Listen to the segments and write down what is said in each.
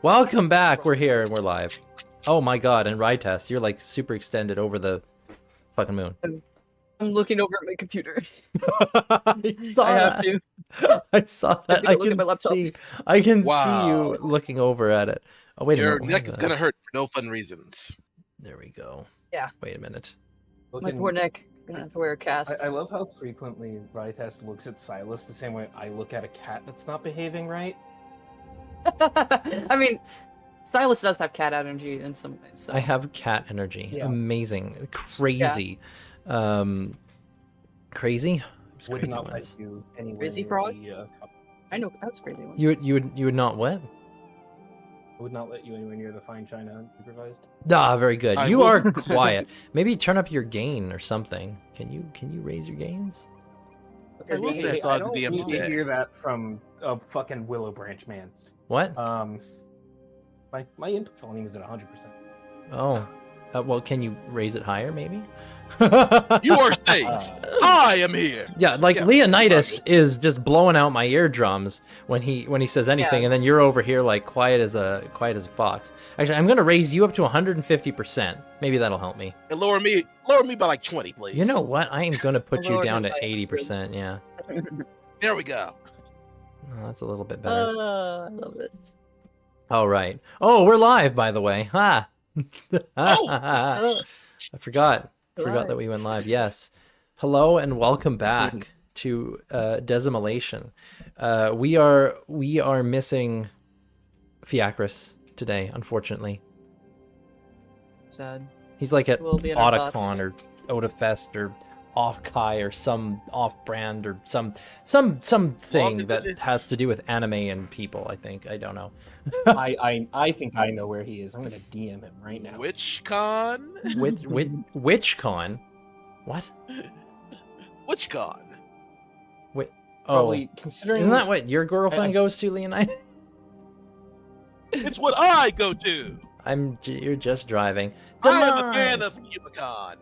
Welcome back. We're here and we're live. Oh my god, and Rytest, you're like super extended over the fucking moon. I'm looking over at my computer. I have to. I saw that. I can, I can see you looking over at it. Oh wait a minute. Your neck is gonna hurt for no fun reasons. There we go. Yeah. Wait a minute. My poor neck. Gonna have to wear a cast. I love how frequently Rytest looks at Silas the same way I look at a cat that's not behaving right. I mean, Silas does have cat energy in some ways. So. I have cat energy. Yeah. Amazing. Crazy. Yeah. Crazy? Would not let you anywhere. Crazy frog? I know that's crazy. Ones. You would not what? I would not let you anywhere near the fine china unsupervised. Ah, very good. You are quiet. Maybe turn up your gain or something. Can you raise your gains? Okay, I don't need to hear that from a fucking willow branch man. What? My input volume is at 100%. Oh, well, can you raise it higher, maybe? You are safe. I am here. Yeah, like Leonidas is just blowing out my eardrums when he says anything, and then you're over here like quiet as a fox. Actually, I'm gonna raise you up to 150%. Maybe that'll help me. And lower me by like 20, please. You know what? I am gonna put you down to 80%. Yeah. There we go. Oh, that's a little bit better. I love this. All right. Oh, we're live, by the way. Ha! Oh! I forgot that we went live. Yes. Hello and welcome back to Desolation. We are missing Fiacris today, unfortunately. Sad. He's like at We'll be in our Otacon or Otafest or Offkai or some off-brand or something that has to do with anime and people. I think I don't know. I think I know where he is. I'm gonna DM him right now. Which con? Which con? What? Which con? Probably, considering isn't that what your girlfriend goes to, Leonide? It's what I go to. You're just driving. I am a fan of Yumicon.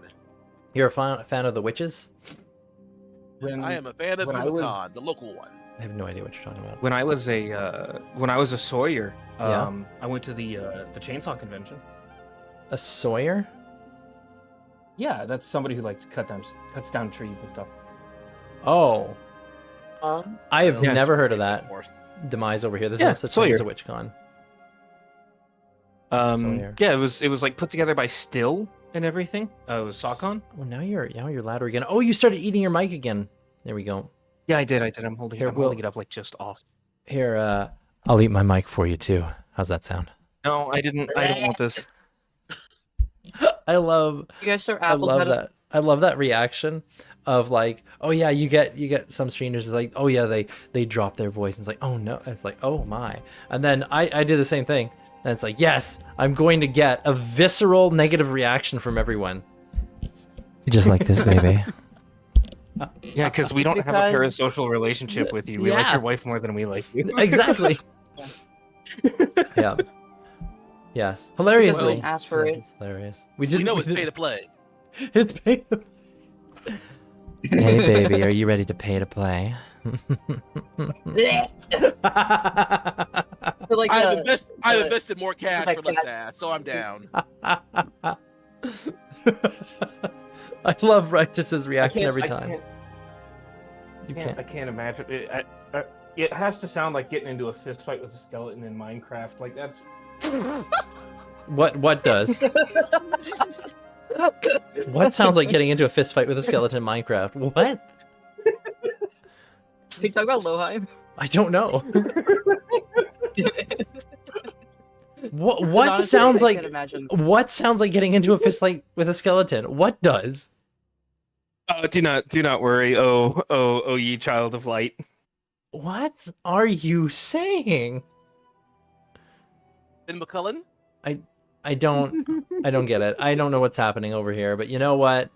You're a fan of the witches? I am a fan of Yumicon, the local one. I have no idea what you're talking about. When I was a Sawyer, I went to the chainsaw convention. A Sawyer? Yeah, that's somebody who likes cuts down trees and stuff. Oh. I have never heard of that. Demise over here. There's no such thing as a witch con. Yeah, it was like put together by Still and everything. It was SawCon. Well, now you're louder again. Oh, you started eating your mic again. There we go. Yeah, I did. I'm holding it up like just off. Here, I'll eat my mic for you too. How's that sound? No, I don't want this. I love. You guys saw I love that. I love that reaction of like, oh yeah, you get some strangers like, oh yeah, they drop their voice and it's like, oh no, it's like, oh my, and then I do the same thing. And it's like, yes, I'm going to get a visceral negative reaction from everyone. Just like this, baby. Yeah, because we don't have a parasocial relationship with you. We like your wife more than we like you. Exactly. Yeah. Yes. Hilariously. Ask for it. It's hilarious. We know it's pay to play. It's pay to play. Hey, baby, are you ready to pay to play? I've invested more cash for less ass, so I'm down. I love Righteous's reaction every time. I can't imagine it. It has to sound like getting into a fist fight with a skeleton in Minecraft. Like that's what does? What sounds like getting into a fist fight with a skeleton in Minecraft? What? Can you talk about Loheim? I don't know. What sounds like? What sounds like getting into a fist fight with a skeleton? What does? Oh, do not worry. Oh, ye child of light. What are you saying? In McCullen? I don't get it. I don't know what's happening over here, but you know what?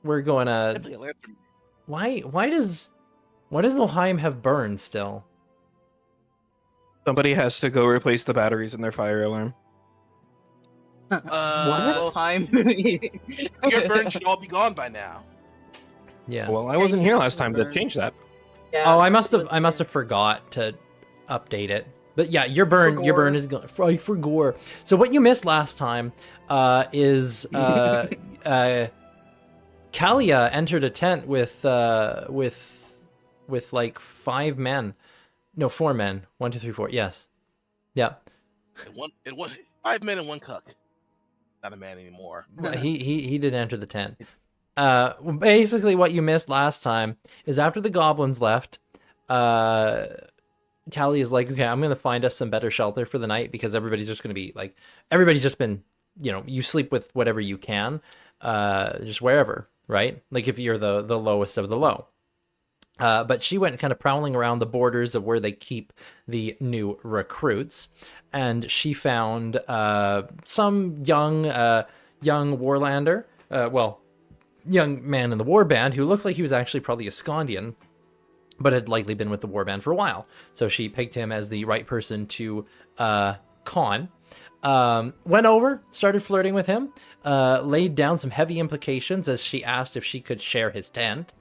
We're going to. Why does Loheim have burns still? Somebody has to go replace the batteries in their fire alarm. What? Loheim. Your burns should all be gone by now. Yes. Well, I wasn't here last time to change that. Yeah, oh, I must have forgot to update it. But yeah, your burn is going for gore. So what you missed last time is Kalia entered a tent with like 5 men. No, 4 men. 1, 2, 3, 4. Yes. Yeah. It was 5 men and 1 cuck. Not a man anymore. He did enter the tent. Basically what you missed last time is after the goblins left, Callie is like, okay, I'm going to find us some better shelter for the night because everybody's just going to be like, everybody's just been, you sleep with whatever you can, just wherever, right? Like if you're the lowest of the low. But she went kind of prowling around the borders of where they keep the new recruits, and she found some young warlander, young man in the warband who looked like he was actually probably a Scondian, but had likely been with the warband for a while. So she picked him as the right person to con. Went over, started flirting with him, laid down some heavy implications as she asked if she could share his tent.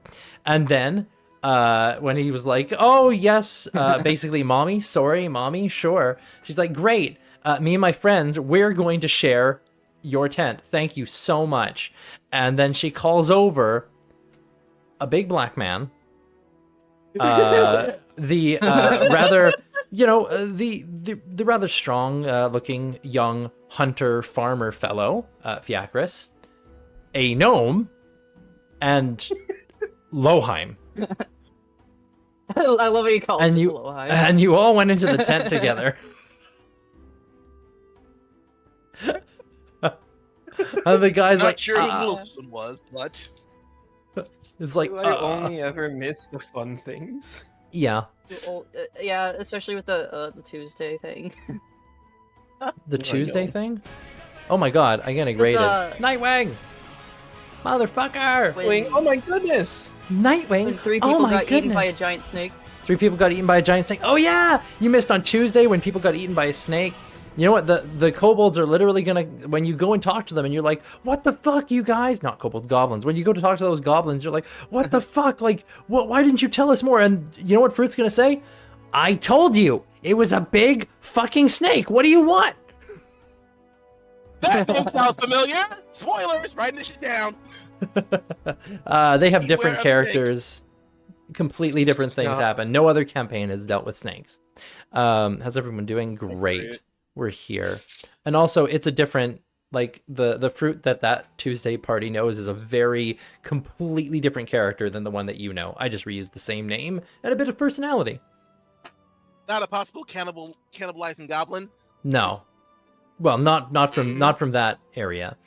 And then when he was like, oh, yes, basically, mommy, sorry, mommy, sure. She's like, great. Me and my friends, we're going to share your tent. Thank you so much. And then she calls over a big black man. The rather, the rather strong looking young hunter farmer fellow, Fiacris, a gnome, and Loheim. I love what you call it. And you all went into the tent together. And the guy's Not like, sure who the little one was, but it's like, I only ever miss the fun things. Yeah. Yeah, especially with the Tuesday thing. The Tuesday thing? Oh my god, I get graded. Nightwing! Motherfucker! Oh my goodness! Nightwing? When 3 people got eaten by a giant snake. 3 people got eaten by a giant snake. Oh yeah! You missed on Tuesday when people got eaten by a snake. You know what? The kobolds are literally gonna, when you go and talk to them and you're like, what the fuck, you guys? Not kobolds, goblins. When you go to talk to those goblins, you're like, what the fuck? Like, why didn't you tell us more? And you know what Fruit's gonna say? I told you! It was a big fucking snake! What do you want? That name sounds familiar! Spoilers! Writing this shit down! They have different characters. Completely different things happen. No other campaign has dealt with snakes. How's everyone doing? Great. We're here. And also, it's a different, like, the fruit that Tuesday party knows is a very completely different character than the one that you know. I just reused the same name and a bit of personality. Not a possible cannibalizing goblin? No. Well, not from that area.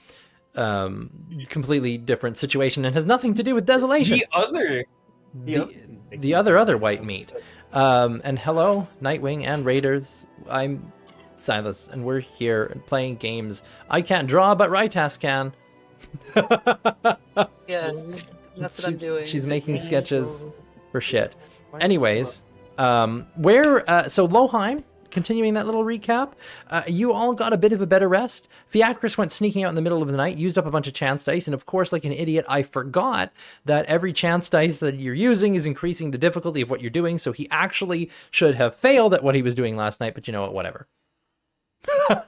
Completely different situation and has nothing to do with Desolation. The other white meat. And hello, Nightwing and Raiders. I'm Silas, and we're here playing games. I can't draw, but Rytas can. Yes, that's what I'm doing. She's making sketches for shit. Anyways, so Loheim, continuing that little recap, you all got a bit of a better rest. Fiacris went sneaking out in the middle of the night, used up a bunch of chance dice, and of course, like an idiot, I forgot that every chance dice that you're using is increasing the difficulty of what you're doing, so he actually should have failed at what he was doing last night, but you know what, whatever.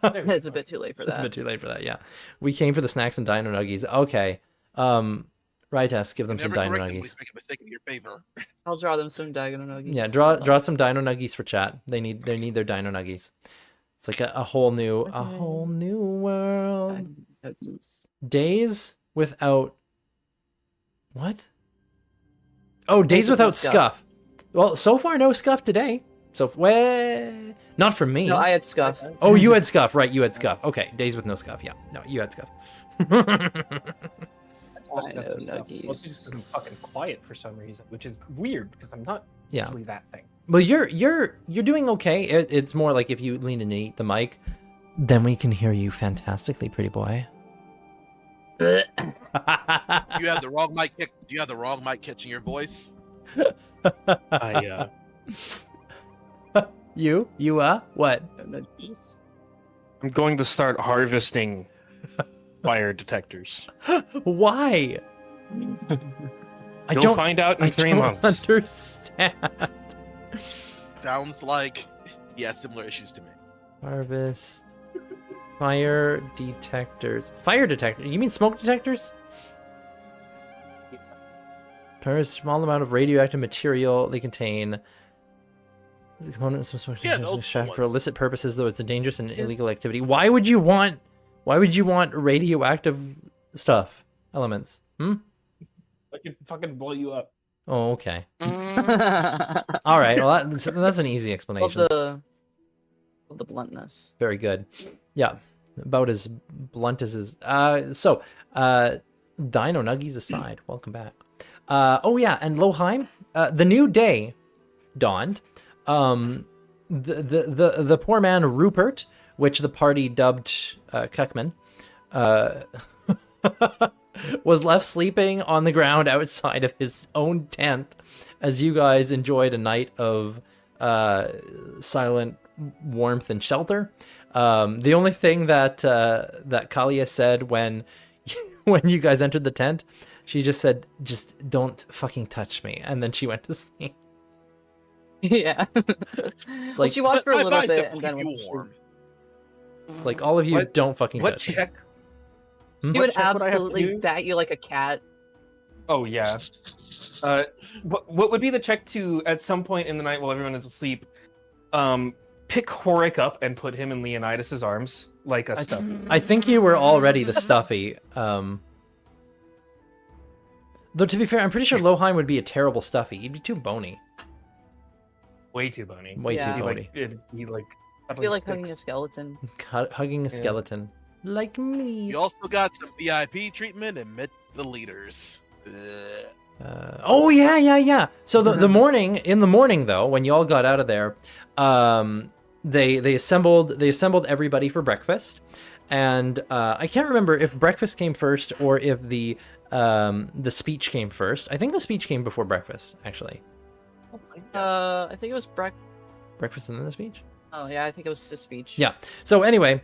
It's a bit too late for that. It's a bit too late for that, yeah. We came for the snacks and dino nuggies. Okay. Rytas, give them some dino nuggies. Make a mistake in your favor. I'll draw them some dino nuggies. Yeah, draw some dino nuggies for chat. They need their dino nuggies. It's like a whole new world. Days without what? Oh, days without scuff. Well, so far no scuff today. So not for me. No, I had scuff. Oh, you had scuff, right? You had scuff. Okay, days with no scuff. Yeah, no, you had scuff. Nuggies. Just fucking quiet for some reason, which is weird because I'm not usually that thing. Well, you're doing okay. It's more like if you lean in and eat the mic, then we can hear you fantastically, pretty boy. You have the wrong mic. Do you have the wrong mic catching your voice? What? I'm going to start harvesting fire detectors. Why? You'll find out in 3 months. Understand. Sounds like Yeah, similar issues to me. Harvest. Fire detectors. Fire detectors? You mean smoke detectors? Per small amount of radioactive material they contain. The component of some smoke Yeah, detectors those shot for ones. illicit purposes, though it's a dangerous and illegal activity. Why would you want radioactive stuff? Elements? Hmm? I could fucking blow you up. Oh, okay. Love All right. Well, that's an easy explanation. the bluntness. Very good. Yeah, about as blunt as his. Dino Nuggies aside, welcome back. Oh yeah, and Loheim, the new day dawned. The poor man Rupert, which the party dubbed Cuckman, was left sleeping on the ground outside of his own tent as you guys enjoyed a night of silent warmth and shelter. The only thing that Kalia said when you guys entered the tent, she just said, "Just don't fucking touch me," and then she went to sleep. Yeah. It's Well, like, she watched for a My little bicep bit will and then keep went you to warm. sleep. it's like all of you What- don't fucking What touch me. check? She What would check would I have to absolutely do? bat you like a cat. Oh yeah. What would be the check to at some point in the night while everyone is asleep, pick Horik up and put him in Leonidas's arms like a stuffy? I think you were already the stuffy. Though to be fair, I'm pretty sure Loheim would be a terrible stuffy. He'd be too bony. Way too bony. Way Yeah. too bony. He like. I feel like hugging a skeleton. Hugging a Yeah. skeleton. Like me. You also got some VIP treatment and met the leaders. Oh yeah. So the morning, in the morning though, when you all got out of there, they assembled everybody for breakfast, and I can't remember if breakfast came first or if the speech came first. I think the speech came before breakfast, actually. I think it was Breakfast and then the speech. Oh yeah, I think it was the speech. Yeah. So anyway,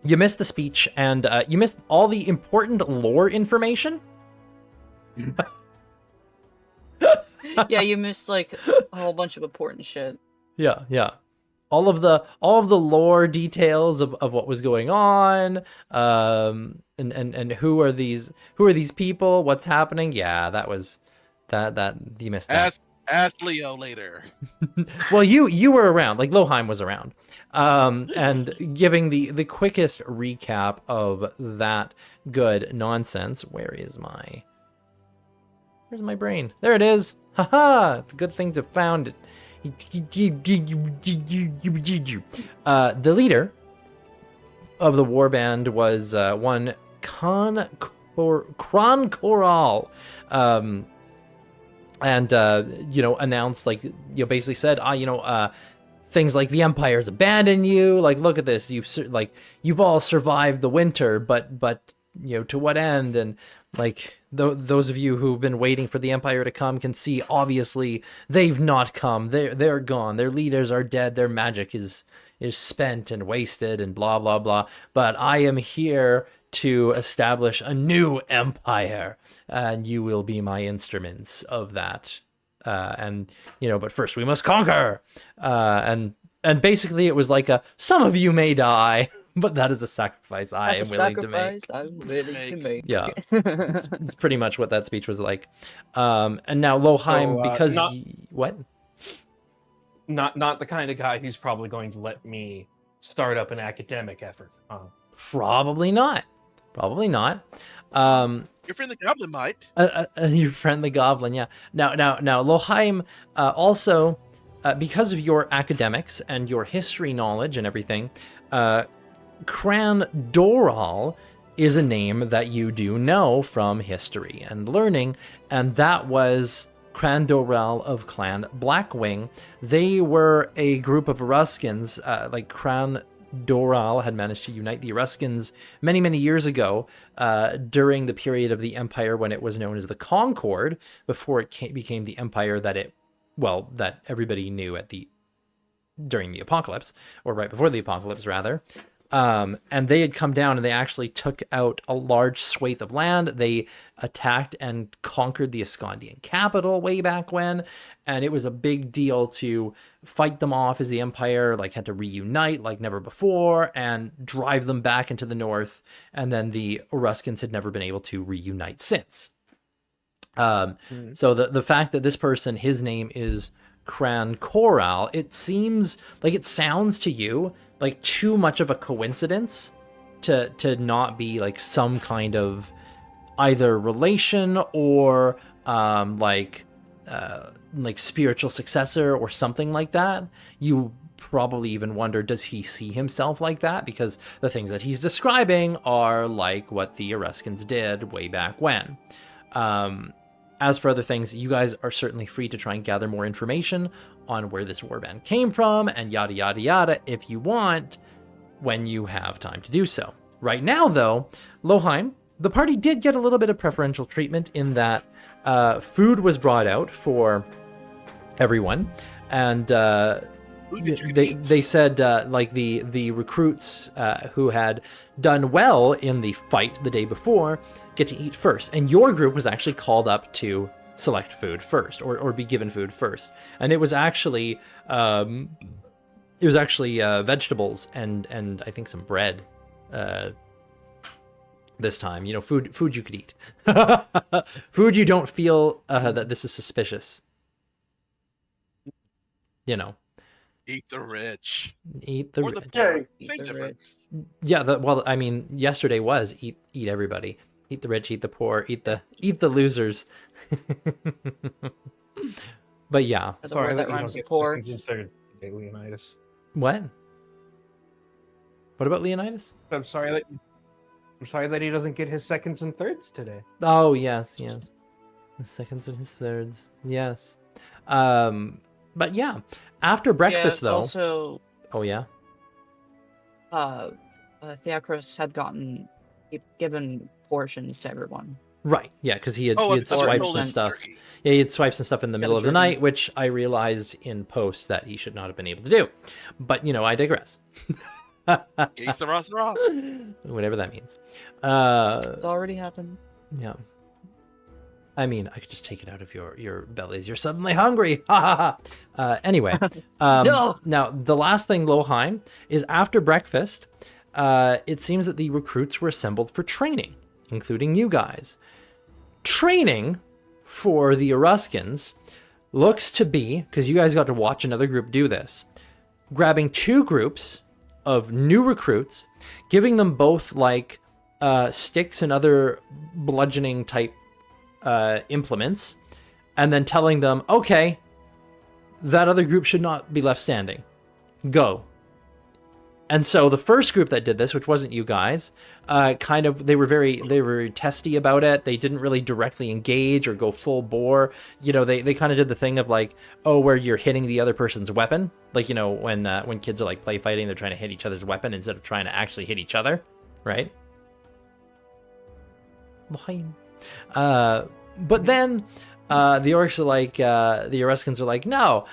you missed the speech and you missed all the important lore information. Yeah, you missed like a whole bunch of important shit. Yeah. All of the lore details of what was going on, and who are these people? What's happening? Yeah, that you missed that. Ask Leo later. Well, you were around, like Loheim was around, and giving the quickest recap of that good nonsense. Where's my brain? There it is. Haha! It's a good thing to found it. The leader of the warband was one Kron Koral, and announced, like, basically said, things like the Empire's abandoned you. Like, look at this, you've all survived the winter, but to what end? And like those of you who've been waiting for the Empire to come can see, obviously they've not come. They're gone. Their leaders are dead. Their magic is spent and wasted and blah blah blah. But I am here to establish a new empire, and you will be my instruments of that. But first we must conquer. And basically it was like some of you may die, but that is a sacrifice I am willing to make. I'm willing to make. Yeah, it's pretty much what that speech was like. And now Loheim, because what? Not the kind of guy who's probably going to let me start up an academic effort. Probably not. Your friend the goblin might. Your friend the goblin, yeah. Now, Loheim, also, because of your academics and your history knowledge and everything, Cran Doral is a name that you do know from history and learning, and that was Cran Doral of Clan Blackwing. They were a group of Oruskans, like Cran Doral had managed to unite the Oruskans many, many years ago, during the period of the Empire when it was known as the Concord, before it became the Empire that everybody knew during the Apocalypse, or right before the Apocalypse, rather. And they had come down and they actually took out a large swathe of land. They attacked and conquered the Ascondian capital way back when, and it was a big deal to fight them off as the Empire like had to reunite like never before and drive them back into the north. And then the Oruskans had never been able to reunite since. So the fact that this person, his name is Cran Coral, it seems like it sounds to you like too much of a coincidence to not be like some kind of either relation or like spiritual successor or something like that. You probably even wonder, does he see himself like that? Because the things that he's describing are like what the Oruskans did way back when. As for other things, you guys are certainly free to try and gather more information on where this warband came from and yada yada yada if you want, when you have time to do so. Right now, though, Loheim, the party did get a little bit of preferential treatment in that food was brought out for everyone, and they said like the recruits who had done well in the fight the day before get to eat first, and your group was actually called up to select food first or be given food first, and it was actually vegetables and I think some bread this time. You know, food you could eat. Food you don't feel that this is suspicious, you know. Eat the rich. Eat the Or rich. the poor. Eat Same the difference. Yeah, well, I mean, yesterday was eat everybody. Eat the rich, eat the poor, eat the losers. But yeah. The Sorry word that that you rhymes don't with get poor. seconds and thirds today, Leonidas. What? What about Leonidas? I'm sorry that he doesn't get his seconds and thirds today. Oh, yes. His seconds and his thirds. Yes. But yeah, after breakfast though. Also, Oh yeah. Theocros had given portions to everyone. Right. Yeah, because he had it's swiped golden some stuff. turkey. Yeah, he had swiped some stuff in the middle of the turkey. night, which I realized in post that he should not have been able to do. But you know, I digress. Que sera, sera. Whatever that means. It's already happened. Yeah. I mean, I could just take it out of your bellies. You're suddenly hungry. Ha ha ha. Anyway. No! Now, the last thing, Loheim, is after breakfast, it seems that the recruits were assembled for training, including you guys. Training for the Oruskans looks to be, because you guys got to watch another group do this, grabbing two groups of new recruits, giving them both like sticks and other bludgeoning type implements, and then telling them, okay, that other group should not be left standing. Go. And so the first group that did this, which wasn't you guys, they were very testy about it. They didn't really directly engage or go full bore. You know, they kind of did the thing of like, oh, where you're hitting the other person's weapon. Like, you know, when kids are like play fighting, they're trying to hit each other's weapon instead of trying to actually hit each other, right? But then the orcs are like, the Oruskans are like, no,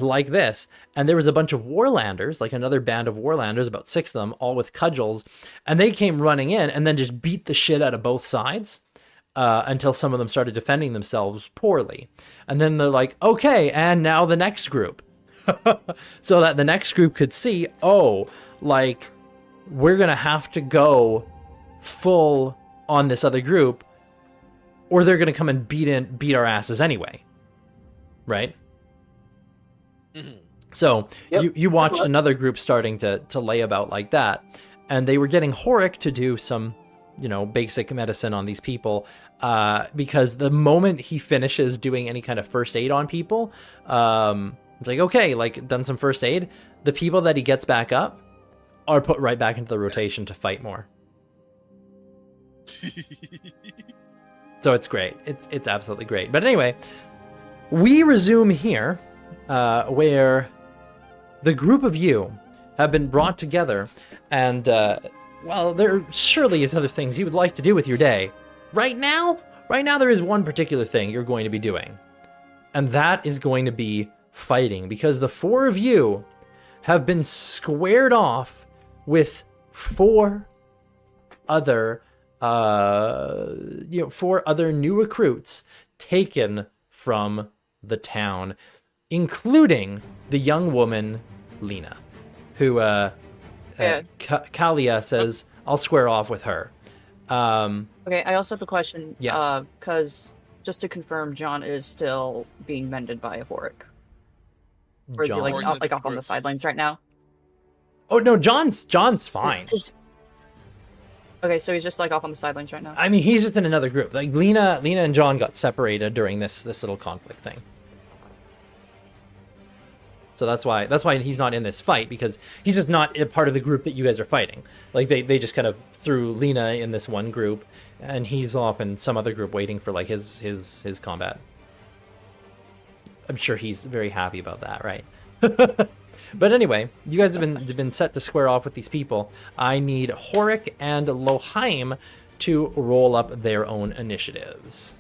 like this. And there was a bunch of Warlanders, like another band of Warlanders, about 6 of them, all with cudgels. And they came running in and then just beat the shit out of both sides until some of them started defending themselves poorly. And then they're like, okay, and now the next group. So that the next group could see, oh, like, we're going to have to go full on this other group, or they're going to come and beat our asses anyway, right? Mhm. So Yep. you watched another group starting to lay about like that, and they were getting Horik to do some, you know, basic medicine on these people, because the moment he finishes doing any kind of first aid on people, it's like, okay, like, done some first aid, the people that he gets back up are put right back into the rotation to fight more. So it's great. It's absolutely great. But anyway, we resume here, where the group of you have been brought together, and well, there surely is other things you would like to do with your day. Right now, there is one particular thing you're going to be doing, and that is going to be fighting, because the 4 of you have been squared off with four other new recruits taken from the town, including the young woman Lena, who Kalia says, I'll square off with her. Okay, I also have a question. Yes. Because just to confirm, John is still being mended by Horik. Or is he John? off on the sidelines right now? Oh no, John's fine. Okay, so he's just like off on the sidelines right now. I mean, he's just in another group. Like Lena and John got separated during this little conflict thing. So that's why he's not in this fight, because he's just not a part of the group that you guys are fighting. Like they just kind of threw Lena in this one group, and he's off in some other group waiting for like his combat. I'm sure he's very happy about that, right? But anyway, you guys have been set to square off with these people. I need Horik and Loheim to roll up their own initiatives.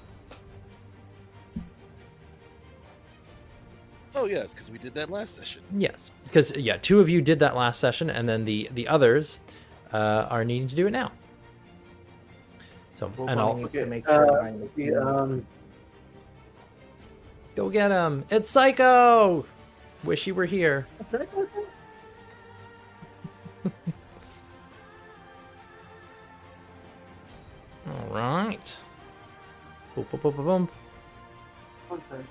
Oh yes, because we did that last session. Yes, because two of you did that last session, and then the others are needing to do it now. So, and I'll to make sure go get him. It's Psycho. Wish you were here. All right. Boom, boom, boom, boom, boom. One second.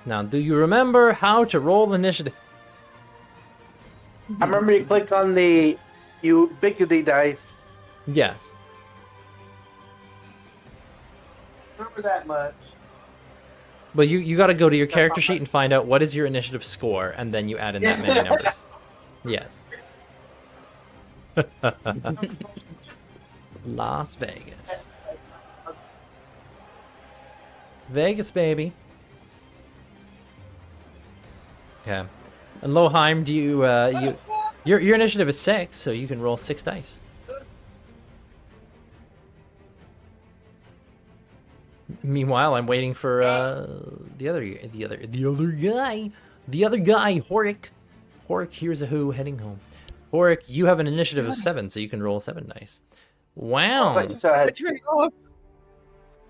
Now, do you remember how to roll initiative? I remember you click on the ubiquity dice. Yes. Remember that much. But you got to go to your character sheet and find out what is your initiative score, and then you add in that many numbers. Yes. Las Vegas. Vegas, baby. Okay. And Loheim, do you your initiative is 6, so you can roll 6 dice. Meanwhile, I'm waiting for the other guy, Horik. Horik, here's a who heading home. Horik, you have an initiative of 7, so you can roll 7 dice. Wow.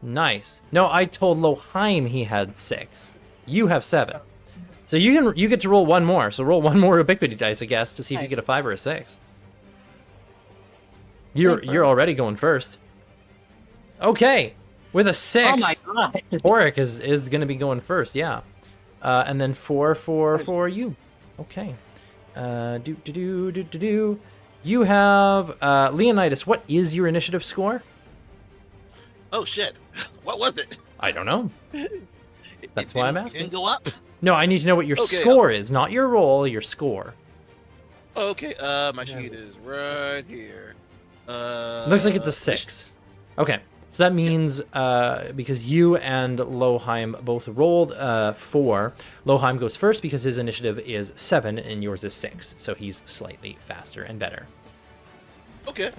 Nice. No, I told Loheim he had 6. You have 7. So you get to roll 1 more. So roll 1 more ubiquity dice, I guess, to see if you get a 5 or a 6. You're already going first. Okay. With a 6. Oh my god. Horik is going to be going first, yeah. And then 4 for you. Okay. You have Leonidas. What is your initiative score? Oh shit! What was it? I don't know. That's why I'm asking. Didn't go up. No, I need to know what your score is, not your roll, your score. Okay. My sheet is right here. Looks like it's a 6. Okay. So that means because you and Loheim both rolled 4, Loheim goes first because his initiative is 7 and yours is 6. So he's slightly faster and better. Okay.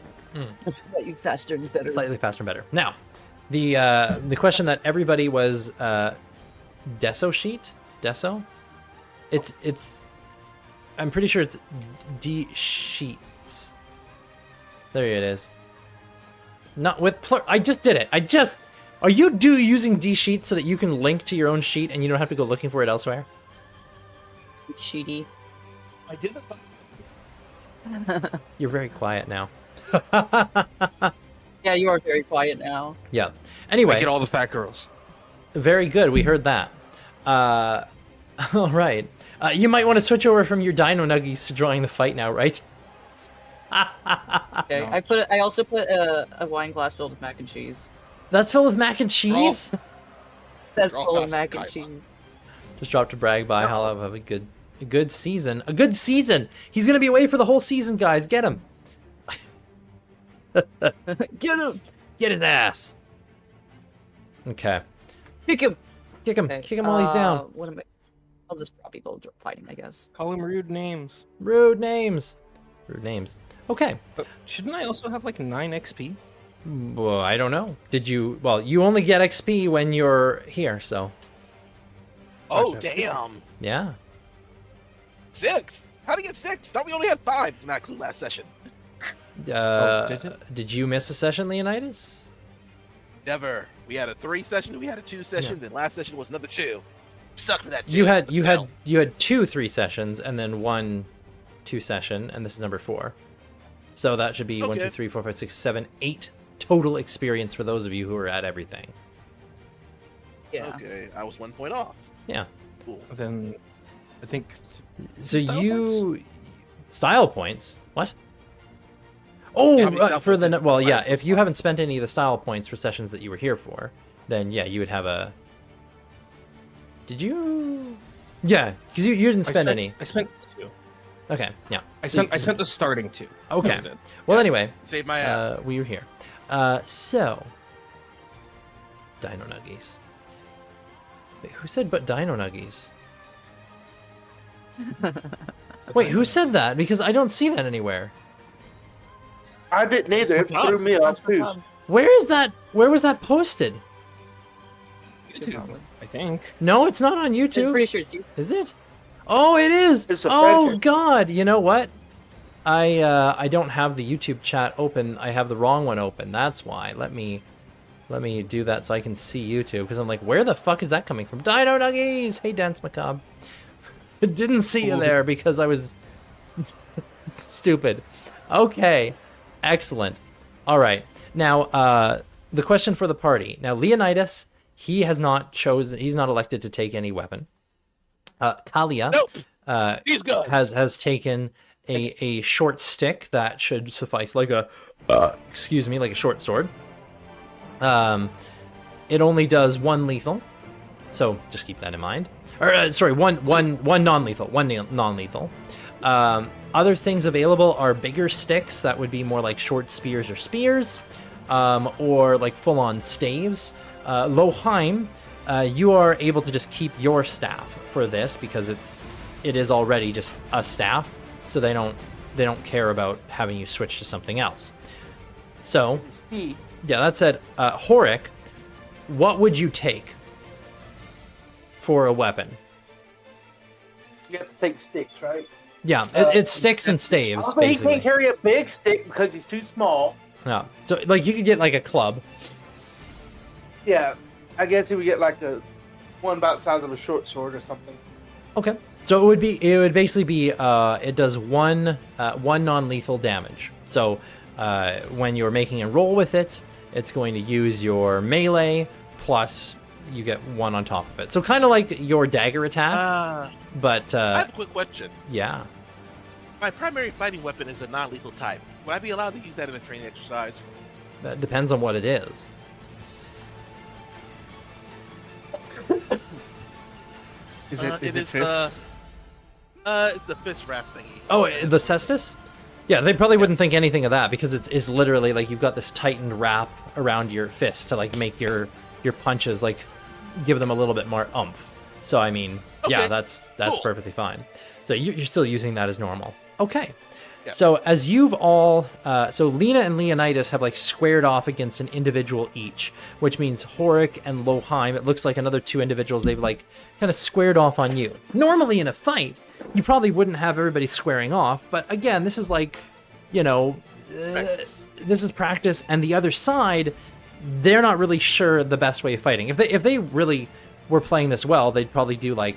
Slightly faster and better. Slightly faster and better. Now, the question that everybody was Deso sheet? Deso? It's I'm pretty sure it's D sheets. There it is. Not with I just did it. Are you using D sheets so that you can link to your own sheet and you don't have to go looking for it elsewhere? Sheety. I did this last time. You're very quiet now. Yeah, you are very quiet now. Yeah. Anyway, I get all the fat girls. very good. We heard that. All right. You might want to switch over from your Dino Nuggies to drawing the fight now, right? Okay. No. I also put a wine glass filled with mac and cheese. That's filled with mac and cheese? That's all full of kinds mac of and Taiwan. cheese. Just dropped to brag by. I'll have a good season. A good season. He's going to be away for the whole season, guys. Get him. Get him! Get his ass. Okay. Kick him! Kick him. Okay, Kick him while he's down. What am I? I'll just draw people fighting, I guess. Call him rude names. Rude names. Rude names. Okay. But shouldn't I also have like 9 XP? Well, I don't know. Did you? Well, you only get XP when you're here, so Oh Gotcha. damn! yeah. 6? How do you get 6? Thought we only had 5, not include last session. Did you miss a session, Leonidas? Never. We had a 3 session, we had a 2 session, then last session was another 2. Sucked for that 2. You had 2 3 sessions and then 1 2 session, and this is number 4. So that should be 1, 2, 3, 4, 5, 6, 7, 8 total experience for those of you who are at everything. Yeah. Okay, I was 1 point off. Yeah. Cool. Then I think. So Style you style points? What? Oh, Yeah, how many style for points the is- well, yeah. If you haven't spent any of the style points for sessions that you were here for, then yeah, you would have a. Did you? Yeah, because you didn't spend any. I spent 2. Okay, yeah. I So spent the starting 2. Okay. That was it. Well, Yes. anyway, Save my ass. we were here. So, Dino Nuggies. Wait, who said but Dino Nuggies? Wait, who said that? Because I don't see that anywhere. I didn't either. It threw me off too. Where is that? Where was that posted? YouTube, I think. No, it's not on I'm YouTube. pretty sure it's you. Is it? Oh, it is. It's a Oh pleasure. God! You know what? I don't have the YouTube chat open. I have the wrong one open. That's why. Let me do that so I can see YouTube. Because I'm like, where the fuck is that coming from? Dino Nuggies! Hey, Dance Macabre. Didn't see you there because I was stupid. Okay, excellent. All right. Now, the question for the party. Now, Leonidas, he has not chosen. He's not elected to take any weapon. Kalia Nope. He's good. has taken a short stick that should suffice, like a excuse me, like a short sword. It only does 1 lethal, so just keep that in mind. Or sorry, one non-lethal. Other things available are bigger sticks that would be more like short spears or spears, or like full-on staves. Loheim, you are able to just keep your staff for this because it is already just a staff, so they don't care about having you switch to something else. So Steve, yeah, that said, Horik, what would you take for a weapon? you have to take sticks, right? Yeah, it's sticks and staves, Also, he basically. can't carry a big stick because he's too small. Yeah, so like you could get like a club. Yeah, I guess he would get like one about the size of a short sword or something. Okay. So it would basically be it does one non-lethal damage. So when you're making a roll with it, it's going to use your melee plus you get 1 on top of it. So kind of like your dagger attack, but I have a quick question. yeah. My primary fighting weapon is a non-lethal type. Would I be allowed to use that in a training exercise? That depends on what it is. Is it It is fifth? it's the fist wrap thingy. Oh, the cestus? Yeah, they probably wouldn't think anything of that because it's literally like you've got this tightened wrap around your fist to like make your punches like give them a little bit more oomph. So I mean, yeah, Okay, that's cool. perfectly fine. So you're still using that as normal. Okay. Yeah. So as you've all, so Lena and Leonidas have like squared off against an individual each, which means Horik and Loheim, it looks like another 2 individuals, they've like kind of squared off on you. Normally in a fight, you probably wouldn't have everybody squaring off, but again, this is like, you know, Practice. this is practice, and the other side, they're not really sure the best way of fighting. If they really were playing this well, they'd probably do like,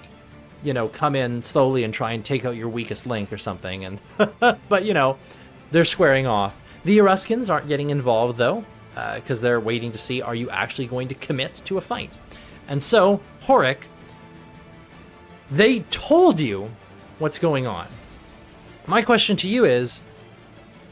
you know, come in slowly and try and take out your weakest link or something. And but you know, they're squaring off. The Oruskans aren't getting involved though, because they're waiting to see, are you actually going to commit to a fight? And so Horik, they told you what's going on. My question to you is,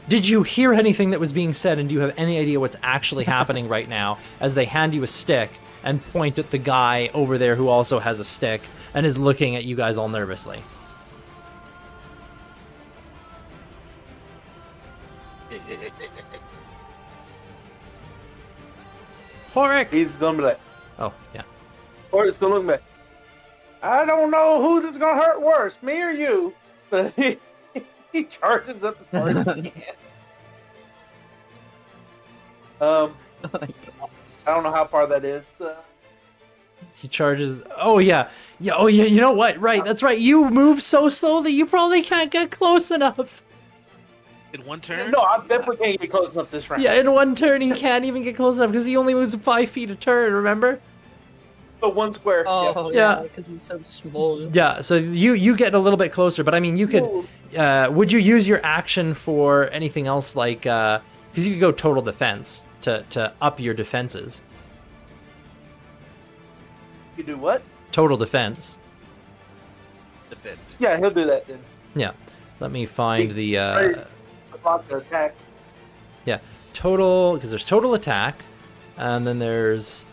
did you hear anything that was being said, and do you have any idea what's actually happening right now as they hand you a stick and point at the guy over there who also has a stick and is looking at you guys all nervously? Horik! He's gonna be like, Oh, yeah. or it's gonna look back. I don't know who this is gonna hurt worse, me or you. But he charges up as far as he can. I don't know how far that is. He charges. Oh yeah, yeah. Oh yeah. You know what? Right. That's right. You move so slowly. You probably can't get close enough. In one turn? No, I definitely can't get close enough this round. Yeah. In one turn, he can't even get close enough because he only moves 5 feet a turn. Remember? But one square. Oh Yeah. yeah, because he's so small. Yeah. So you get a little bit closer, but I mean, you could. Would you use your action for anything else like? Because you could go total defense to up your defenses. You do what? Total defense. Defend. Yeah, he'll do that then. Yeah. Let me find the. Block the attack. Yeah, total, because there's total attack, and then there's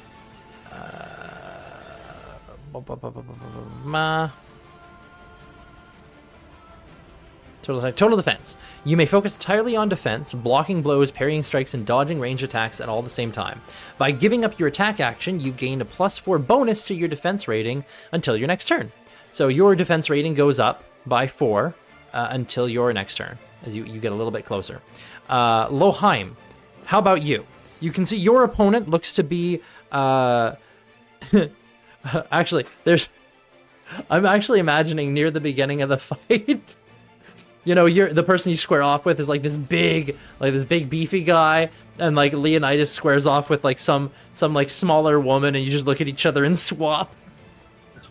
total attack, total defense. You may focus entirely on defense, blocking blows, parrying strikes, and dodging ranged attacks at all the same time. By giving up your attack action, you gain a +4 bonus to your defense rating until your next turn. So your defense rating goes up by 4 until your next turn, as you get a little bit closer. Loheim, how about you? You can see your opponent looks to be... actually, I'm actually imagining near the beginning of the fight... You know, the person you square off with is like this big beefy guy, and like Leonidas squares off with like some like smaller woman, and you just look at each other and swap.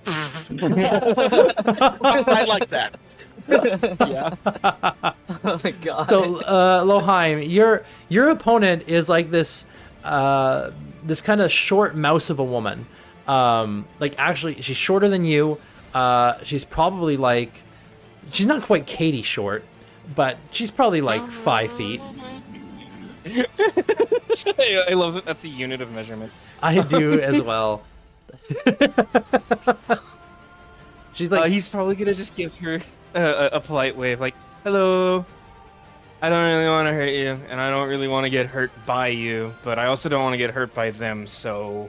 I like that. Yeah. Oh my god. So, Loheim, your opponent is like this this kind of short mouse of a woman. Like actually, she's shorter than you. She's probably like. She's not quite Katie short, but she's probably like 5 feet. I love that that's a unit of measurement. I do as well. She's like... he's probably gonna just give her a polite wave, like, hello, I don't really want to hurt you, and I don't really want to get hurt by you, but I also don't want to get hurt by them, so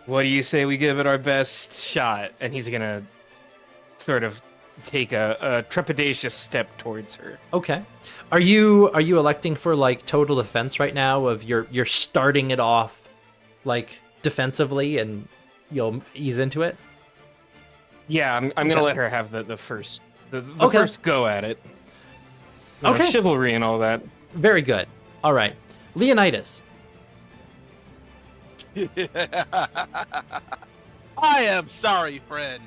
what do you say we give it our best shot? And he's gonna sort of take a trepidatious step towards her. Okay. Are you electing for like total defense right now? Of you're starting it off like defensively and you'll ease into it? Yeah, I'm Okay. gonna let her have the first Okay. first go at it. You know, Okay. chivalry and all that. Very good. All right. Leonidas. I am sorry, friend.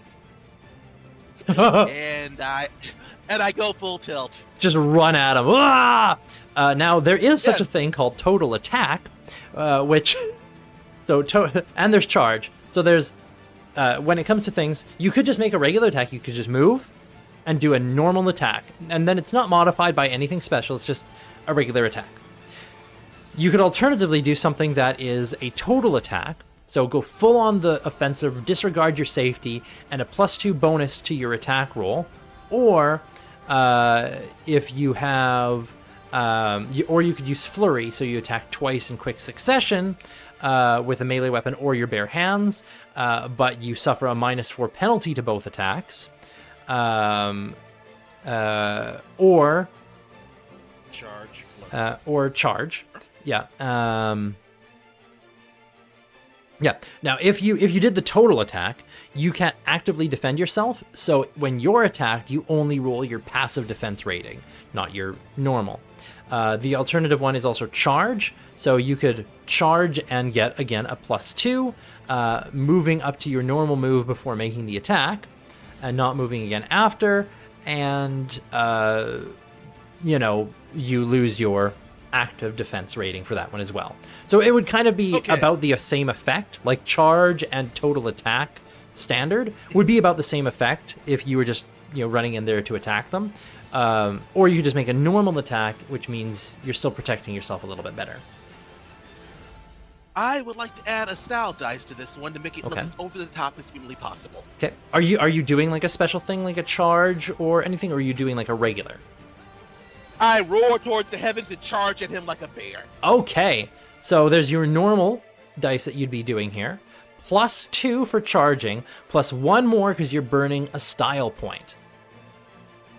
And I go full tilt. Just run at him. Ah! Now there is such a Yes. thing called total attack, which and there's charge. So there's when it comes to things, you could just make a regular attack. You could just move and do a normal attack, and then it's not modified by anything special. It's just a regular attack. You could alternatively do something that is a total attack. So go full on the offensive, disregard your safety, and a +2 bonus to your attack roll. Or if you have, or you could use flurry, so you attack twice in quick succession with a melee weapon or your bare hands, but you suffer a -4 penalty to both attacks. Or charge. Yeah. Yeah. Now, if you did the total attack, you can't actively defend yourself. So when you're attacked, you only roll your passive defense rating, not your normal. The alternative one is also charge. So you could charge and get, again, a +2, moving up to your normal move before making the attack, and not moving again after. And, you lose your active defense rating for that one as well. So it would kind of be about the same effect, like charge and total attack standard would be about the same effect if you were just running in there to attack them, or you could just make a normal attack, which means you're still protecting yourself a little bit better. I would like to add a style dice to this one to make it look as over the top as humanly possible. Okay. Are you doing like a special thing, like a charge or anything, or are you doing like a regular? I roar towards the heavens and charge at him like a bear. Okay, so there's your normal dice that you'd be doing here, +2 for charging, +1 more because you're burning a style point.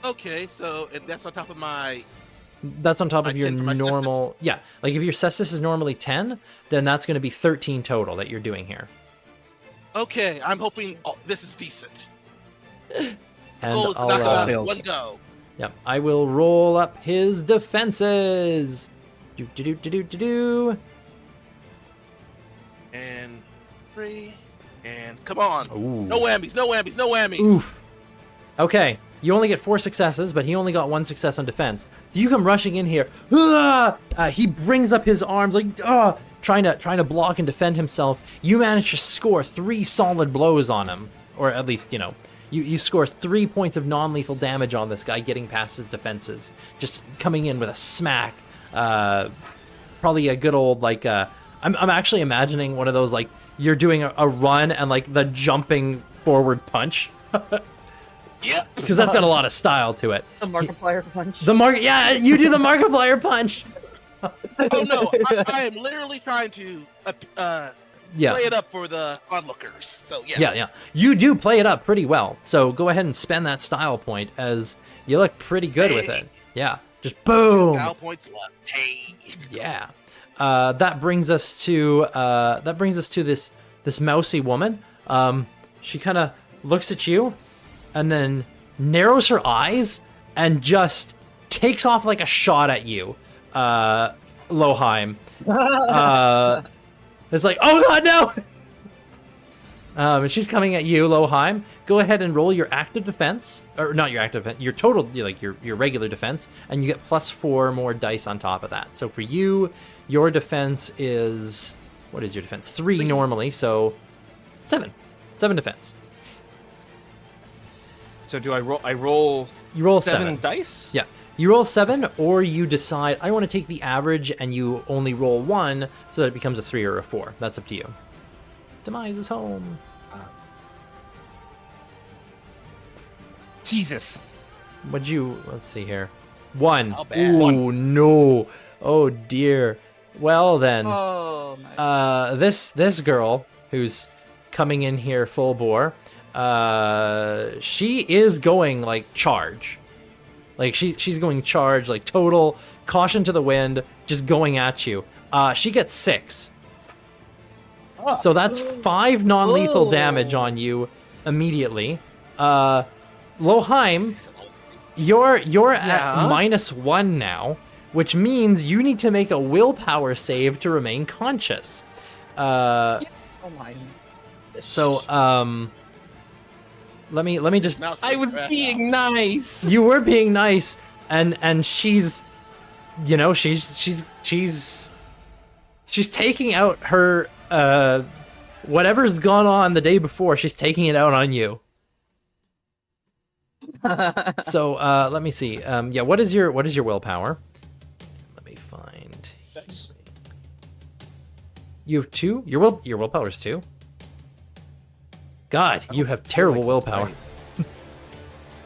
Okay, so and that's on top of my... That's on top of your 10 for my normal... Yeah, like if your cestus is normally 10, then that's going to be 13 total that you're doing here. Okay, I'm hoping this is decent. And Goal is to I'll, knock him out in fails. one go. yep, I will roll up his defenses. Do. And 3. And come on. Ooh. No whammies, no whammies, no whammies. Oof. Okay, you only get 4 successes, but he only got 1 success on defense. So you come rushing in here. He brings up his arms like trying to block and defend himself. You manage to score 3 solid blows on him, or at least you score 3 points of non-lethal damage on this guy, getting past his defenses, just coming in with a smack. Probably a good old like I'm actually imagining one of those like you're doing a run and like the jumping forward punch. Yep. Because that's got a lot of style to it. The Markiplier punch. Yeah, you do the Markiplier punch. Oh no, I am literally trying to Yeah. play it up for the onlookers. So yes. Yeah. You do play it up pretty well. So go ahead and spend that style point as you look pretty good with it. Yeah. Just boom. Style points left. Hey. Yeah. That brings us to this mousy woman. She kind of looks at you and then narrows her eyes and just takes off like a shot at you, Loheim. It's like, oh god, no! And she's coming at you, Loheim. Go ahead and roll your active defense, or not your active defense, your total, like your regular defense, and you get +4 more dice on top of that. So for you, your defense is, what is your defense? 3 normally, so 7 defense. So do I roll? I roll. You roll 7 7 dice. Yeah, you roll 7, or you decide I want to take the average, and you only roll 1, so that it becomes a 3 or a 4. That's up to you. Demise is home. Jesus. What'd you? Let's see here. 1. How bad? Ooh, no. Oh dear. Well then, Oh my. this girl who's coming in here full bore, she is going like charge. Like she's going charge, like total caution to the wind, just going at you. She gets 6. So that's 5 non-lethal Ooh. damage on you immediately. Loheim, you're at -1 now, which means you need to make a willpower save to remain conscious. Oh my. So let me just. Mouse I was crap. being nice. You were being nice, and she's, she's taking out her whatever's gone on the day before. She's taking it out on you. So let me see. Yeah, what is your willpower? Let me find. You have 2. Your willpower is 2. God, you have terrible willpower.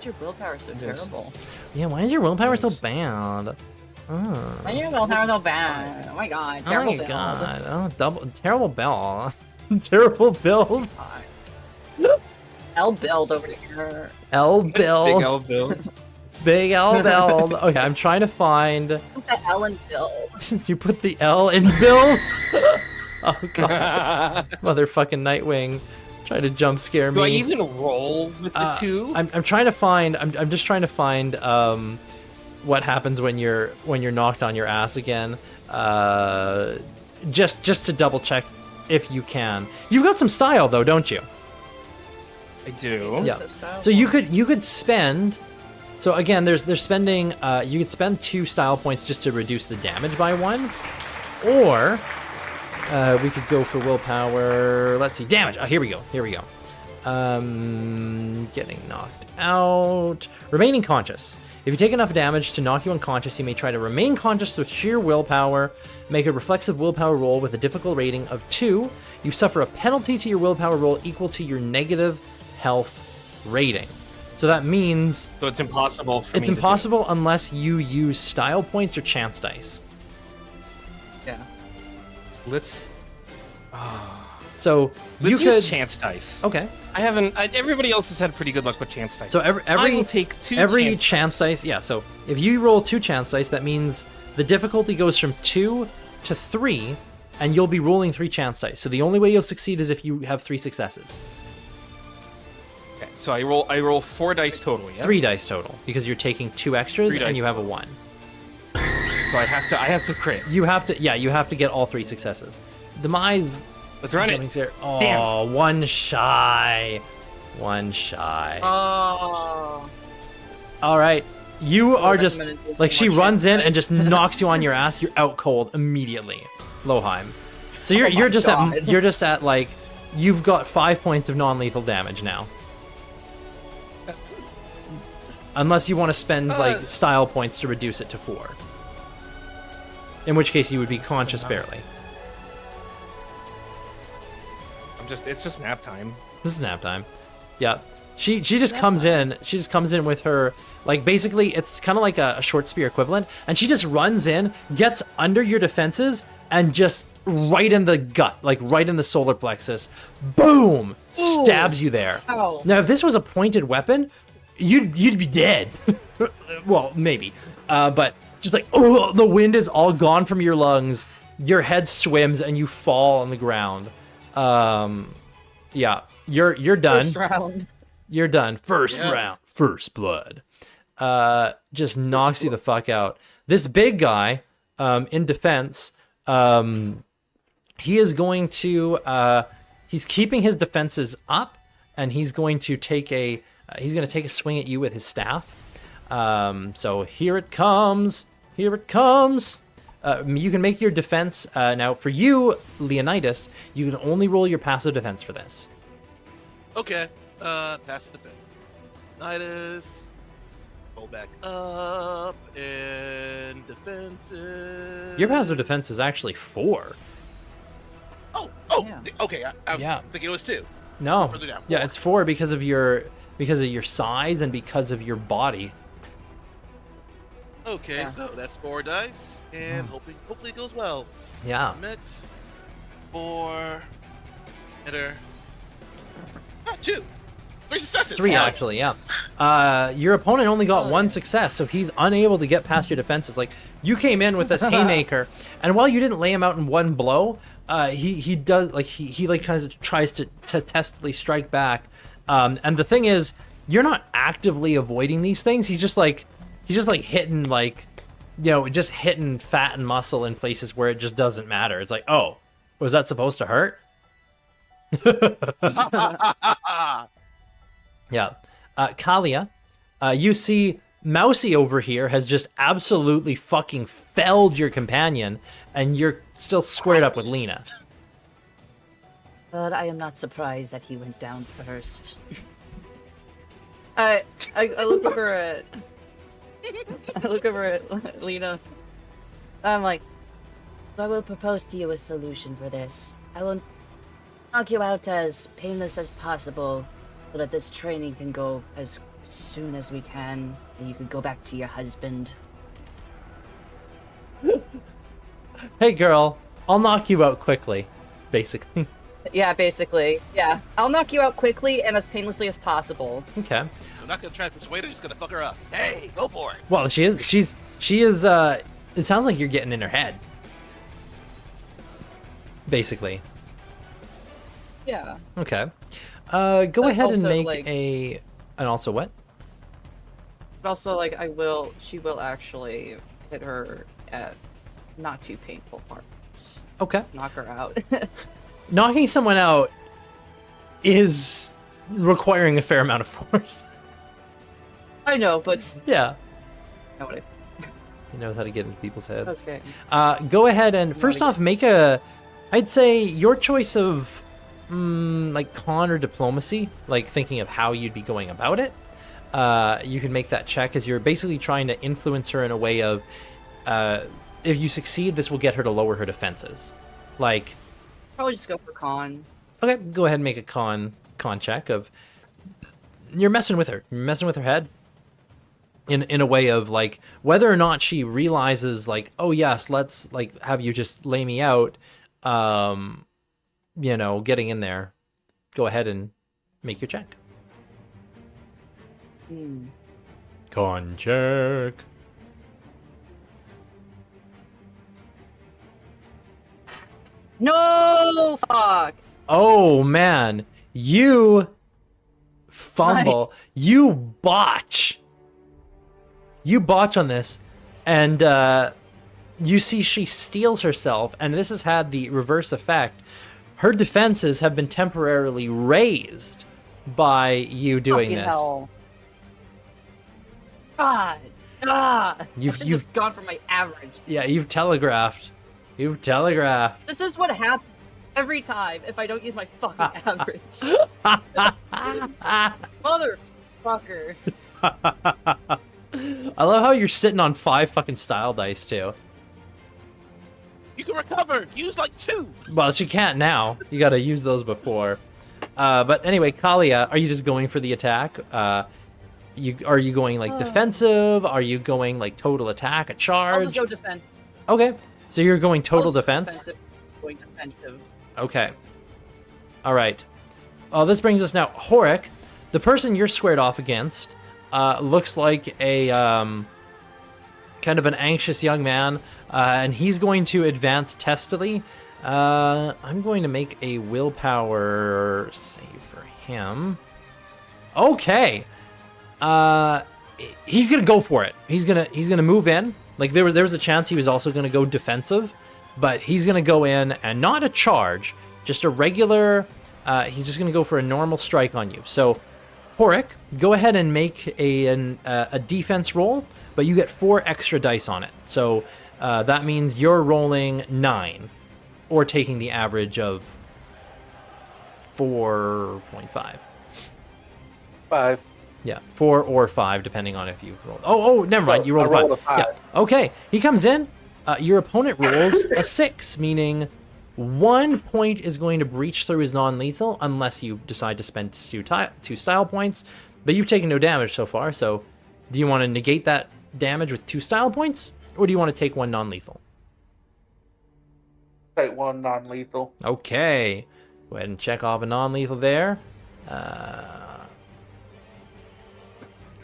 Your willpower so terrible. Yeah, why is your willpower so bad? Oh. Why is your willpower so bad? Oh my god. Oh Terrible my build. god. Oh, terrible build. Terrible build. L build over here. L Big build. L build. Big L build. Okay, I'm trying to find. Put the L in build. You put the L in build? Oh god. Motherfucking Nightwing. Trying to jump scare me. Do I even roll with the 2? I'm trying to find. I'm just trying to find what happens when you're knocked on your ass again. Just to double check if you can. You've got some style though, don't you? I do. Yeah. So you could spend. So again, there's spending. You could spend 2 style points just to reduce the damage by 1, or we could go for willpower. Let's see, damage. Oh, here we go. Getting knocked out. Remaining conscious. If you take enough damage to knock you unconscious, you may try to remain conscious with sheer willpower. Make a reflexive willpower roll with a difficult rating of 2. You suffer a penalty to your willpower roll equal to your negative health rating. So that means So it's impossible. For it's me to impossible unless you use style points or chance dice. Yeah. do. Let's. So you Let's could. use chance dice. Okay. I haven't. Everybody else has had pretty good luck with chance dice. So I will take 2 every chance chance dice. Yeah. So if you roll 2 chance dice, that means the difficulty goes from 2 to 3, and you'll be rolling 3 chance dice. So the only way you'll succeed is if you have 3 successes. Okay, so I roll 4 dice total, yeah? 3 dice total, because you're taking 2 extras 3 dice and you have a 1. So I have to crit. You have to get all 3 successes. Demise. Let's run it. Here. Oh, Damn. one shy. One shy. Oh. All right. You are just recommended like she one runs chance in dice. and just knocks you on your ass. You're out cold immediately, Loheim. So you're my just God. at you're just at like you've got 5 points of non-lethal damage now. Unless you want to spend like style points to reduce it to 4. In which case you would be conscious barely. It's just nap time. This is nap time. Yeah. She just comes in. She just comes in with her, like, basically it's kind of like a short spear equivalent, and she just runs in, gets under your defenses, and just right in the gut, like right in the solar plexus, boom, stabs you there. Ow. Now, if this was a pointed weapon, you'd be dead. Well, maybe, but just like, oh, the wind is all gone from your lungs. Your head swims and you fall on the ground. Yeah, you're done. First round. You're done. First round. First blood. Just knocks you the fuck out. This big guy, in defense, he is going to, he's keeping his defenses up, and he's going to take a swing at you with his staff. So here it comes. Here it comes. You can make your defense. Now, for you, Leonidas, you can only roll your passive defense for this. Okay. Passive defense. Leonidas. Roll back up and defensive. Your passive defense is actually 4. Oh, Yeah. okay. I was Yeah. thinking it was 2. No. Further down. Yeah, 4. it's 4 because of your size and because of your body. Okay, Yeah. so that's 4 dice, and hopefully it goes well. Yeah. Met 4 hitter. 2. 3 successes. 3 Oh, actually, yeah. Your opponent only got 1 success, so he's unable to get past your defenses. Like, you came in with this haymaker, and while you didn't lay him out in one blow, he does, like, he like kind of tries to testily strike back. And the thing is, you're not actively avoiding these things. He's just like hitting, like, you know, just hitting fat and muscle in places where it just doesn't matter. It's like, oh, was that supposed to hurt? Yeah. Kalia, you see Mousy over here has just absolutely fucking felled your companion, and you're still squared up with Lena. But I am not surprised that he went down first. I look over at Lena. I'm like, I will propose to you a solution for this. I will knock you out as painless as possible, so that this training can go as soon as we can, and you can go back to your husband. Hey girl, I'll knock you out quickly, basically. Yeah, basically. Yeah. I'll knock you out quickly and as painlessly as possible. Okay. So I'm not gonna try to persuade her, just gonna fuck her up. Hey, go for it. Well, she is, it sounds like you're getting in her head. Basically. Yeah. Okay. Go ahead and also, make like- and also what? But also, like, she will actually hit her at not too painful parts. Okay. Knock her out. Knocking someone out is requiring a fair amount of force. I know, but Yeah. no, what He knows how to get into people's heads. okay. Go ahead and first off make I'd say your choice of like con or diplomacy, like thinking of how you'd be going about it. You can make that check as you're basically trying to influence her in a way of if you succeed, this will get her to lower her defenses. Like, Probably just go for con. okay, go ahead and make a con check of you're messing with her. You're messing with her head. In a way of like whether or not she realizes like, oh yes, let's like have you just lay me out, you know, getting in there. Go ahead and make your check. Con check. No, fuck. Oh man, you fumble. You botch. You botch on this, and you see she steals herself, and this has had the reverse effect. Her defenses have been temporarily raised by you doing Fucking this. hell. God. Ah. You've- I should you've- just gone for my average. Yeah, you've telegraphed. You've telegraphed. This is what happens every time if I don't use my fucking average. Motherfucker. I love how you're sitting on 5 fucking style dice too. You can recover. Use like 2. Well, she can't now. You gotta use those before. But anyway, Kalia, are you just going for the attack? Are you going like defensive? Are you going like total attack, a I'll charge? just go defense. Okay, so you're going total I'll just go defense. defensive, going defensive. Okay. All right. This brings us now, Horik, the person you're squared off against, looks like a kind of an anxious young man, and he's going to advance testily. I'm going to make a willpower save for him. Okay. He's gonna go for it. He's gonna move in. Like there was a chance he was also gonna go defensive, but he's gonna go in and not a charge, just a regular. He's just gonna go for a normal strike on you. So, Horik, go ahead and make a defense roll, but you get 4 extra dice on it. So that means you're rolling 9, or taking the average of 4.5. 5. Yeah, 4 or 5, depending on if you roll. Oh, never mind. You rolled, I rolled a a 5. 5. Yeah. Okay. He comes in. Your opponent rolls a 6, meaning 1 point is going to breach through his non-lethal unless you decide to spend 2 style points. But you've taken no damage so far. So, do you want to negate that damage with 2 style points, or do you want to take 1 non-lethal? Take 1 non-lethal. Okay. Go ahead and check off a non-lethal there.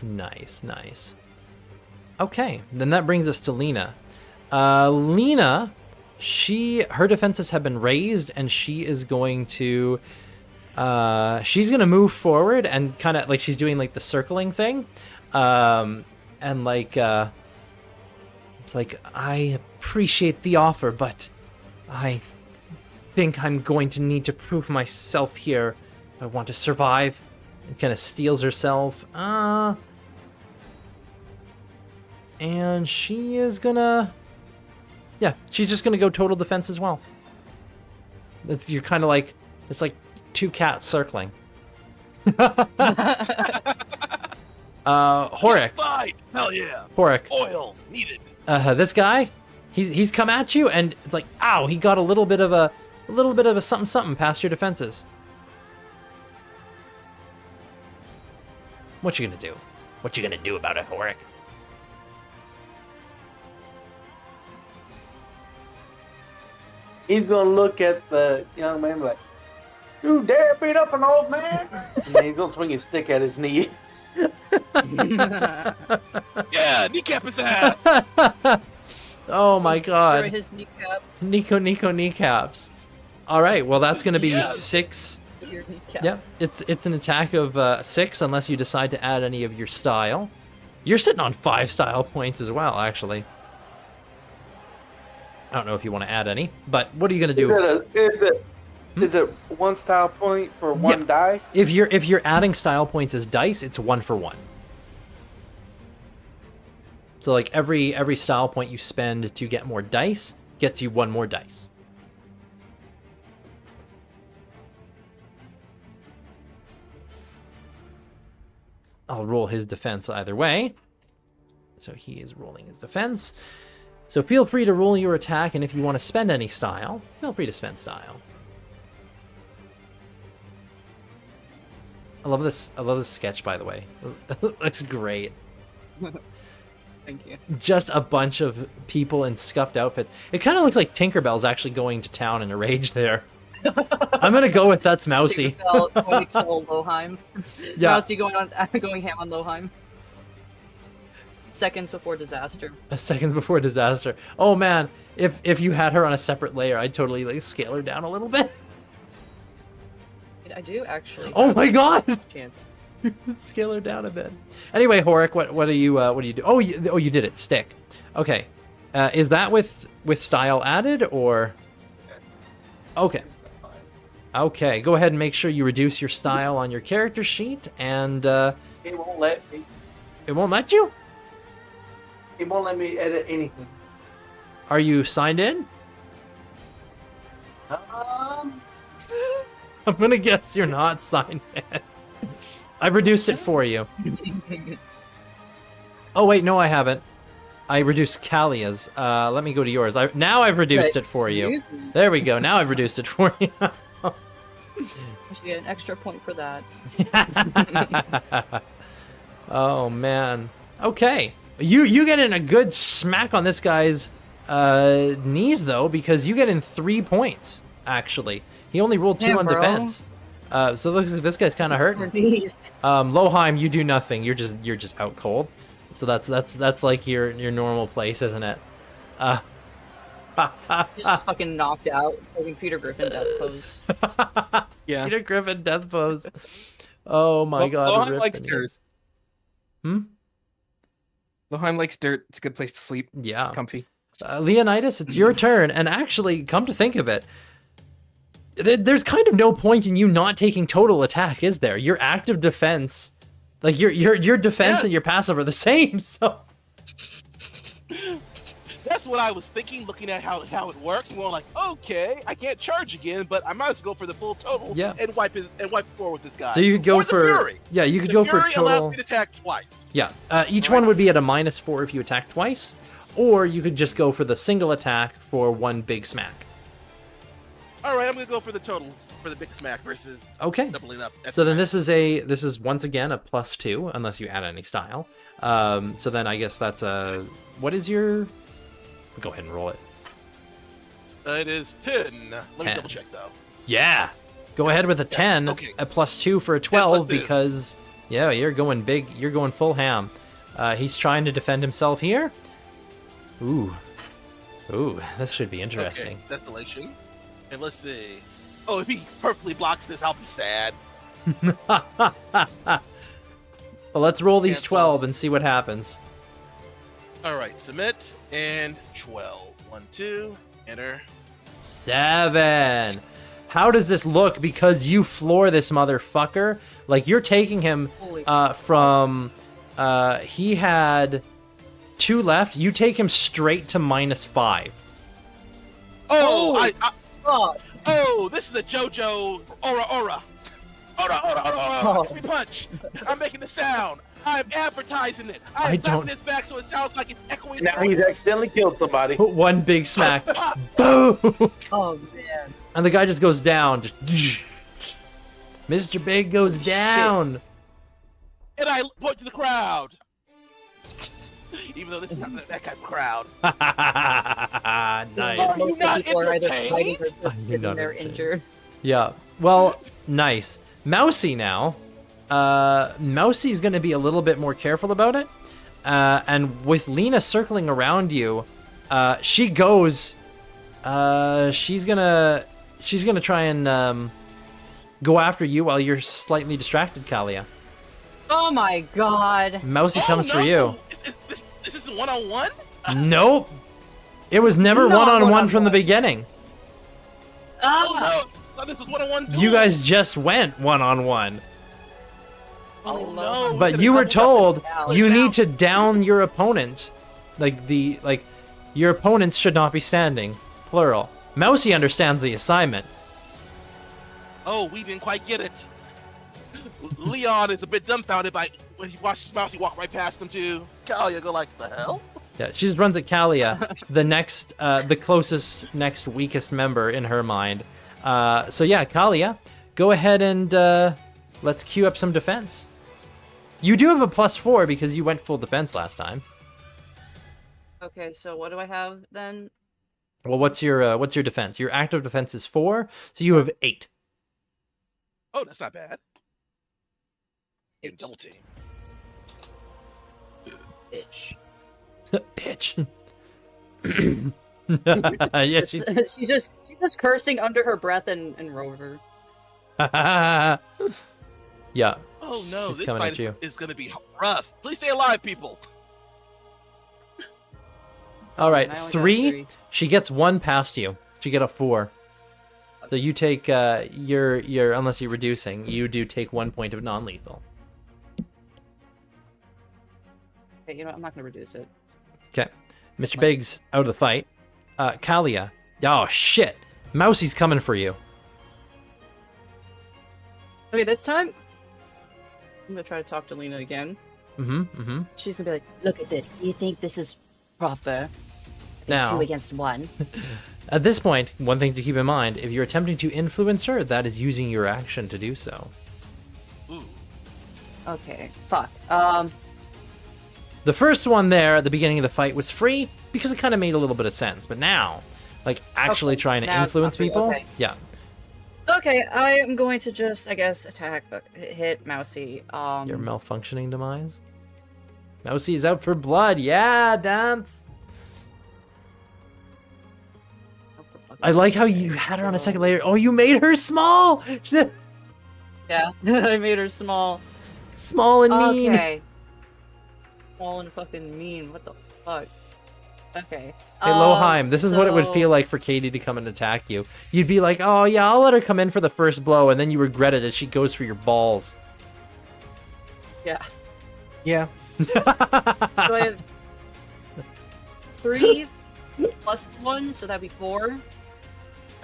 Nice. Okay, then that brings us to Lena. Lena, her defenses have been raised, and she is going to, she's gonna move forward and kind of like she's doing like the circling thing, and like, it's like, I appreciate the offer, but I think I'm going to need to prove myself here if I want to survive. And kind of steals herself. And she is gonna... Yeah, she's just gonna go total defense as well. You're kind of like... It's like 2 cats circling. Horik. Fight! Hell yeah! Horik. Oil needed. This guy, he's come at you, and it's like, ow, he got a little bit of a something past your defenses. What you gonna do? What you gonna do about it, Horik? He's gonna look at the young man like, "You dare beat up an old man?" And then he's gonna swing his stick at his knee. Yeah, kneecap his ass. Oh my god. Destroy his kneecaps. Nico kneecaps. All right, well that's gonna be Yes. 6. Your kneecaps. Yep, it's an attack of 6 unless you decide to add any of your style. You're sitting on 5 style points as well, actually. I don't know if you want to add any, but what are you gonna do? Is it 1 style point for 1 Yeah. die? If you're adding style points as dice, it's 1 for 1. So like every style point you spend to get more dice gets you 1 more dice. I'll roll his defense either way. So he is rolling his defense. So feel free to roll your attack, and if you want to spend any style, feel free to spend style. I love this sketch, by the way. It looks great. Thank you. Just a bunch of people in scuffed outfits. It kind of looks like Tinkerbell's actually going to town in a rage there. I'm gonna go with that's Mousy. Tinkerbell going to kill Loheim. Yeah. Mousy going ham on Loheim. Seconds before disaster. Seconds before disaster. Oh man, if you had her on a separate layer, I'd totally like scale her down a little bit. I do actually. Oh my god! Chance. Scale her down a bit. Anyway, Horik, what do you do? Oh, you did it. Stick. Okay. Is that with style added or? Okay. Okay. Go ahead and make sure you reduce your style on your character sheet, and It won't let me. it won't let you. It won't let me edit anything. Are you signed in? Um, I'm gonna guess you're not signed in. I've reduced it for you. Oh wait, no, I haven't. I reduced Kalia's. Let me go to yours. Now I've reduced it for you. There we go. Now I've reduced it for you. I should get an extra point for that. Oh man. Okay. You get in a good smack on this guy's knees though, because you get in 3 points. Actually, he only rolled 2 Damn, on bro. defense. So it looks like this guy's kind of hurting. Knees. Loheim, you do nothing. You're just out cold. So that's like your normal place, isn't it? Just fucking knocked out. Fucking Peter Griffin death pose. Yeah. Peter Griffin death pose. Oh my god. Loheim rip likes the dirt. knees. Hmm? Loheim likes dirt. It's a good place to sleep. Yeah. It's comfy. Leonidas, it's your turn. And actually, come to think of it, there's kind of no point in you not taking total attack, is there? Your active defense, like your defense and your passive are the same. So That's what I was thinking, looking at how it works. And we're like, okay, I can't charge again, but I might as well go for the full total. Yeah. And wipe the floor with this guy. So you could go Or the for Fury. yeah, you could The go for Fury allows total. me to attack twice. Yeah, each Right. one would be at a -4 if you attack twice, or you could just go for the single attack for one big smack. All right, I'm gonna go for the total for the big smack versus Okay. doubling up. So then this is once again a +2 unless you add any style. So then I guess that's a what is your? Go ahead and roll it. It is 10. Let 10. me double check though. Yeah, go ahead with a 10, okay. a +2 for a 12 2. because yeah, you're going big. You're going full ham. He's trying to defend himself here. Ooh, this should be interesting. Okay, Desolation. And let's see. Oh, if he perfectly blocks this, I'll be sad. Well, let's roll these Cancel. 12 and see what happens. All right, submit and 12. 1, 2, enter. 7. How does this look? Because you floor this motherfucker. Like you're taking him Holy from he had 2 left. You take him straight to -5. Oh, Holy God. oh, this is a JoJo Aura. Aura. Oh. Let me punch. I'm making the sound. I'm advertising it. I I'm don't- tapping this back so it sounds like it's echoing. now he's accidentally killed somebody. One big smack. Pop. Boom. Oh man. And the guy just goes down. Just Mr. Big goes Shit. down. And I point to the crowd. Even though this is not that kind of crowd. Nice. Are you Most not people are either fighting or entertained? just You're sitting not there entertained. injured. Yeah. Well, nice. Mousy now. Mousy's going to be a little bit more careful about it. And with Lena circling around you, she goes. She's gonna try and go after you while you're slightly distracted, Kalia. Oh my God. Mousy comes for you. This isn't one-on-one? Nope. It was never Not one-on-one from the one-on-one. beginning. Ah. Oh no, I thought this was one-on-one duel. You guys just went one-on-one. Oh no. But you were told you need to down your opponent. Your opponents should not be standing. Plural. Mousy understands the assignment. Oh, we didn't quite get it. Leon is a bit dumbfounded by when he watches Mousy walk right past him too. Kalia go like, the hell? Yeah, she just runs at Kalia, the closest, next weakest member in her mind. So yeah, Kalia, go ahead and let's queue up some defense. You do have a +4 because you went full defense last time. Okay, so what do I have then? Well, what's your defense? Your active defense is 4, so you have 8. Oh, that's not bad. Double team. Bitch. Bitch. Yeah, she's. she's just cursing under her breath and Rover. Yeah. Oh no, She's this coming fight at you. is gonna be rough. Please stay alive, people. All right, And I only got 3. She gets 1 past you. She get a 4. So you take your unless you're reducing, you do take 1 point of non-lethal. Okay, you know what? I'm not gonna reduce it. Okay. Mr. Big's out of the fight. Kalia. Oh shit. Mousie's coming for you. Okay, this time I'm gonna try to talk to Lena again. She's gonna be like, "Look at this. Do you think this is proper? Now, 2 against 1." at this point, one thing to keep in mind, if you're attempting to influence her, that is using your action to do so. Ooh. Okay, fuck. The first one there at the beginning of the fight was free because it kind of made a little bit of sense, but now, like actually Okay, trying to now it's influence not free, people, okay. yeah. Okay, I am going to just, I guess, attack, hit Mousy. Your malfunctioning demise. Mousie's out for blood. Yeah, dance. oh, for fuck's I like how sake. you had her on a So- second layer. Oh, you made her small. Yeah, I made her small. Small and mean. Okay. Small and fucking mean. What the fuck? Okay. Hey, Loheim, this is what it would so- feel like for Katie to come and attack you. You'd be like, oh, yeah, I'll let her come in for the first blow, and then you regret it as she goes for your balls. Yeah. Yeah. So I have 3 plus 1, so that'd be 4.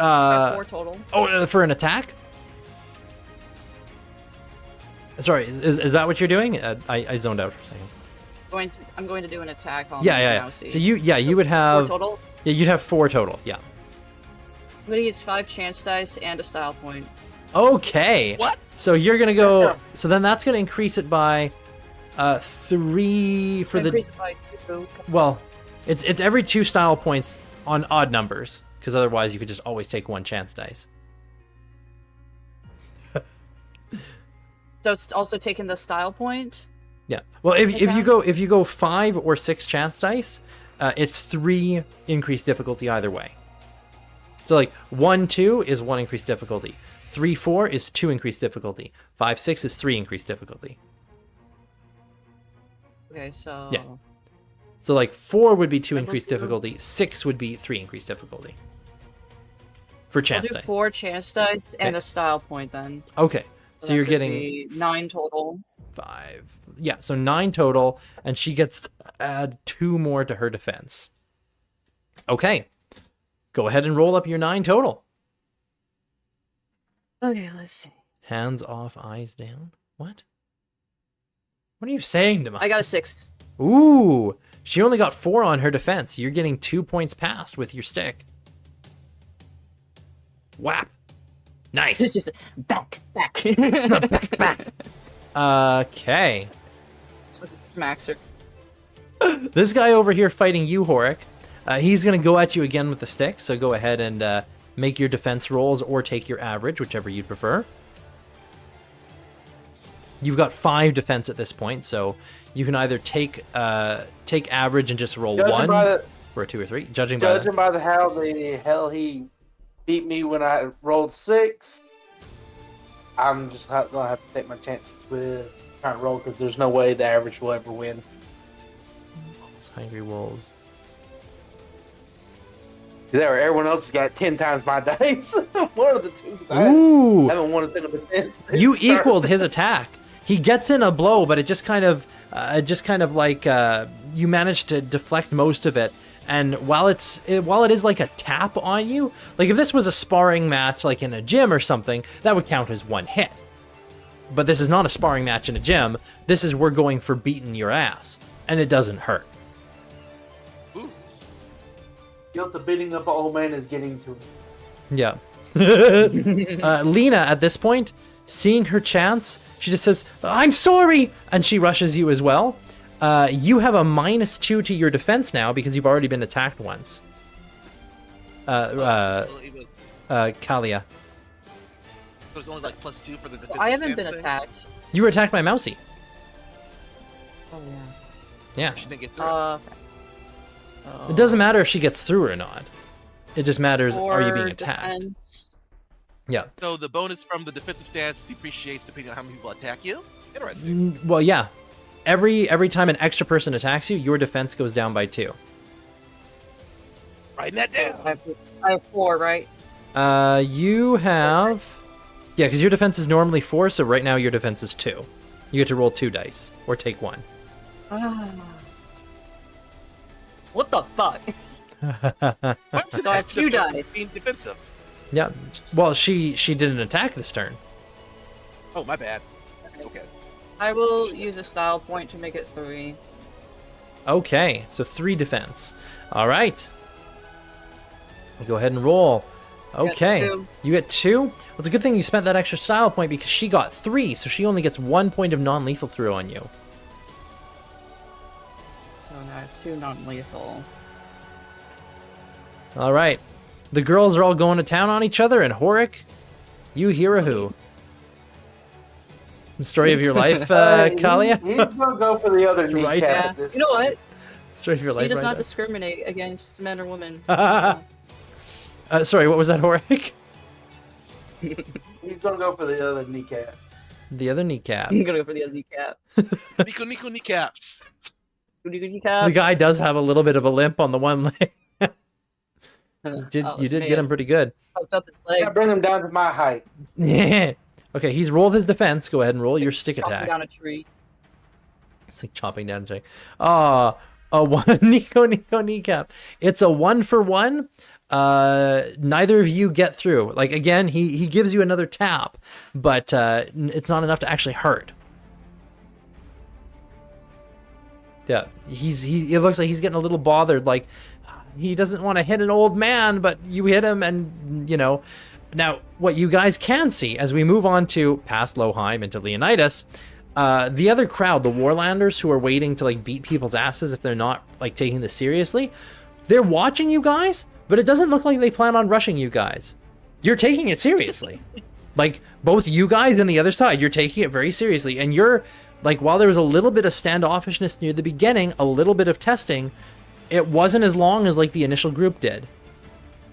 I have 4 total. For an attack? Sorry, is that what you're doing? I zoned out for a second. I'm going to do an attack on Yeah. Mousy. So you would 4 have total. yeah, you'd have 4 total. Yeah. I'm gonna use 5 chance dice and a style point. Okay. What? So you're gonna go. So then that's gonna increase it by 3 for So the. increase it by 2. Well, it's every 2 style points on odd numbers, because otherwise you could just always take 1 chance dice. So it's also taking the style point. Yeah. Well, if you Okay. go 5 or 6 chance dice, it's 3 increased difficulty either way. So like 1 2 is 1 increased difficulty. 3 4 is 2 increased difficulty. 5 6 is 3 increased difficulty. Okay, so Yeah. So like 4 would be 2 Level increased 2. difficulty. 6 would be 3 increased difficulty. For I'll chance do dice. 4 chance dice and Okay. a style point then. Okay. So that's you're gonna getting be 9 total. 5. Yeah, so 9 total, and she gets to add 2 more to her defense. Okay. Go ahead and roll up your 9 total. Okay, let's see. Hands off, eyes down. What? What are you saying to me? I got a 6. Ooh, she only got 4 on her defense. You're getting 2 points past with your stick. Whap. It's Nice. just back. back. Okay. Smacks her. This guy over here fighting you, Horik. He's going to go at you again with the stick, so go ahead and make your defense rolls or take your average, whichever you prefer. You've got 5 defense at this point, so you can either take average and just roll 1 for a 2 or 3. Judging by how the hell he beat me when I rolled 6, I'm just gonna have to take my chances with trying to roll because there's no way the average will ever win. Hungry Wolves. Everyone else has got 10 times my dice. One of the two. I Ooh, haven't won a thing of defense. you since start. equaled his attack. He gets in a blow, but it just kind of like you managed to deflect most of it. And while it is like a tap on you, like if this was a sparring match, like in a gym or something, that would count as 1 hit. But this is not a sparring match in a gym. This is we're going for beating your ass, and it doesn't hurt. Ooh. Guilt of beating up an old man is getting to him. Yeah. Lena, at this point, seeing her chance, she just says, "I'm sorry," and she rushes you as well. You have a -2 to your defense now because you've already been attacked once. Kalia. It was only like +2 for the defense. I haven't been stance thing. attacked. You were attacked by Mousy. Oh yeah. Yeah. She didn't get through. Okay. It doesn't matter if she gets through or not. It just matters, are you being Or attacked? defense. Yeah. So the bonus from the defensive stance depreciates depending on how many people attack you. Interesting. Well, yeah. Every time an extra person attacks you, your defense goes down by 2. Writing that down. I have 4, right? You have... Yeah, because your defense is normally 4, so right now your defense is 2. You get to roll 2 dice, or take 1. What the fuck? So I have 2 dice. Being defensive. Yeah. Well, she didn't attack this turn. Oh, my bad. Okay. I will use a style point to make it 3. Okay, so 3 defense. All right. Go ahead and roll. Okay. Two. You get 2? Well, it's a good thing you spent that extra style point because she got 3, so she only gets 1 point of non-lethal through on you. So now I have 2 non-lethal. All right. The girls are all going to town on each other, and Horik, you hear a who. Story of your life, Kalia? He's gonna go for the other kneecap. Right. Yeah. at this You know what? Story of your life, He does right not there. discriminate against men or women. Sorry, what was that, Horik? He's gonna go for the other kneecap. The other kneecap. I'm gonna go for the other kneecap. Nico kneecaps. The guy does have a little bit of a limp on the one leg. You did get him pretty good. Fucked up his Yeah, leg. bring him down to my height. Yeah. Okay, he's rolled his defense. Go ahead and roll your stick Chopping attack. down a tree. It's like chopping down a tree. A one Nico kneecap. It's a 1-for-1. Neither of you get through. Like again, he gives you another tap, but it's not enough to actually hurt. Yeah, it looks like he's getting a little bothered. Like he doesn't want to hit an old man, but you hit him, and you know. Now, what you guys can see as we move on to past Loheim into Leonidas, the other crowd, the Warlanders who are waiting to like beat people's asses if they're not like taking this seriously, they're watching you guys, but it doesn't look like they plan on rushing you guys. You're taking it seriously. Like both you guys and the other side, you're taking it very seriously, and you're like, while there was a little bit of standoffishness near the beginning, a little bit of testing, it wasn't as long as like the initial group did.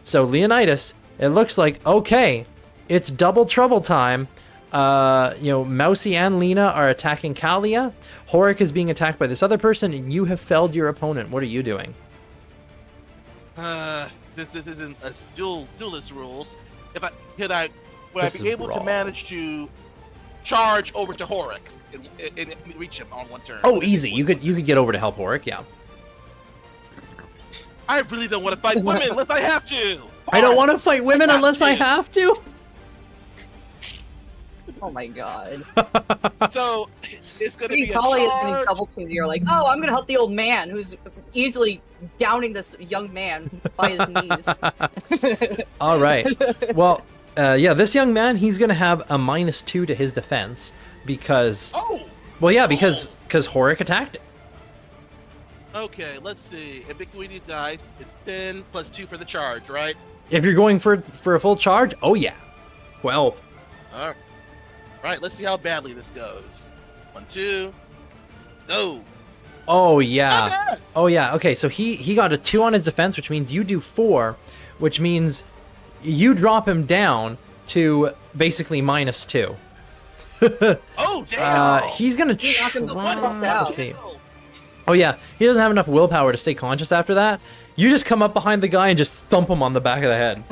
So Leonidas, it looks like, okay, it's double trouble time. Mousy and Lena are attacking Kalia. Horik is being attacked by this other person, and you have felled your opponent. What are you doing? Since this isn't a duelist rules, would I This be is able to wrong. manage to charge over to Horik and reach him on one turn? Oh, easy. You could get over to help Horik, yeah. I really don't want to fight women unless I have to. I don't want to fight women unless I have to. Oh my god. So it's gonna Maybe be a Kali is getting charge. double teamed. You're like, oh, I'm gonna help the old man who's easily downing this young man by his knees. All right. Well, this young man, he's going to have a -2 to his defense because... Oh. Well, yeah, because Horik attacked it. Okay, let's see. Ubiquity dice is 10 plus 2 for the charge, right? If you're going for a full charge, oh yeah. 12. All right, let's see how badly this goes. 1, 2. Go. Oh Not yeah. bad. Oh yeah. Okay, so he got a 2 on his defense, which means you do 4, which means you drop him down to basically -2. Oh damn. He's gonna You knock him the fuck try. out. Let's see. Oh yeah, he doesn't have enough willpower to stay conscious after that. You just come up behind the guy and just thump him on the back of the head.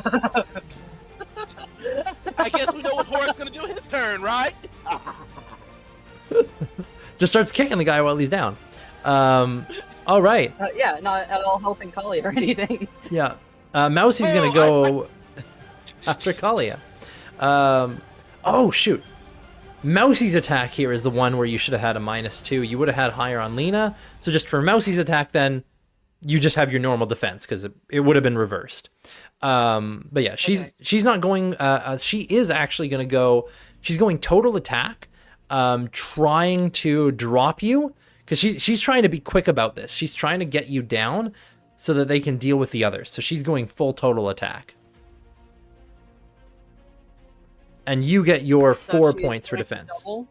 I guess we know what Horik's gonna do his turn, right? Just starts kicking the guy while he's down. All right. Yeah, not at all helping Kali or anything. Yeah. Mousy's gonna go after Kalia. Oh shoot. Mousy's attack here is the one where you should have had a -2. You would have had higher on Lena. So just for Mousy's attack, then you just have your normal defense because it would have been reversed. But yeah, she's not going. She is actually going to go. She's going total attack, trying to drop you because she's trying to be quick about this. She's trying to get you down so that they can deal with the others. So she's going full total attack. And you get your So 4 she is points for going to defense. double?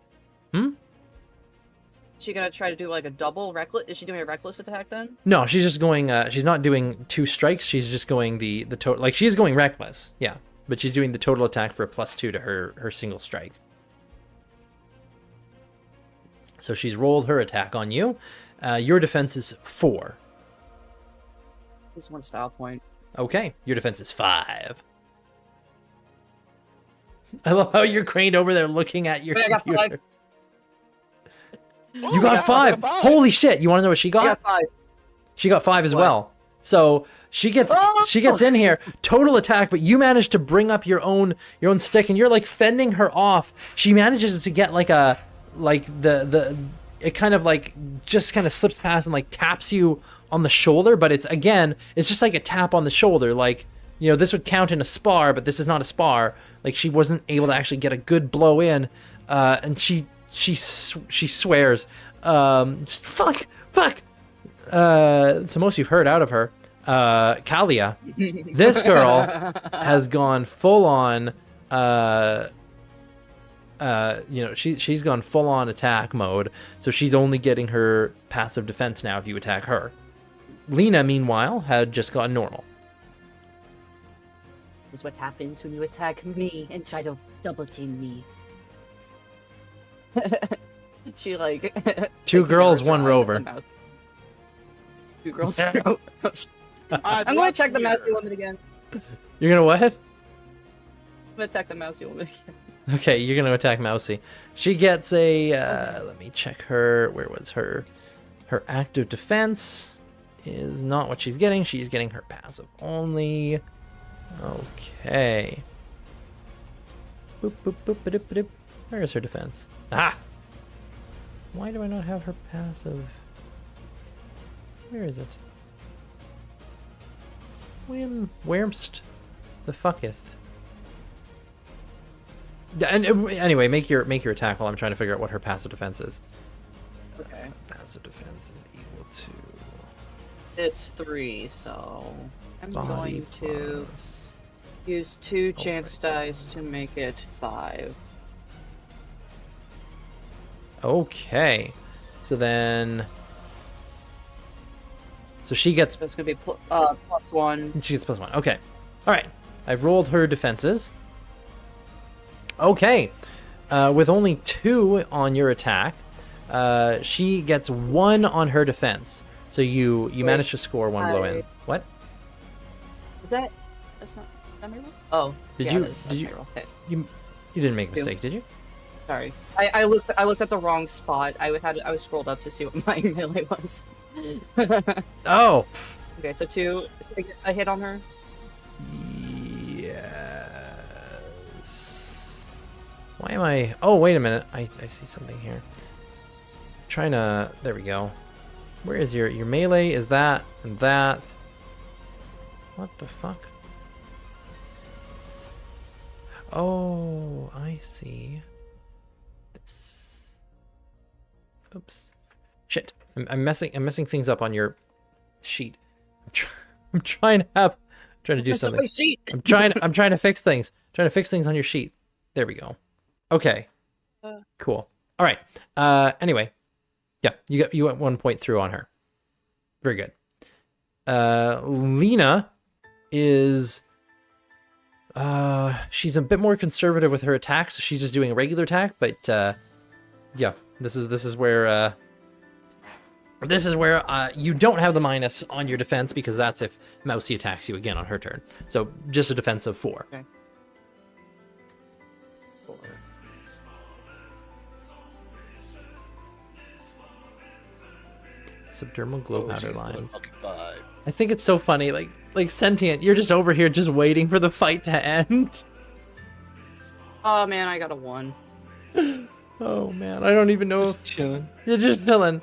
Hmm? she gonna try to do like a double reckless? Is she doing a reckless attack then? No, she's just going. She's not doing 2 strikes. She's just going the total. Like she's going reckless. Yeah, but she's doing the total attack for a +2 to her single strike. So she's rolled her attack on you. Your defense is 4. Just 1 style point. Okay, your defense is 5. I love how you're craned over there looking at your Wait, I got computer. 5. You got 5. Holy shit! You want to know what she I got? got 5. She got 5 as What? well. So she gets in here, total attack, but you manage to bring up your own stick, and you're like fending her off. She manages to get like it kind of like just kind of slips past and like taps you on the shoulder, but it's just like a tap on the shoulder. Like, you know, this would count in a spar, but this is not a spar. Like she wasn't able to actually get a good blow in, and she swears, just fuck. So most you've heard out of her, Kalia. This girl has gone full on. She's gone full on attack mode, so she's only getting her passive defense now if you attack her. Lena, meanwhile, had just gone normal. This is what happens when you attack me and try to double team me. She like 2 girls, 1 rover. 2 girls, 1 rover. I'm gonna check the mousy woman again. You're gonna what? I'm gonna attack the mousy woman again. Okay, you're gonna attack Mousy. She gets a. Let me check her. Where was her? Her active defense is not what she's getting. She's getting her passive only. Okay. Boop, boop, boop, ba-doop, ba-doop. Where is her defense? Ah! Why do I not have her passive? Where is it? Where'st the fucketh? And anyway, make your attack while I'm trying to figure out what her passive defense is. Okay. Passive defense is equal to It's 3, so I'm body going to plus- use 2 Oh chance my dice to make it 5. Okay, so she gets So it's gonna be +1. She gets +1. Okay. All right. I've rolled her defenses. Okay. With only 2 on your attack, she gets 1 on her defense. So you manage to score 1 blow in. What? Is that? That's not. Is that my roll? Oh. Did yeah, you- that's did you- my roll. Okay. You didn't make a mistake, did you? Sorry. I looked at the wrong spot. I was scrolled up to see what my melee was. Oh. Okay, so 2. So I hit on her. Yes. Why am I? Oh, wait a minute. I see something here. Trying to. There we go. Where is your melee? Is that and that? What the fuck? Oh, I see. This. Oops. Shit. I'm messing things up on your sheet. I'm trying to do something. My sheet. I'm trying to fix things. Trying to fix things on your sheet. There we go. Okay. Cool. All right. Anyway. Yeah, you got 1 point through on her. Very good. Lena is she's a bit more conservative with her attacks. She's just doing a regular attack, but yeah, this is where you don't have the minus on your defense because that's if Mousy attacks you again on her turn. So just a defense of 4. Okay. 4. Subdermal glow powder she's going lines. fucking 5. I think it's so funny, like Sentient, you're just over here just waiting for the fight to end. Oh man, I got a 1. Oh man, I don't even know Just chilling. You're just chilling.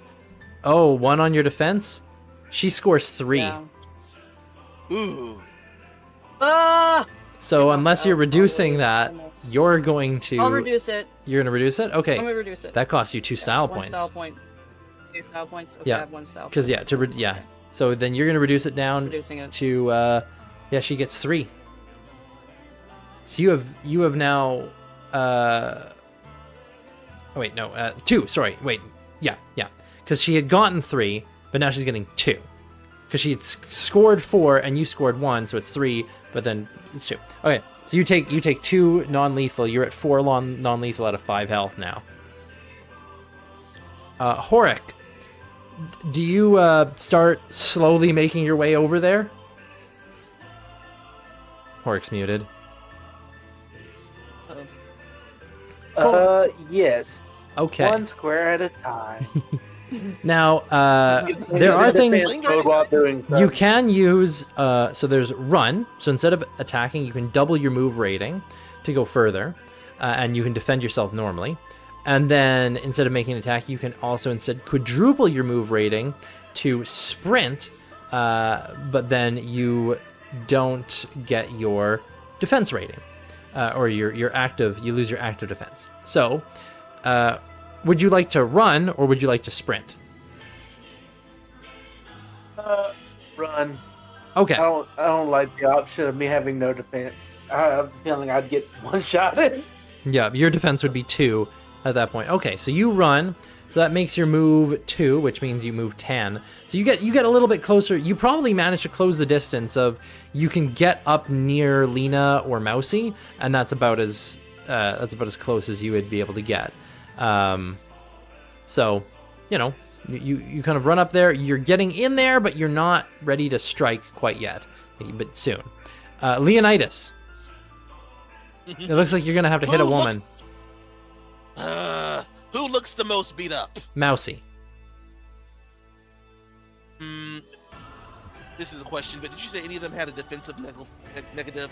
Oh, 1 on your defense? She scores 3. Yeah. Ooh. Ah! So unless you're reducing that, almost. you're going to I'll reduce it. You're gonna reduce it? Okay. I'm gonna reduce it. That costs you 2 style 1 points. style point. 2 style points. Okay, Yeah. I have 1 style. Cuz yeah, yeah. So then you're going to reduce it down Reducing it. to yeah, she gets 3. So you have now oh wait, no, 2. Sorry. Wait. Yeah, yeah. Because she had gotten 3, but now she's getting 2. Because she had scored 4 and you scored 1, so it's 3, but then it's 2. Okay, so you take 2 non-lethal. You're at 4 non-lethal out of 5 health now. Horik, do you start slowly making your way over there? Horik's muted. Yes. Okay. 1 square at a time. Now, there are things while doing so. you can use. So there's run. So instead of attacking, you can double your move rating to go further, and you can defend yourself normally. And then instead of making an attack, you can also instead quadruple your move rating to sprint, but then you don't get your defense rating, or your active. You lose your active defense. So. Would you like to run or would you like to sprint? Run. Okay. I don't like the option of me having no defense. I have a feeling I'd get one shot at. Yeah, your defense would be 2 at that point. Okay, so you run. So that makes your move 2, which means you move 10. So you get a little bit closer. You probably manage to close the distance of you can get up near Lena or Mousy, and that's about as close as you would be able to get. So, you know, you kind of run up there. You're getting in there, but you're not ready to strike quite yet, but soon. Leonidas. It looks like you're gonna have to hit a woman. Who looks the most beat up? Mousy. This is a question, but did you say any of them had a defensive negative?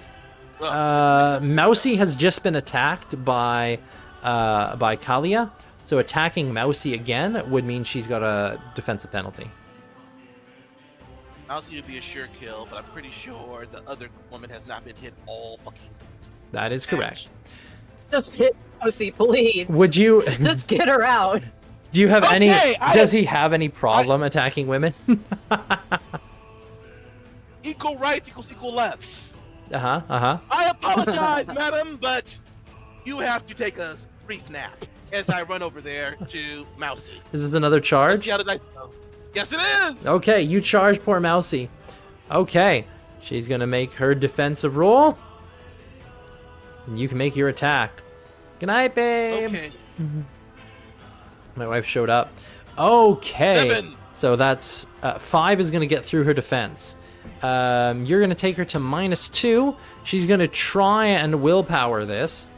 Mousy has just been attacked by Kalia, so attacking Mousy again would mean she's got a defensive penalty. Mousy would be a sure kill, but I'm pretty sure the other woman has not been hit all fucking. That is correct. Just hit Mousy, please. Would you? Just get her out. Do you have any? Okay, Does he have any problem attacking women? Equal rights equals equal lefts. I apologize, madam, but you have to take a brief nap as I run over there to Mousy. Is this another charge? See how the dice go. Yes, it is. Okay, you charge poor Mousy. Okay, she's gonna make her defensive roll, and you can make your attack. Good night, babe. Okay. My wife showed up. Okay. 7. So that's 5 is gonna get through her defense. You're gonna take her to -2. She's gonna try and willpower this,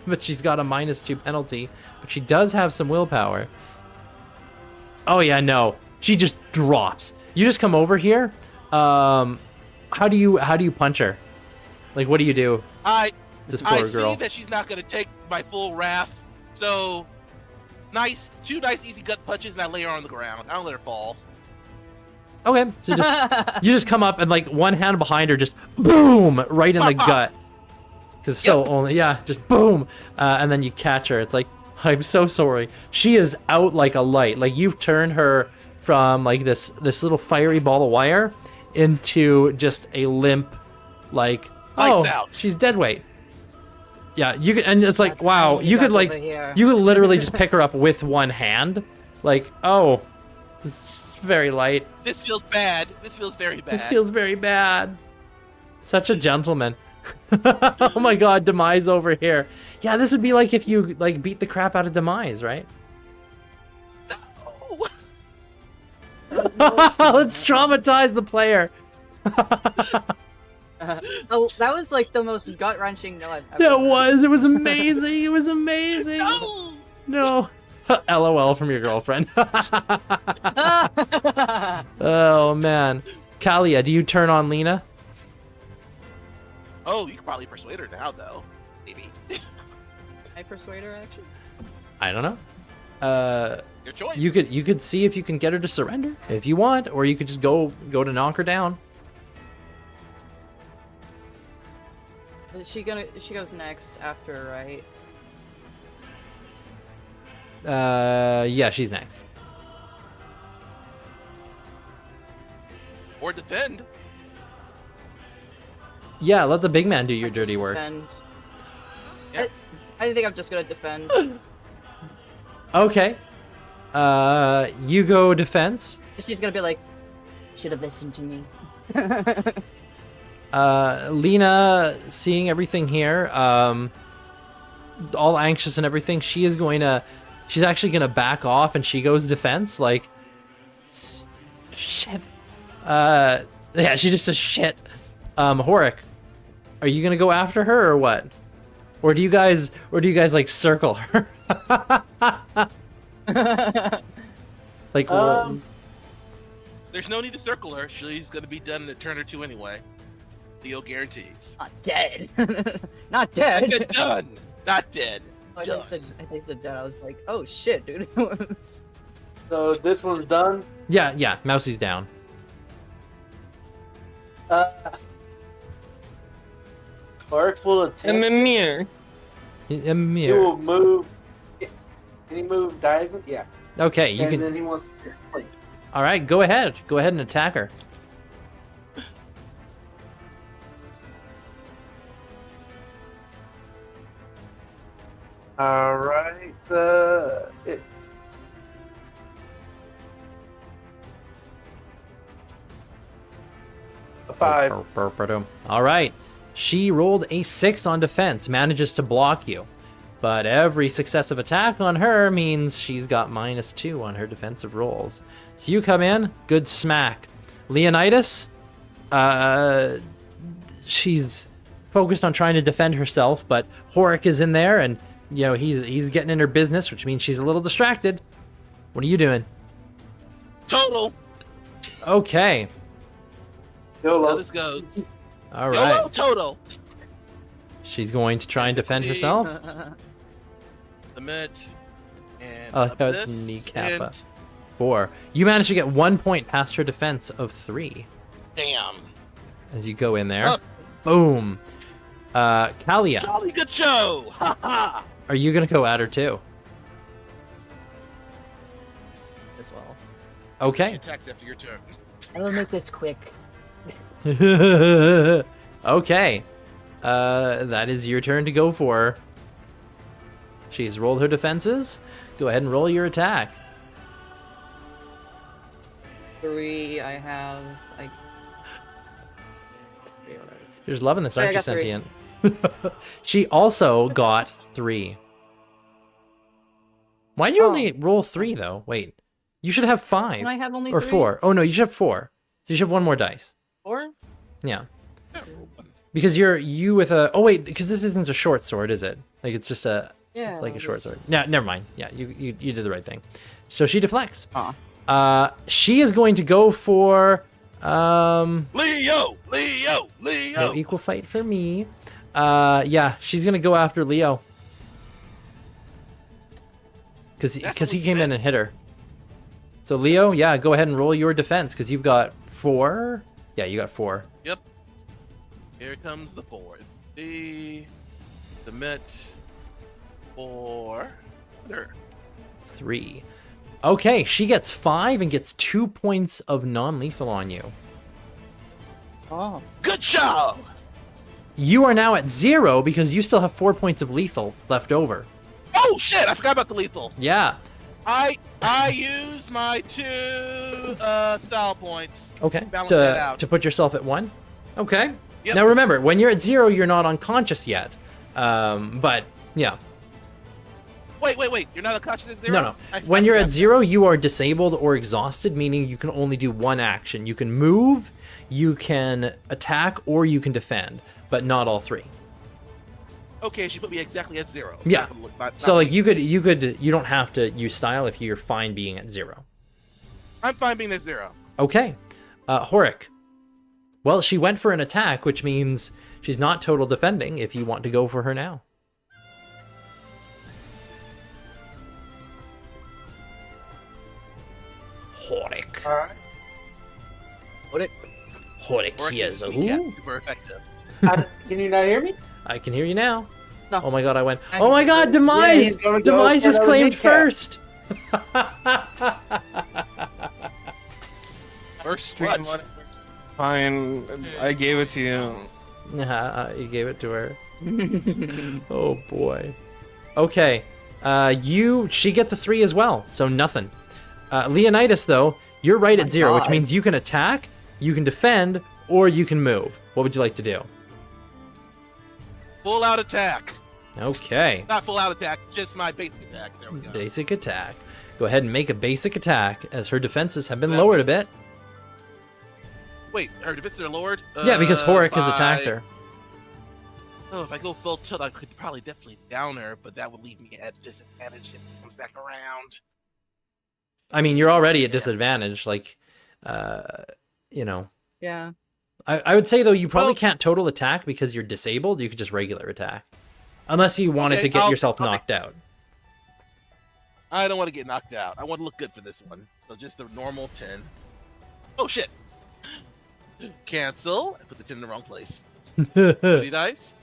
but she's got a -2 penalty. But she does have some willpower. Oh yeah, no. She just drops. You just come over here. How do you punch her? Like, what do you do? This poor girl. See that she's not gonna take my full wrath, so two nice easy gut punches, and I lay her on the ground. I don't let her fall. Okay, so you just come up and like one hand behind her, just boom, right in the gut. Because just boom, and then you catch her. It's like, I'm so sorry. She is out like a light. Like you've turned her from like this little fiery ball of wire into just a limp, like Lights out. She's dead weight. Yeah, you could, and it's like, wow, you could literally just pick her up with one hand, like, oh, this is very light. This feels bad. This feels very bad. This feels very bad. Such a gentleman. Oh my god, Demise over here. Yeah, this would be like if you like beat the crap out of Demise, right? No. Let's traumatize the player. Oh, that was like the most gut-wrenching no I've ever It heard. was amazing. It was amazing. No. LOL from your girlfriend. Oh man. Kalia, do you turn on Lena? Oh, you could probably persuade her now, though. Maybe. I persuade her, actually? I don't know. Your choice. You could see if you can get her to surrender if you want, or you could just go to knock her down. She goes next after, right? Yeah, she's next. Or defend. Yeah, let the big man do your I'll dirty just work. defend. Yeah. I think I'm just gonna defend. Okay. You go defense. She's gonna be like, should have listened to me. Lena, seeing everything here, all anxious and everything, she's actually gonna back off, and she goes defense, like, shit. Yeah, she just says shit. Horik, are you gonna go after her or what? Or do you guys like circle her? Like wolves. There's no need to circle her. She's gonna be done in a turn or two anyway. Theo guarantees. Not dead. Not I dead. said done, not dead. I Done. think I said dead. I was like, oh shit, dude. So this one's done. Yeah, Mousie's down. Clark will attempt. Mimir. He Amir. will move. Can he move diagonal? Yeah. Okay, you And can. then he wants. All right, go ahead. Go ahead and attack her. All right. A 5. All right. She rolled a 6 on defense, manages to block you. But every successive attack on her means she's got -2 on her defensive rolls. So you come in, good smack. Leonidas, she's focused on trying to defend herself, but Horik is in there, and you know he's getting in her business, which means she's a little distracted. What are you doing? Total. Okay. How YOLO. this goes. All YOLO right. total. She's going to try and defend herself. Submit. And Oh, up that's this, kneecappa. and 4. You managed to get 1 point past her defense of 3 damn. as you go in there. Huh. Boom. Kalia, Jolly good show. Ha ha. are you gonna go at her too? As well. She Okay. attacks after your turn. I will make this quick. Okay. That is your turn to go for her. She's rolled her defenses. Go ahead and roll your attack. 3. I have like. 3, whatever. You're just loving this, Yeah, I aren't you, got 3. Sentient? She also got 3. Why'd you Oh. only roll 3 though? Wait. You should have 5. And I have only Or 3? 4. Oh no, you should have 4. So you should have 1 more dice. 4? Yeah. Because you with a because this isn't a short sword, is it? Like it's just a Yeah. it's like a short this- sword. No, never mind. Yeah, you did the right thing. So she deflects. Aw. She is going to go for Leo. no equal fight for me. Yeah, she's gonna go after Leo. Because he came in and hit her. So Leo, yeah, go ahead and roll your defense because you've got 4. Yeah, you got 4. Yep. Here comes the 4. The submit 4. 3. Okay, she gets 5 and gets 2 points of non-lethal on you. Oh. Good job. You are now at 0 because you still have 4 points of lethal left over. Oh shit! I forgot about the lethal. Yeah. I use my 2 style points. Okay. Balance that out. To put yourself at 1. Okay. Yep. Now remember, when you're at 0, you're not unconscious yet. But yeah. Wait. You're not unconscious at 0? No. I When you're at forgot 0, you are disabled or exhausted, meaning you can only do one action. You can move, you can attack, or you can defend, but not all 3. that. Okay, she put me exactly at 0. Yeah. Not So like me. you don't have to use style if you're fine being at 0. I'm fine being at 0. Okay. Horik. Well, she went for an attack, which means she's not total defending if you want to go for her now. Horik. All right. What it? Horik, Or he is a super effective. Can you not hear me? I can hear you now. No. Oh my god, I went. I Oh can my hear god, you. Demise! Yeah, he's gonna go Demise for just another claimed kneecap. first! First Stream what? Fine, I gave it to you. You gave it to her. Oh boy. Okay. She gets a 3 as well, so nothing. Leonidas, though, you're right at My 0, which God. means you can attack, you can defend, or you can move. What would you like to do? Full out attack. Okay. Not full out attack, just my basic attack. There we go. Basic attack. Go ahead and make a basic attack, as her defenses have been That lowered a would- bit. Wait, her defenses are lowered? Yeah, because Horik has by- attacked her. Oh, if I go full tilt, I could probably definitely down her, but that would leave me at disadvantage if it comes back around. I mean, you're already at disadvantage, like, you know. Yeah. I would say, though, you probably Well- can't total attack because you're disabled. You could just regular attack. Unless you wanted Okay, to get I'll- yourself I'll knocked out. I don't want to get knocked out. I want to look good for this one. So just the normal 10. Oh, shit. Cancel. I put the 10 in the wrong place. 30 dice.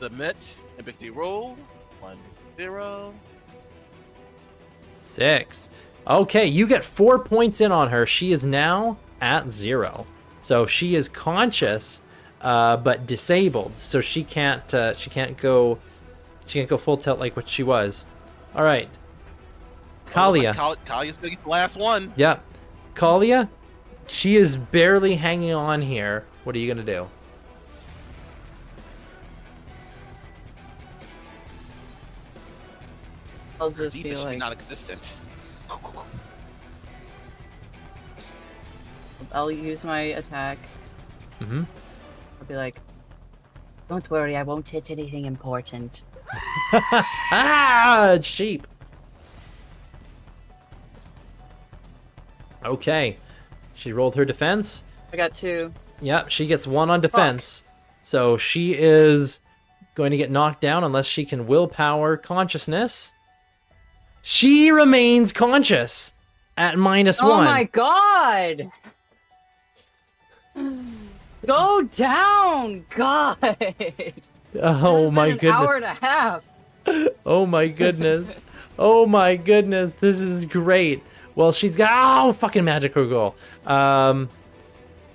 Submit. And big D roll. 1, 0. 6. Okay, you get 4 points in on her. She is now at 0. So she is conscious, but disabled. So she can't go full tilt like what she was. All right, Kalia. Kalia's gonna get the last one. Yep, Kalia. She is barely hanging on here. What are you gonna do? I'll just Deep be is like, non-existent. I'll use my attack. Mm-hmm. I'll be like, Don't worry, I won't hit anything important. Ah, sheep. Okay, she rolled her defense. I got 2. Yep, she gets 1 on defense. So she is going to get knocked down unless she can willpower consciousness. She remains conscious at -1. Oh my god! Go down, God! Oh my It's been an hour and goodness. a half. Oh my goodness. Oh my goodness. This is great. Well, she's got fucking magical goal.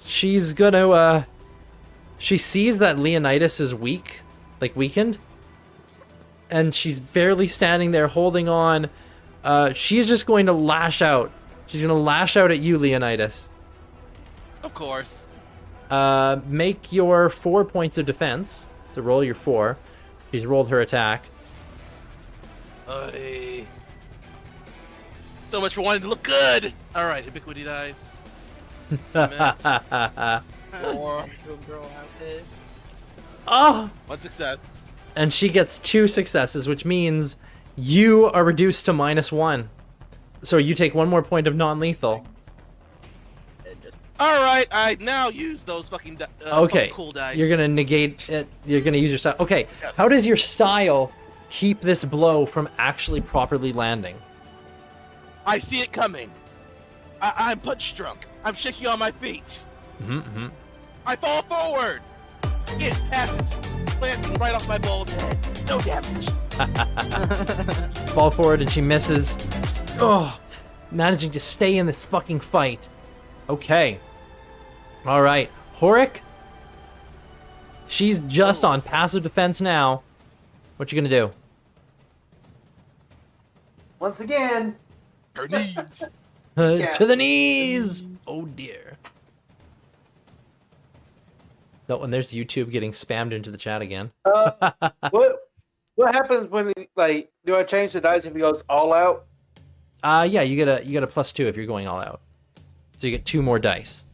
She's gonna she sees that Leonidas is weak, like weakened, and she's barely standing there holding on. She's just going to lash out. She's gonna lash out at you, Leonidas. Of course. Make your 4 points of defense. So roll your 4. She's rolled her attack. So much for wanting to look good. All right, ubiquity dice. Four. Little girl outfit. Oh! 1 success. And she gets 2 successes, which means you are reduced to -1. So you take 1 more point of non-lethal. All right, I now use those fucking Okay, fucking cool dice. you're gonna negate it. You're gonna use your style. Okay, Yes. how does your style keep this blow from actually properly landing? I see it coming. I'm punch drunk. I'm shaky on my feet. Mm-hmm. I fall forward. Get past it. Landing right off my bald head. No damage. Fall forward and she misses. Oh, managing to stay in this fucking fight. Okay. All right, Horik. She's just on passive defense now. What you gonna do? Once again, Her knees. Yeah. To the knees. Oh dear. Oh, and there's YouTube getting spammed into the chat again. what happens when like do I change the dice if he goes all out? Yeah, you get a +2 if you're going all out. So you get 2 more dice.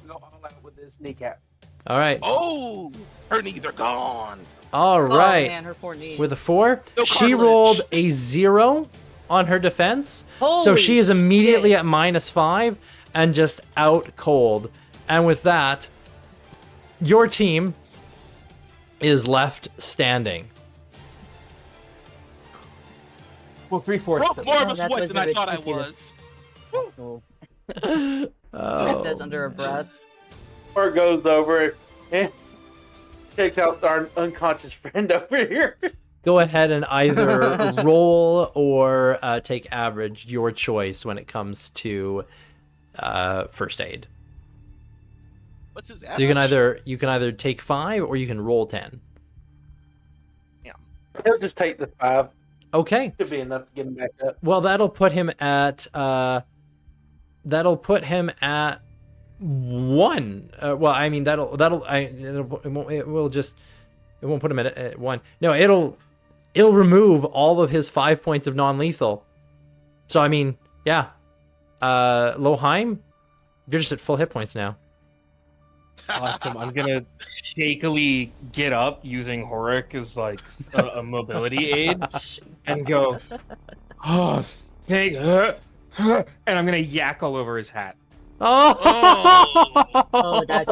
Go all out with this kneecap. All right. Oh, her knees are gone. All right. Oh man, her poor knees. With a 4, No she cartilage. rolled a 0 on her defense. So Holy she is immediately shit. at -5 and just out cold. And with that, your team is left standing. Well, 3/4. Broke more of Oh, a that sweat was than I thought I ridiculous. was. Oh. Says under her breath. Or goes over and takes out our unconscious friend over here. Go ahead and either roll or take average, your choice when it comes to first aid. What's his So you can either take 5 or you can roll 10. He'll just take the 5. Okay. Should be enough to get him back up. Well, that'll put him at 1. Well, I mean it won't put him at 1. No, it'll remove all of his 5 points of non-lethal. So I mean, yeah. Loheim, you're just at full hit points now. Awesome. I'm gonna shakily get up using Horik as like a mobility aid and go, oh, hey, and I'm gonna yak all over his hat. Oh! Oh, that's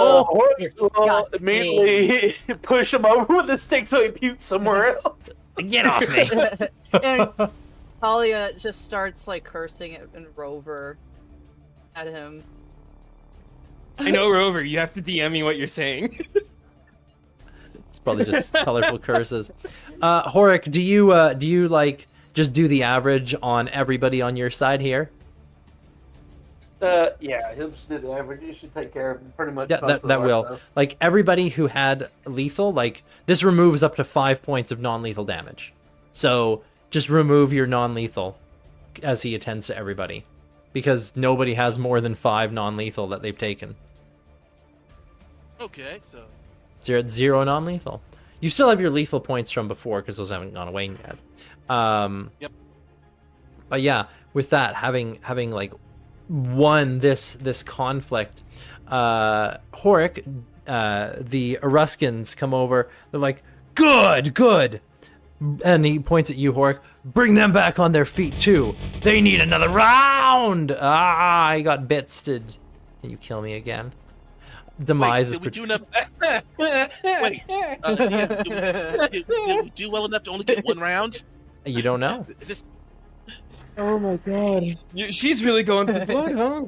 disgusting. Immediately push him over with the stick so he pukes somewhere else. Get off me! And Talia just starts like cursing and Rover at him. I know, Rover. You have to DM me what you're saying. It's probably just colorful curses. Horik, do you like just do the average on everybody on your side here? Yeah, he'll just do the average. You should take care of him pretty much. Yeah, that will. Stuff. Like everybody who had lethal, like this removes up to 5 points of non-lethal damage. So just remove your non-lethal as he attends to everybody, because nobody has more than 5 non-lethal that they've taken. Okay, so you're at 0 non-lethal. You still have your lethal points from before because those haven't gone away yet. Yep. But yeah, with that having like won this conflict, Horik, the Oruskans come over. They're like, good, and he points at you, Horik. Bring them back on their feet too. They need another round. I got bitsted. Can you kill me again? Demise is. Did we do enough? Wait, did we do well enough to only get 1 round? You don't know. Is this? Oh my god. She's really going for blood, huh?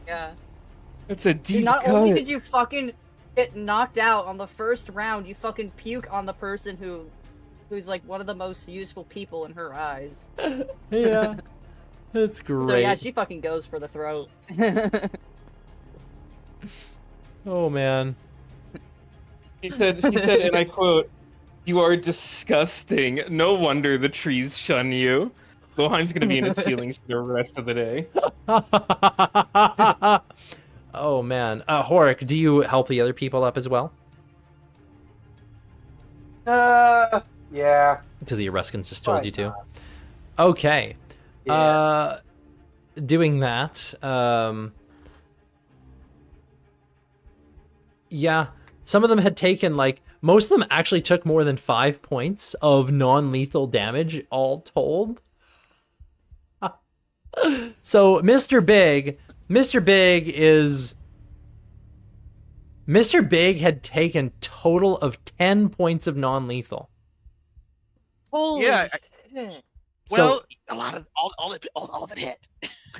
Yeah. That's a deep Not cut. only did you fucking get knocked out on the first round, you fucking puke on the person who's like one of the most useful people in her eyes. Yeah, that's great. So yeah, she fucking goes for the throat. Oh man. She said, and I quote, "You are disgusting. No wonder the trees shun you." Loheim's gonna be in his feelings for the rest of the day. Oh man. Horik, do you help the other people up as well? Yeah. Because the Oruskans just told Why you to. not? Okay. Yeah. Doing that, yeah, some of them had taken, like, most of them actually took more than 5 points of non-lethal damage, all told. So, Mr. Big had taken total of 10 points of non-lethal. Holy Yeah. shit. Well, So, a lot of all of it hit.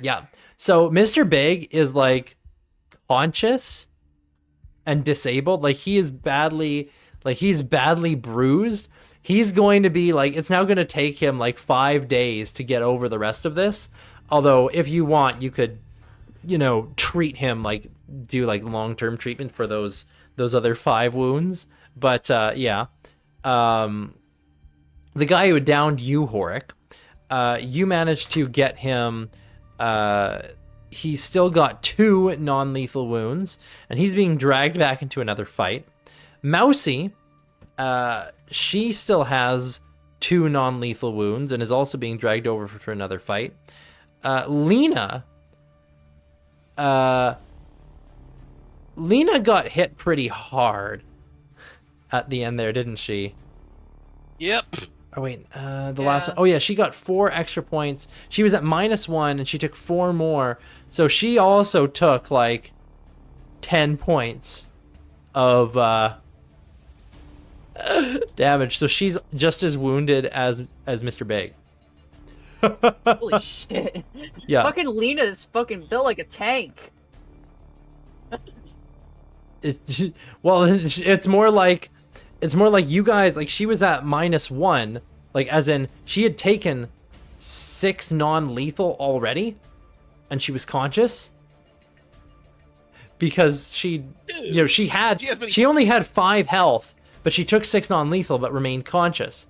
yeah. So Mr. Big is like conscious and disabled. Like he's badly bruised. He's going to be like, it's now going to take him like 5 days to get over the rest of this. Although if you want, you could, treat him, like do like long-term treatment for those other 5 wounds. But yeah. The guy who downed you, Horik, you managed to get him. He's still got 2 non-lethal wounds, and he's being dragged back into another fight. Mousy, she still has 2 non-lethal wounds and is also being dragged over for another fight. Lena got hit pretty hard at the end there, didn't she? Yep. Oh wait, the last one. Oh yeah, she got 4 extra points. She was at -1 and she took 4 more. So she also took like 10 points of damage. So she's just as wounded as Mr. Big. Holy shit. Yeah. Fucking Lena's fucking built like a tank. It's more like you guys, like she was at -1, like as in she had taken 6 non-lethal already and she was conscious because she only had 5 health, but she took 6 non-lethal but remained conscious.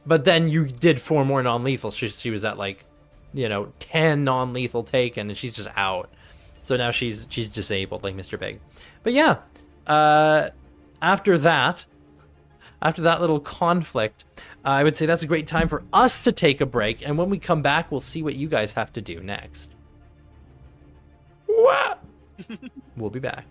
But then you did 4 more non-lethal. She was at like, 10 non-lethal taken, and she's just out. So now she's disabled, like Mr. Big. But yeah, after that little conflict, I would say that's a great time for us to take a break. And when we come back, we'll see what you guys have to do next. We'll be back.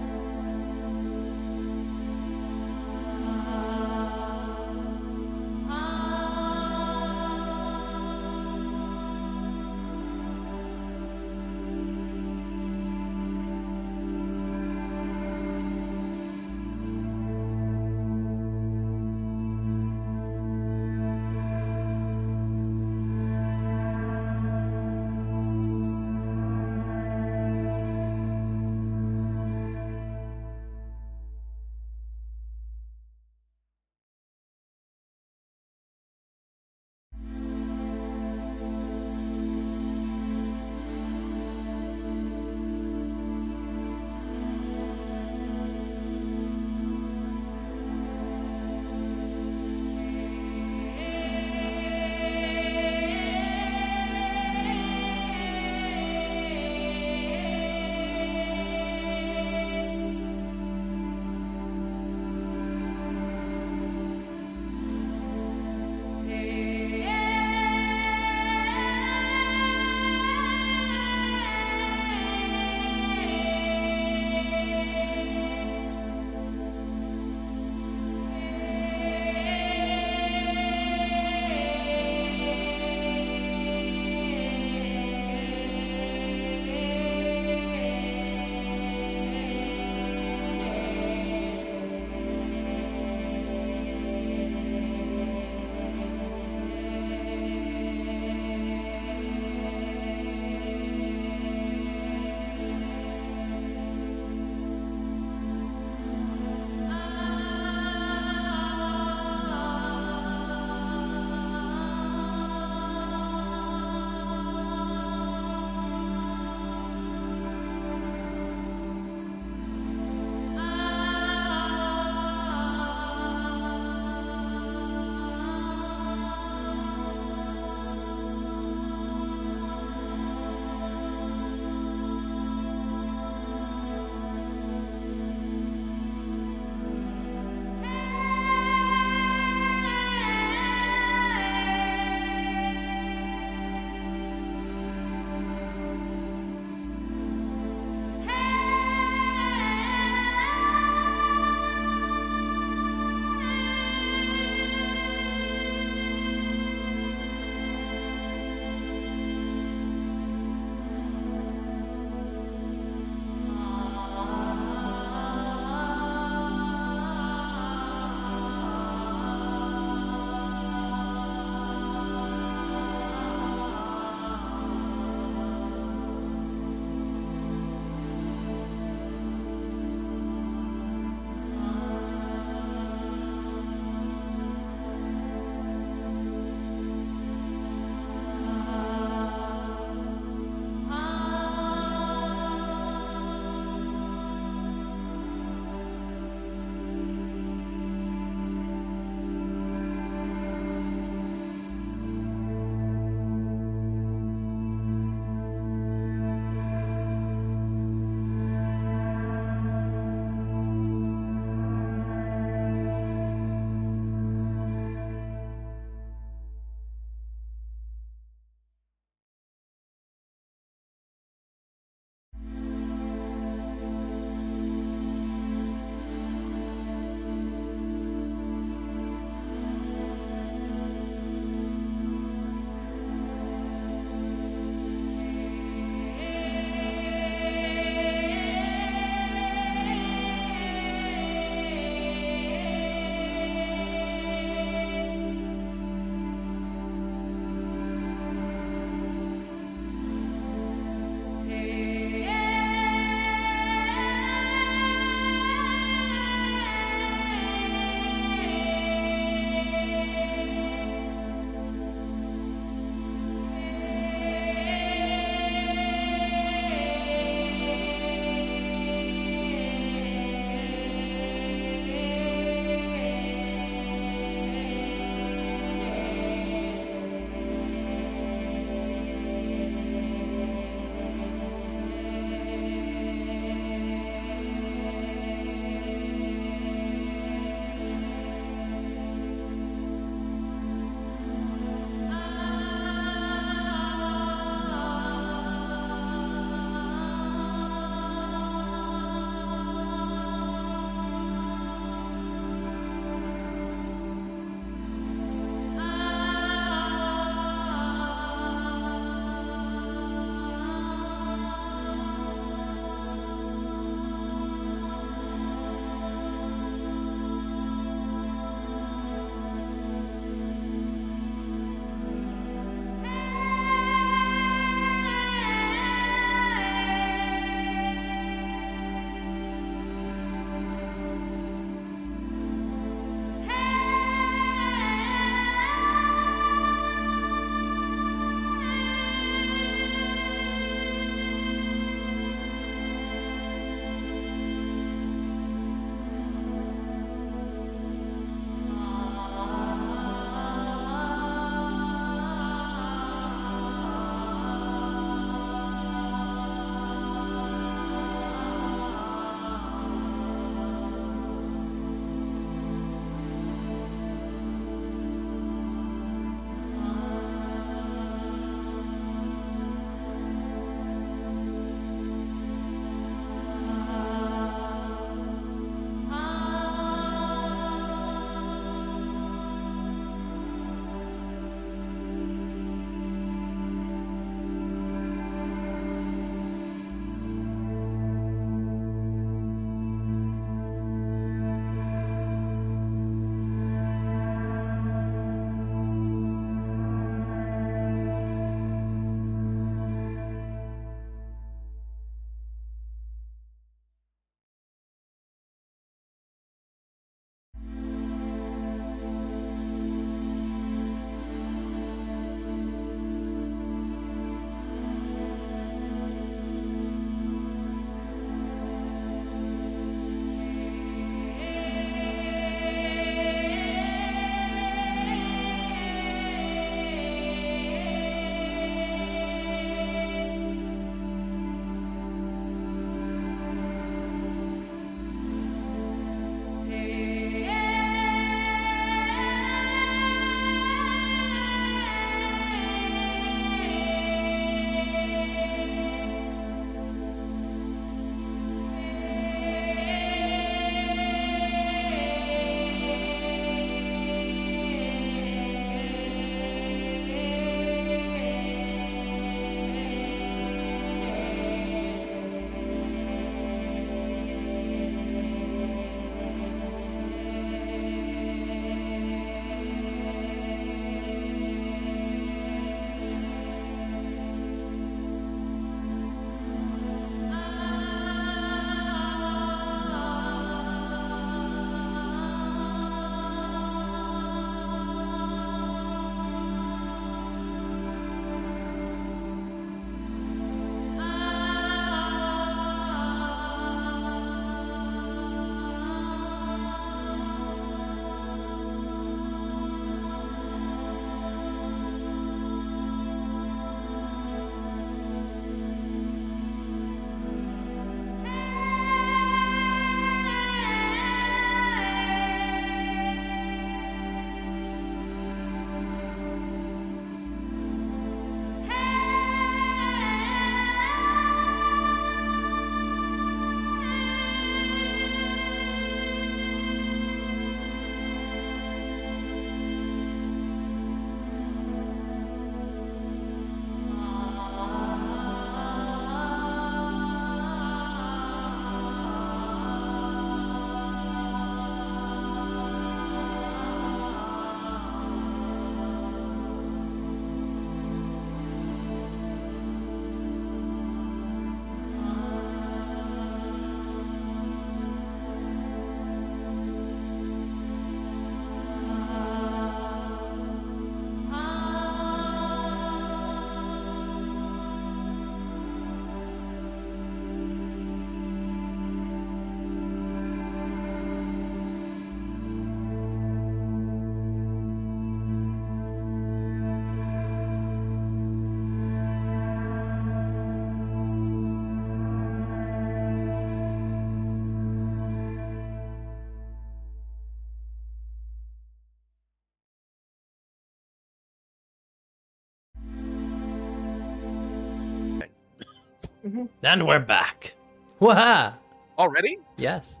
And we're back. Waha! Already? Yes.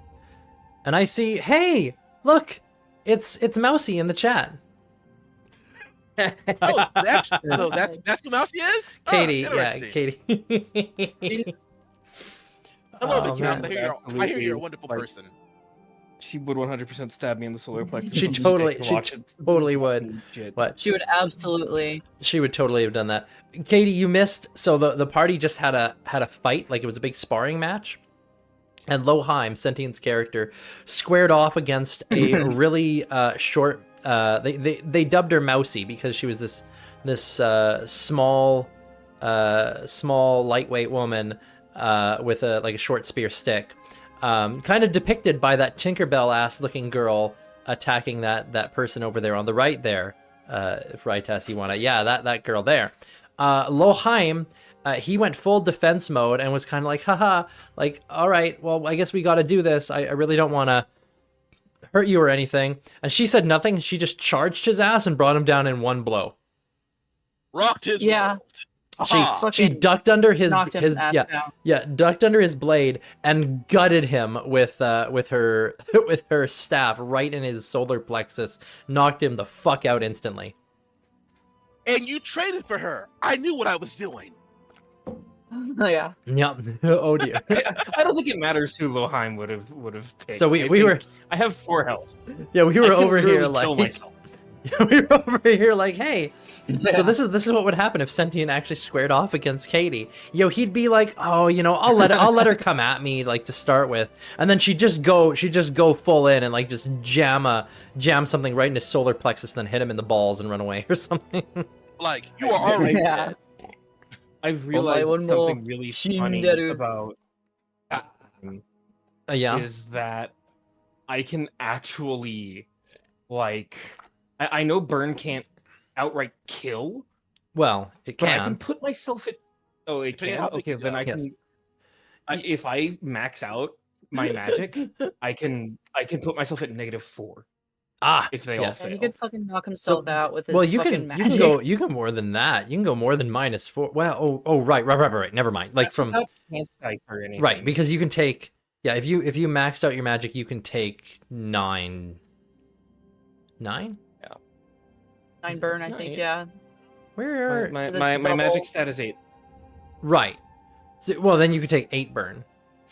And I see, hey, look, it's Mousy in the chat. Oh, that's who Mousy is? Katie, Oh, yeah, interesting. Katie. Hello, Oh, Miss man. Mouse. I hear you're a wonderful Like, person. She would 100% stab me in the solar plexus. She and just totally- take to she watch it. totally would. Shit. What? She would absolutely. She would totally have done that. Katie, you missed. So the party just had a fight, like it was a big sparring match. And Loheim, Sentient's character, squared off against a really short. They dubbed her Mousy because she was this small lightweight woman with a short spear stick, kind of depicted by that Tinkerbell ass looking girl attacking that person over there on the right there. If Rytas, you want to, yeah, that girl there. Loheim. He went full defense mode and was kind of like, haha, like, all right, well, I guess we got to do this. I really don't want to hurt you or anything. And she said nothing. She just charged his ass and brought him down in one blow. Rocked his Yeah. world. Aha. She ducked under his Knocked his ass down. ducked under his blade and gutted him with her with her staff right in his solar plexus, knocked him the fuck out instantly. And you traded for her. I knew what I was doing. Yeah. Yep. Oh dear. I don't think it matters who Loheim would have picked. So we I were think I have 4 health. yeah we I were can over literally here like kill myself. we were over here like, hey. So this is what would happen if Sentient actually squared off against Katie. Yo, he'd be like, oh, I'll let her come at me like to start with, and then she'd just go full in and like just jam something right in his solar plexus, then hit him in the balls and run away or something. Like, you are already Yeah. dead. I've realized one more something really funny Sundered. about Yeah. is that I can actually, like, I know Burn can't outright kill, Well, it but I can can. put myself at. Oh, it Depending can. on how Okay, big then you I are. Yes. can. If I max out my magic, I can put myself at -4 Ah, if they yes. all Yeah, fail. he could fucking knock himself out with his well, you fucking can magic. you can more than that. You can go more than -4. Well, right. Never mind. Like from Without chance dice or anything. right, because you can take if you maxed out your magic, you can take 9. 9? 9 burn, I think. Nice. Yeah. Where? My, Is it my, my double? magic stat is 8. Right. So, well, then you could take 8 burn.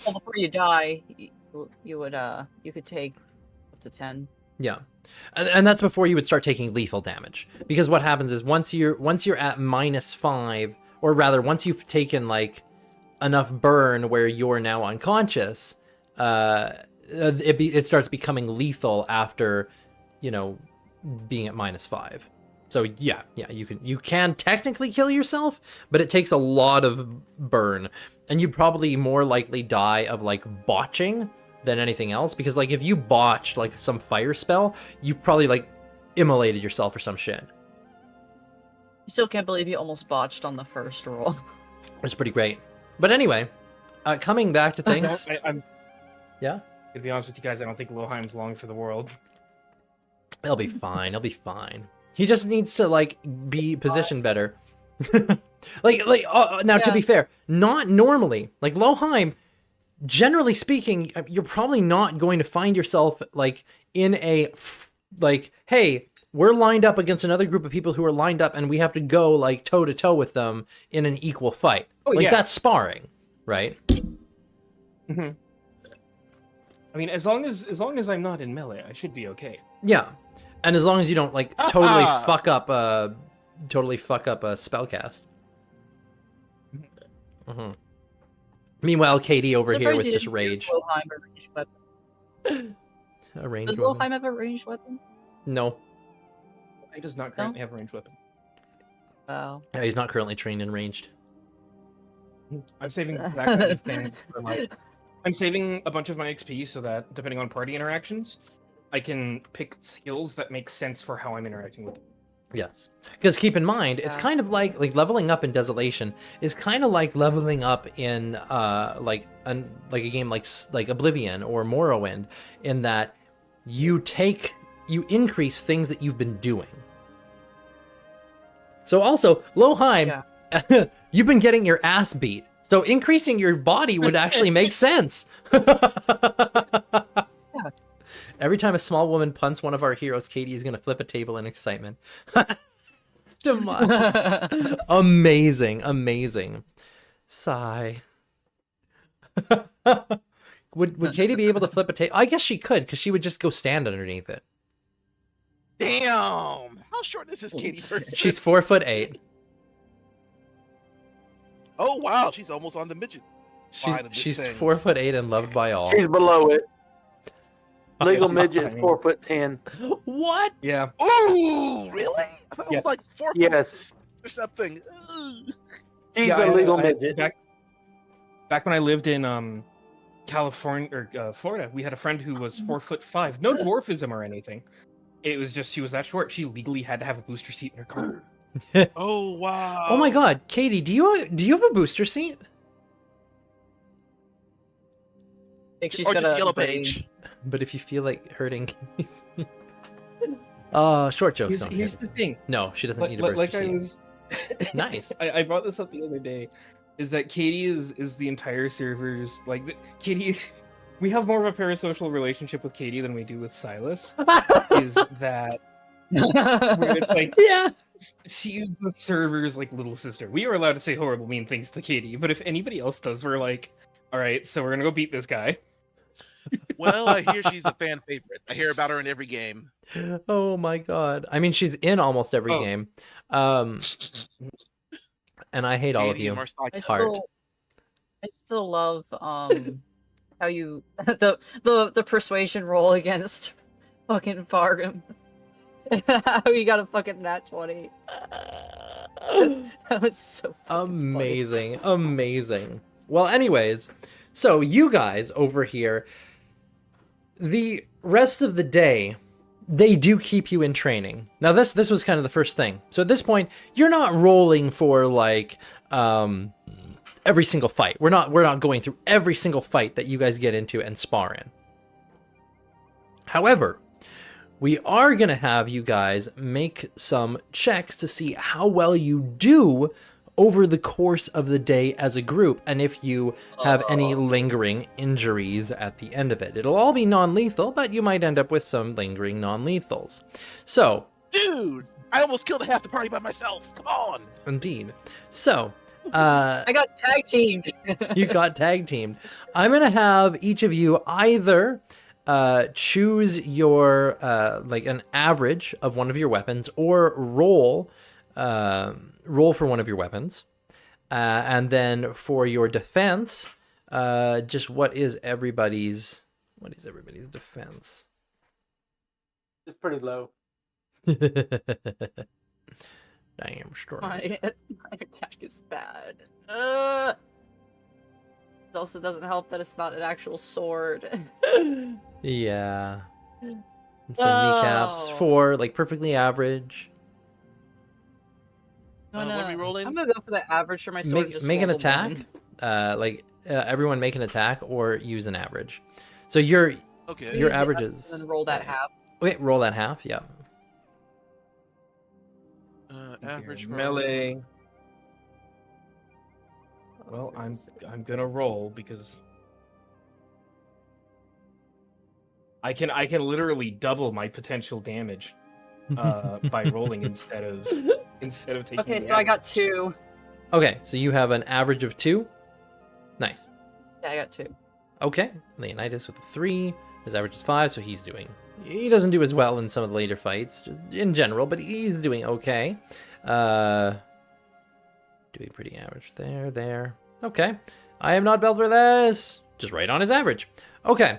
Well, before you die, you would you could take up to 10. Yeah, and that's before you would start taking lethal damage. Because what happens is once you're at -5, or rather once you've taken like enough burn where you're now unconscious, it starts becoming lethal after, being at -5. So yeah, you can technically kill yourself, but it takes a lot of burn, and you'd probably more likely die of like botching than anything else, because like if you botched like some fire spell, you've probably like immolated yourself or some shit. I still can't believe you almost botched on the first roll. It's pretty great. But anyway, coming back to things. I'm Yeah, to be honest with you guys, I don't think Loheim's long for the world. he'll be fine. He'll be fine. He just needs to like be positioned better. Now to Yeah. be fair, not normally. Like Loheim, generally speaking, you're probably not going to find yourself like in a like, hey, we're lined up against another group of people who are lined up, and we have to go like toe to toe with them in an equal fight. Oh, like yeah. that's sparring, right? hmm I mean, as long as I'm not in melee, I should be okay. Yeah, and as long as you don't like totally fuck up a spellcast. Mm-hmm. Meanwhile, Katie over here Surprised with you just didn't rage. give Loheim a ranged weapon. A range Does weapon. Loheim have a ranged weapon? No, He does not currently have a ranged weapon. Wow. yeah, he's not currently trained in ranged. I'm saving that kind of thing for my. I'm saving a bunch of my XP so that, depending on party interactions, I can pick skills that make sense for how I'm interacting with them. Yes, because keep in mind, it's Yeah. kind of like leveling up in Desolation is kind of like leveling up in like a game like Oblivion or Morrowind, in that you increase things that you've been doing. So also, Loheim, you've been getting your ass beat. So increasing your body would actually make sense. Every time a small woman punts one of our heroes, Katie is going to flip a table in excitement. Demise. Amazing, amazing. Sigh. Would Katie be able to flip a table? I guess she could, because she would just go stand underneath it. Damn! How short is this Katie person? She's 4'8". Oh wow, she's almost on the midget. She's 4'8" and loved by all. She's below it. Legal midget is 4'10". What? Yeah. Ooh, really? I thought it was like 4 Yes. or something. Ugh. She's a legal midget. Back when I lived in California or Florida, we had a friend who was 4'5". No dwarfism or anything. It was just she was that short. She legally had to have a booster seat in her car. Oh wow. Oh my God, Katie, do you have a booster seat? I think she's Or got just a yellow brain. page. But if you feel like hurting, short jokes don't Here's hit. the thing. No, she doesn't need a booster Like I seat. was. Nice. I brought this up the other day. Is that Katie is the entire server's Katie? We have more of a parasocial relationship with Katie than we do with Silas. Is that where it's like Yeah. she's the server's like little sister. We are allowed to say horrible, mean things to Katie, but if anybody else does, we're like, all right, so we're gonna go beat this guy. Well, I hear she's a fan favorite. I hear about her in every game. Oh my God. I mean, she's in almost every game. And I hate all of Katie you. and Marcel- Hard. I still love how you the persuasion roll against fucking Fargum. How you got a fucking nat 20. That was so fucking Amazing. Amazing. Well, anyways, so you guys over here, the rest of the day, they do keep you in training. Now, this was kind of the first thing. So at this point, you're not rolling for like every single fight. We're not going through every single fight that you guys get into and spar in. However, we are going to have you guys make some checks to see how well you do over the course of the day as a group, and if you have any lingering injuries at the end of it. It'll all be non-lethal, but you might end up with some lingering non-lethals. So, Dude, I almost killed half the party by myself. Come on. indeed. So, I got tag teamed. you got tag teamed. I'm going to have each of you either choose your like an average of one of your weapons, or roll for one of your weapons, and then for your defense, just what is everybody's defense? It's pretty low. Damn strong. My attack is bad. It also doesn't help that it's not an actual sword. Yeah. So kneecaps, 4, like perfectly average. What are we rolling? I'm gonna go for the average for my sword. Make an attack. Everyone make an attack or use an average. So your Okay. your averages. And then roll that half. Wait, roll that half. Yeah. Average for Melee. Well, I'm gonna roll because I can literally double my potential damage by rolling instead of taking. Okay, the so I average. got 2. Okay, so you have an average of 2. Nice. Yeah, I got 2. Okay, Leonidas with a 3. His average is 5, so he doesn't do as well in some of the later fights, just in general, but he's doing okay. Doing pretty average there. Okay. I am not built for this. Just right on his average. Okay.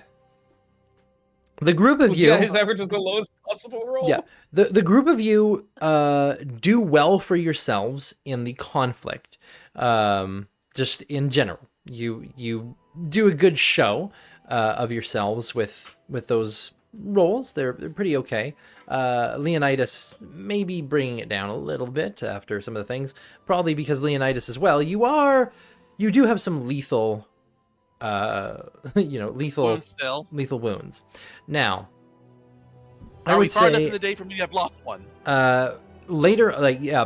The group of you... Yeah, his average was the lowest possible roll. Yeah. The group of you do well for yourselves in the conflict. Just in general. You do a good show of yourselves with those rolls. They're pretty okay. Leonidas maybe bringing it down a little bit after some of the things. Probably because Leonidas as well. You do have some lethal lethal wounds. Now, I Are we would far enough say in the day for me to have lost one? later,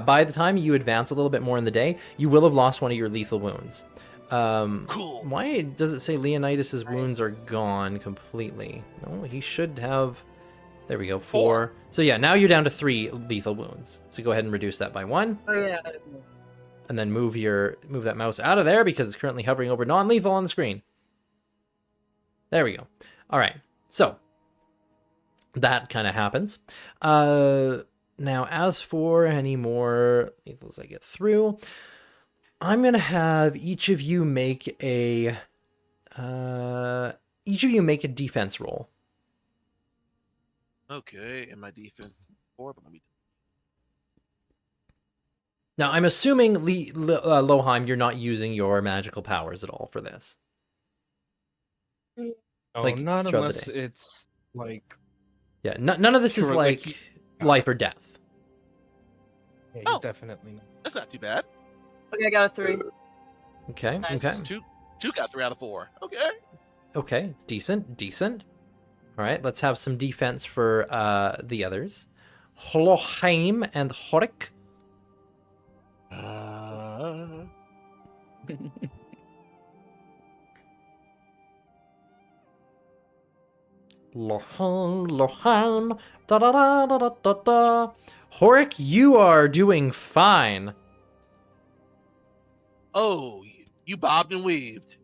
by the time you advance a little bit more in the day, you will have lost one of your lethal wounds. Cool. Why does it say Leonidas' wounds are gone completely? No, he should have... There we go, 4. So yeah, now you're down to 3 lethal wounds. So go ahead and reduce that by 1. Oh yeah. And then move that mouse out of there because it's currently hovering over non-lethal on the screen. There we go. All right, so that kind of happens. Now, as for any more lethals I get through, I'm gonna have each of you make a defense roll. Okay, and my defense 4, but let me. Now, I'm assuming, Loheim, you're not using your magical powers at all for this. Oh, Like, not throughout the unless day. it's like. Yeah, none of this is Sure, like life or death. Yeah, he's Oh. definitely not. That's not too bad. Okay, I got a 3. Okay, Nice. okay. Two got 3 out of 4. Okay. Okay, decent. All right, let's have some defense for the others. Loheim and Horik. Loheim, da da da da da da da. Horik, you are doing fine. Oh, you bobbed and weaved.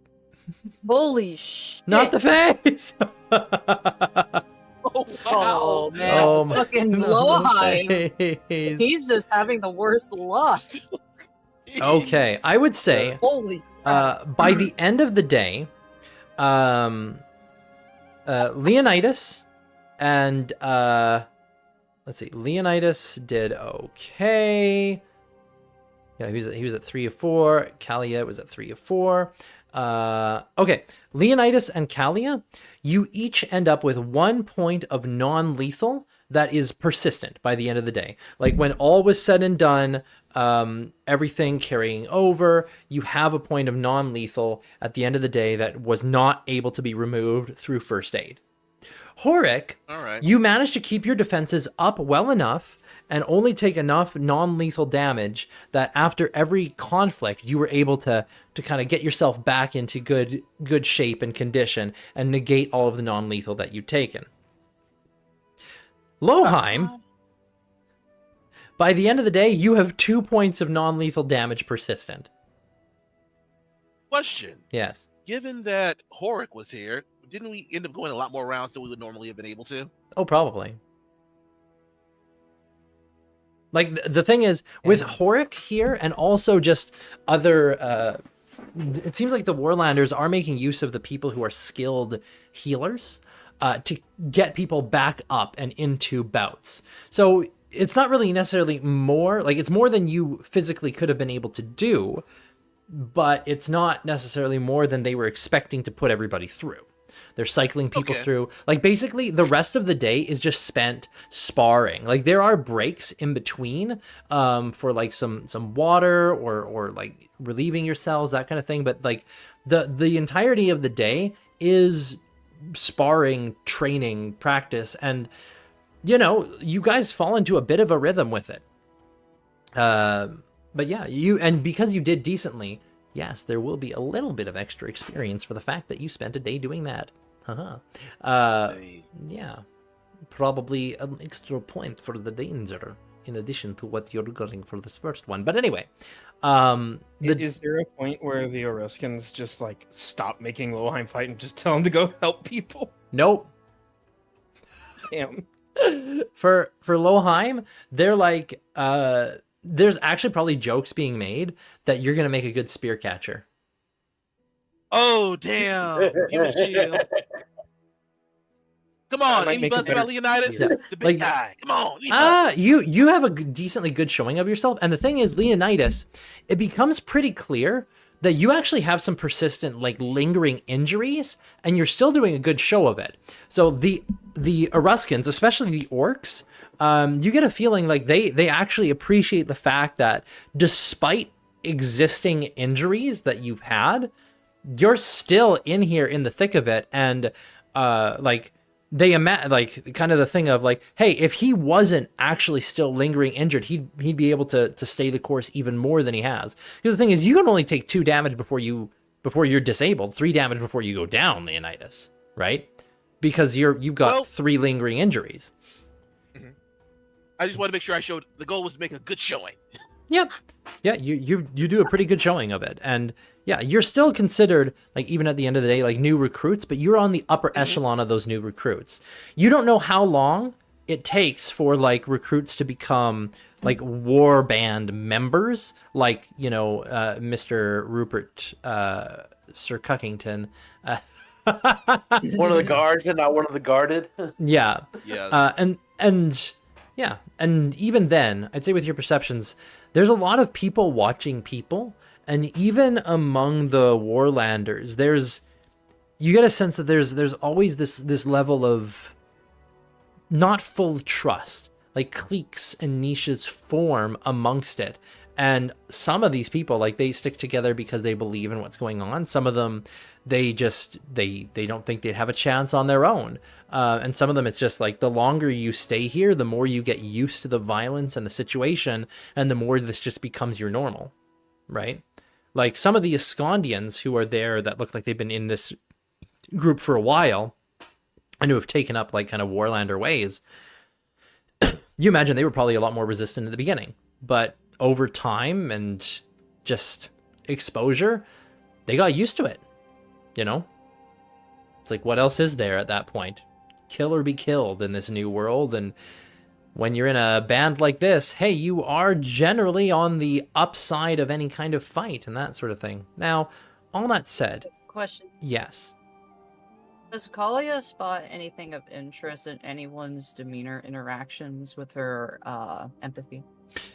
Holy shit. Not the face. Oh, Oh wow. man, Oh my- fucking not the Loheim. face. He's just having the worst luck. Okay, I would say Holy crap. by the end of the day, Leonidas and let's see, Leonidas did okay. Yeah, he was at 3 of 4. Kalia was at 3 of 4. Okay, Leonidas and Kalia, you each end up with 1 point of non-lethal that is persistent by the end of the day. Like when all was said and done, everything carrying over, you have a point of non-lethal at the end of the day that was not able to be removed through first aid. Horik, All right. you managed to keep your defenses up well enough and only take enough non-lethal damage that after every conflict you were able to kind of get yourself back into good shape and condition and negate all of the non-lethal that you'd taken. Loheim, by the end of the day, you have 2 points of non-lethal damage persistent. Question. Yes. Given that Horik was here, didn't we end up going a lot more rounds than we would normally have been able to? Oh, probably. Like, the thing is, with Horik here, and also just other... it seems like the Warlanders are making use of the people who are skilled healers to get people back up and into bouts. So it's not really necessarily more... Like, it's more than you physically could have been able to do, but it's not necessarily more than they were expecting to put everybody through. They're cycling people through. Like, basically, the rest of the day is just spent sparring. Like, there are breaks in between for, like, some water or like, relieving yourselves, that kind of thing. But, like, the entirety of the day is sparring, training, practice. And, you know, you guys fall into a bit of a rhythm with it. But, yeah, and because you did decently... Yes, there will be a little bit of extra experience for the fact that you spent a day doing that. Yeah, probably an extra point for the danger in addition to what you're getting for this first one. But anyway, Is there a point where the Oruskans just like stop making Loheim fight and just tell him to go help people? Nope. Damn. For Loheim, they're like, there's actually probably jokes being made that you're gonna make a good spear catcher. Oh, damn. Give me a shield. Come on, might any make a buzz about better- Leonidas? Yeah. The big Like- guy. Come on. You have a decently good showing of yourself. And the thing is, Leonidas, it becomes pretty clear that you actually have some persistent, like, lingering injuries, and you're still doing a good show of it. So the Oruskans, especially the orcs, you get a feeling like they actually appreciate the fact that despite existing injuries that you've had, you're still in here in the thick of it, and like they like kind of the thing of like, hey, if he wasn't actually still lingering injured, he'd be able to stay the course even more than he has. Because the thing is, you can only take 2 damage before before you're disabled, 3 damage before you go down, Leonidas, right? Because you've got Well- 3 lingering injuries. I just want to make sure I showed. The goal was to make a good showing. Yep. Yeah, you do a pretty good showing of it. And yeah, you're still considered, like, even at the end of the day, like, new recruits, but you're on the upper echelon of those new recruits. You don't know how long it takes for, like, recruits to become, like, war band members, like, you know, Mr. Rupert Sir Cuckington. One of the guards and not one of the guarded. Yeah. Yeah. And yeah, and even then, I'd say with your perceptions, there's a lot of people watching people, and even among the Warlanders, you get a sense that there's always this level of not full trust, like cliques and niches form amongst it. And some of these people, like, they stick together because they believe in what's going on. Some of them, they don't think they'd have a chance on their own. And some of them, it's just like, the longer you stay here, the more you get used to the violence and the situation, and the more this just becomes your normal, right? Like, some of the Escondians who are there that look like they've been in this group for a while, and who have taken up, like, kind of Warlander ways, you imagine they were probably a lot more resistant at the beginning. But over time and just exposure, they got used to it, you know? It's like, what else is there at that point? Kill or be killed in this new world. And when you're in a band like this, hey, you are generally on the upside of any kind of fight and that sort of thing. Now, all that said, Question. yes. Does Kalia spot anything of interest in anyone's demeanor interactions with her empathy?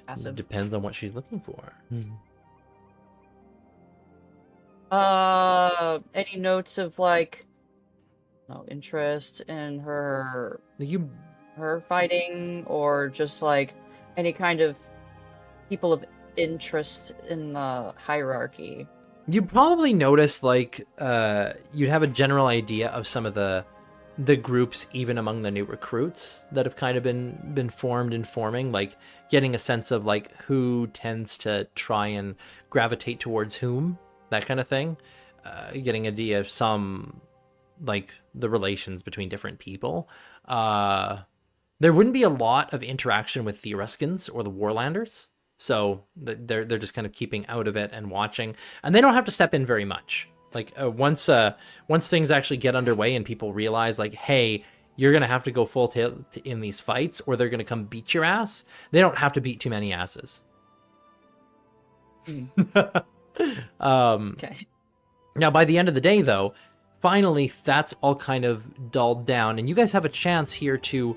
Passive. Depends on what she's looking for. Any notes of, like, no interest in her fighting, or just, like, any kind of people of interest in the hierarchy? You probably notice, like, you'd have a general idea of some of the groups, even among the new recruits that have kind of been formed and forming, like getting a sense of, like, who tends to try and gravitate towards whom, that kind of thing. Getting an idea of some, like, the relations between different people. There wouldn't be a lot of interaction with the Oruskans or the Warlanders. So they're just kind of keeping out of it and watching, and they don't have to step in very much. Like, once things actually get underway and people realize, like, hey, you're gonna have to go full tilt in these fights, or they're gonna come beat your ass. They don't have to beat too many asses. Okay. Now, by the end of the day, though, finally that's all kind of dulled down, and you guys have a chance here to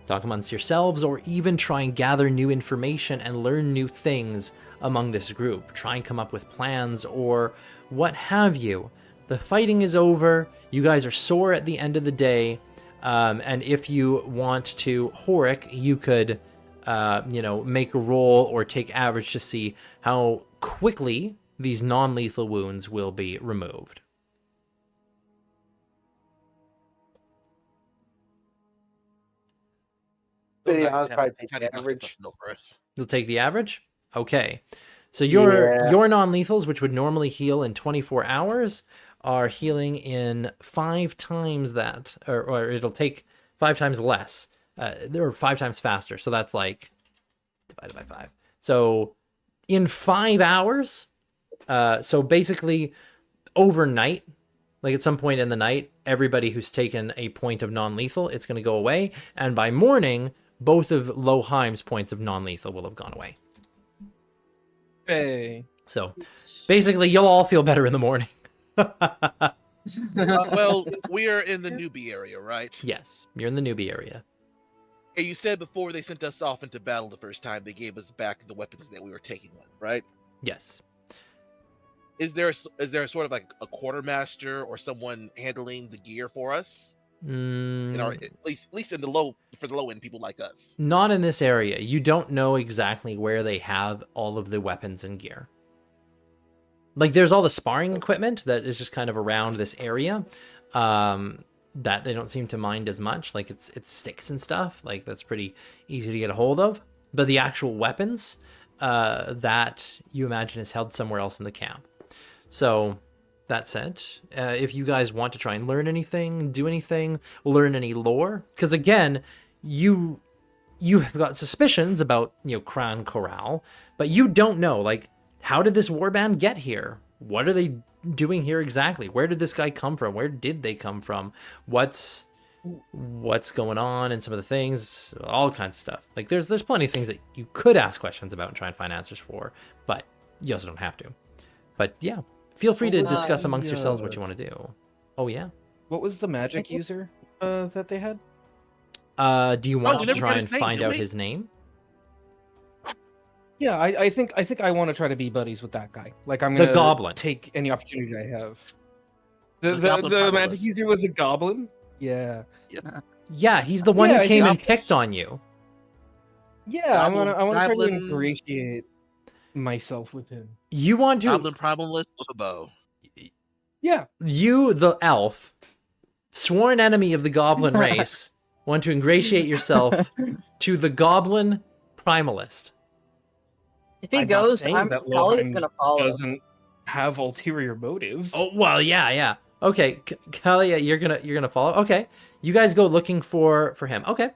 talk amongst yourselves, or even try and gather new information and learn new things among this group. Try and come up with plans or what have you. The fighting is over. You guys are sore at the end of the day. And if you want to, Horik, you could, make a roll or take average to see how quickly these non-lethal wounds will be removed. I'll probably take the average. You'll take the average? Okay. So your non-lethals, which would normally heal in 24 hours, are healing in 5 times that, or it'll take 5 times less. They're 5 times faster. So that's like divided by 5. So in 5 hours, so basically overnight, like at some point in the night, everybody who's taken a point of non-lethal, it's going to go away. And by morning, both of Loheim's points of non-lethal will have gone away. Hey. So basically, you'll all feel better in the morning. Well, we are in the newbie area, right? Yes, you're in the newbie area. Hey, you said before they sent us off into battle the first time, they gave us back the weapons that we were taking with, right? Yes. Is there sort of like a quartermaster or someone handling the gear for us? In our, at least in the for the low end people like us. Not in this area. You don't know exactly where they have all of the weapons and gear. Like, there's all the sparring equipment that is just kind of around this area, that they don't seem to mind as much. Like, it's sticks and stuff. Like, that's pretty easy to get a hold of. But the actual weapons, that you imagine is held somewhere else in the camp. So that said, if you guys want to try and learn anything, do anything, learn any lore, because again, you have got suspicions about, Crown Corral, but you don't know, like, how did this warband get here? What are they doing here exactly? Where did this guy come from? Where did they come from? What's going on and some of the things, all kinds of stuff. Like there's plenty of things that you could ask questions about and try and find answers for, but you also don't have to. But yeah, feel free to discuss amongst yourselves what you want to do. Oh yeah. What was the magic user that they had? Do you want to never try got and his name, find did out we? his name? Yeah, I think I want to try to be buddies with that guy. Like I'm The gonna goblin. take any opportunity I have. The The goblin magic primalist. user was a goblin. Yeah. Yeah, he's the one Yeah, who came and yeah. picked on you. Yeah, I want to try to Goblin- ingratiate myself with him. You want to Goblin primalist with a bow. Yeah. you, the elf, sworn enemy of the goblin race, want to ingratiate yourself to the goblin primalist. If he I'm not goes, saying I'm that probably just Lohan gonna follow. Doesn't have ulterior motives. Oh well, yeah. Okay, Kalia, you're gonna follow. Okay, you guys go looking for him. Okay,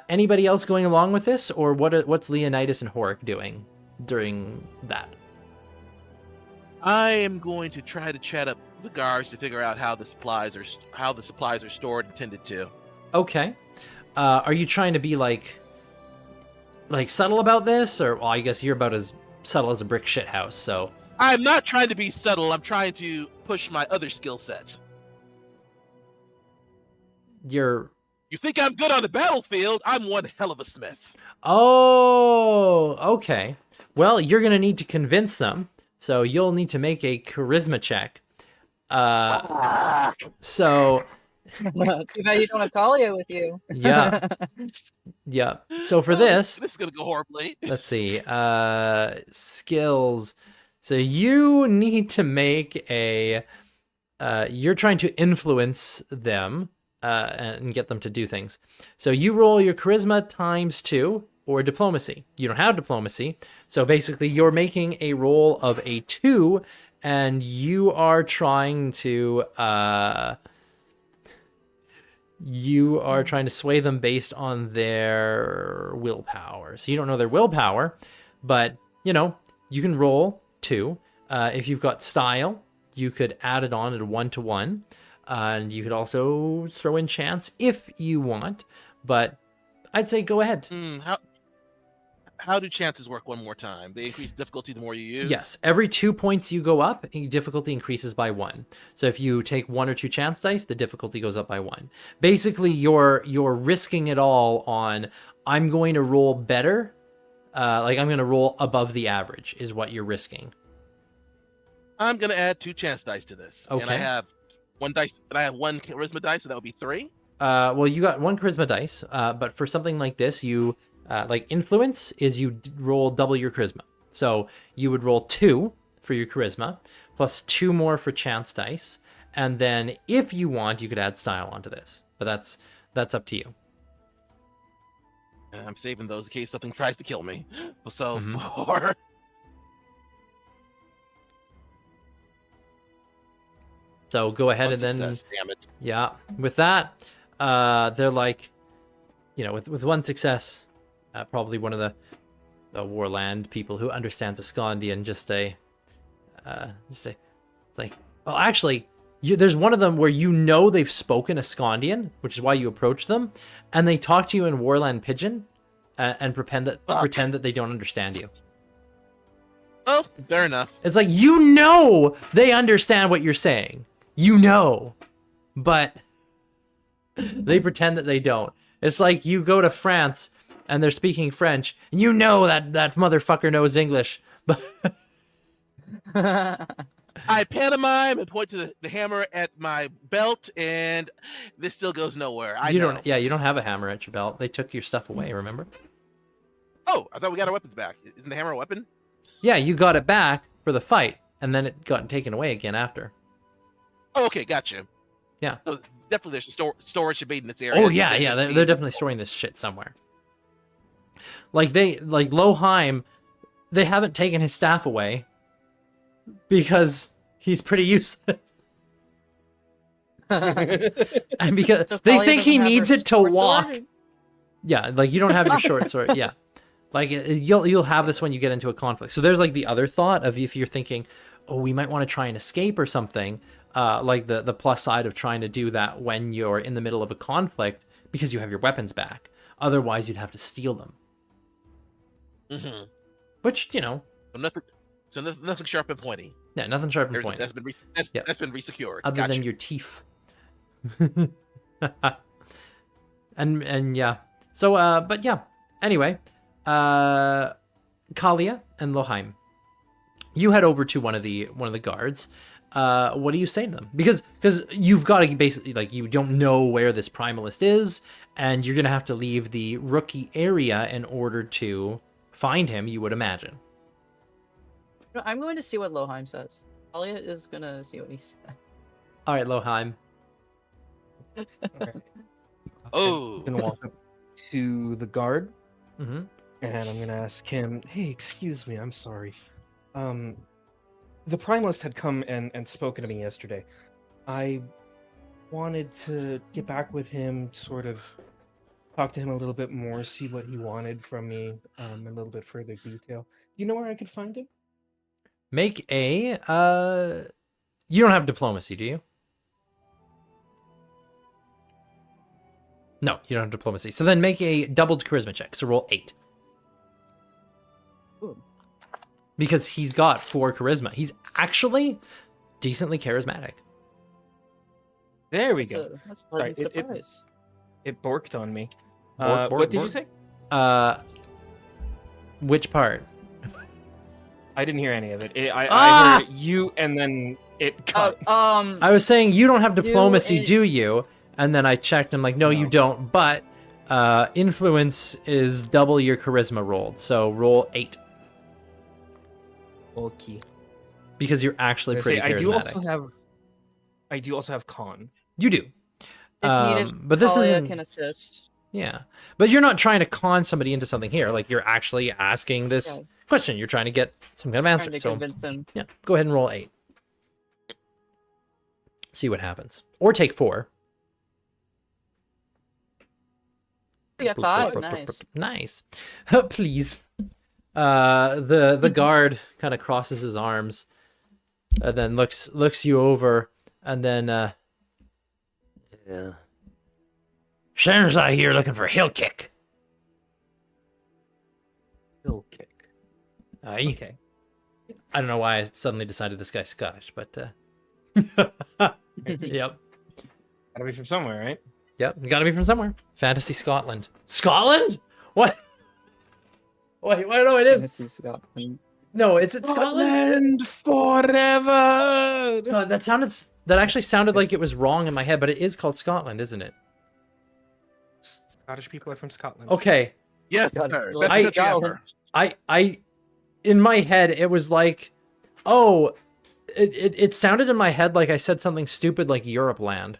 anybody else going along with this, or what's Leonidas and Horik doing during that? I am going to try to chat up the guards to figure out how the supplies are stored and tended to. Okay, are you trying to be like subtle about this, or well, I guess you're about as subtle as a brick shit house, so. I'm not trying to be subtle. I'm trying to push my other skill set. You're. You think I'm good on the battlefield? I'm one hell of a smith. Oh, okay. Well, you're gonna need to convince them, so you'll need to make a charisma check. So Too bad you don't have Kalia with you. yeah. So for this, This is gonna go horribly. let's see. Skills. So you need to make a. You're trying to influence them and get them to do things. So you roll your charisma ×2 or diplomacy. You don't have diplomacy, so basically you're making a roll of a 2, and you are trying to. You are trying to sway them based on their willpower. So you don't know their willpower, but you can roll 2. If you've got style, you could add it on at a 1-to-1, and you could also throw in chance if you want. But I'd say go ahead. How do chances work one more time? They increase difficulty the more you use? Yes, every 2 points you go up, difficulty increases by 1. So if you take 1 or 2 chance dice, the difficulty goes up by 1. Basically, you're risking it all on, I'm going to roll better, I'm going to roll above the average, is what you're risking. I'm gonna add 2 chance dice to this. Okay. And I have 1 dice, and I have 1 charisma dice, so that would be 3. Well, you got 1 charisma dice, but for something like this, you influence is you roll double your charisma. So you would roll 2 for your charisma, plus 2 more for chance dice, and then if you want, you could add style onto this. But that's up to you. And I'm saving those in case something tries to kill me. So Mhm. 4. So go ahead and then success, damn it. yeah, with that, they're like, with 1 success, probably one of the Warland people who understands Ascondian just say, it's like, well, actually, there's one of them where they've spoken Ascondian, which is why you approach them, and they talk to you in Warland Pidgin, and pretend that they don't understand you. Oh, fair enough. It's like, they understand what you're saying. But they pretend that they don't. It's like you go to France and they're speaking French, and that motherfucker knows English. But I pantomime and point to the hammer at my belt, and this still goes nowhere. you don't have a hammer at your belt. They took your stuff away, remember? Oh, I thought we got our weapons back. Isn't the hammer a weapon? Yeah, you got it back for the fight, and then it got taken away again after. Oh, okay, gotcha. Yeah. So definitely there's a storage should be in this area. Oh yeah, they're definitely storing this shit somewhere. Like Loheim, they haven't taken his staff away because He's pretty useless. And because So they Talia think he doesn't have needs her it to short walk. sword? Yeah, like you don't have your short sword. Yeah, like you'll have this when you get into a conflict. So there's like the other thought of if you're thinking, oh, we might want to try and escape or something. Like the plus side of trying to do that when you're in the middle of a conflict because you have your weapons back. Otherwise, you'd have to steal them. Mm-hmm. Which Nothing sharp and pointy. yeah, nothing sharp and Everything pointy. that's been resecured. Other Gotcha. than your teeth. and yeah. So but yeah. Anyway, Kalia and Loheim, you head over to one of the guards. What do you say to them? Because you've got to basically, like, you don't know where this primalist is, and you're gonna have to leave the rookie area in order to find him, you would imagine. No, I'm going to see what Loheim says. Talia is gonna see what he says. All right, Loheim. Oh. I'm gonna walk up to the guard Mm-hmm. and I'm gonna ask him, "Hey, excuse me, I'm sorry. The primalist had come and spoken to me yesterday. I wanted to get back with him, sort of talk to him a little bit more, see what he wanted from me, a little bit further detail. Do you know where I could find him?" Make a you don't have diplomacy, do you? No, you don't have diplomacy. So then make a doubled charisma check. So roll 8. Ooh. Because he's got 4 charisma. He's actually decently charismatic. There we go. That's a pleasant Sorry, surprise. It borked on me. Bork, What did you bork. say? Which part? I didn't hear any of it. I Ah! heard you, and then it cut. I was saying you don't have diplomacy, it- do you? And then I checked. I'm like, no, you No. don't. But influence is double your charisma rolled. So roll 8 Okay. because you're actually I pretty charismatic. I do also have con. You do. If needed, But this Talia isn't. can assist. Yeah, but you're not trying to con somebody into something here. Like, you're actually asking this Yeah. question. You're trying to get some kind of answer. Trying to So convince him. yeah, go ahead and roll 8. See what happens, or take 4. We got 5. Nice. Nice. Please. The guard kind of crosses his arms, and then looks you over, and then yeah. Sharon's out here looking for a hill kick. Hill kick. Aye. Okay. I don't know why I suddenly decided this guy's Scottish, but yep. Gotta be from somewhere, right? Yep, you gotta be from somewhere. Fantasy Scotland. Scotland? What? Wait, what? No, it is. Tennessee, Scotland. No, is it Scotland? Forever. God, that actually sounded like it was wrong in my head, but it is called Scotland, isn't it? Scottish people are from Scotland. Okay. Yes, God, sir. like Best country Scotland. ever. I in my head it was like, oh, it sounded in my head like I said something stupid like Europe land.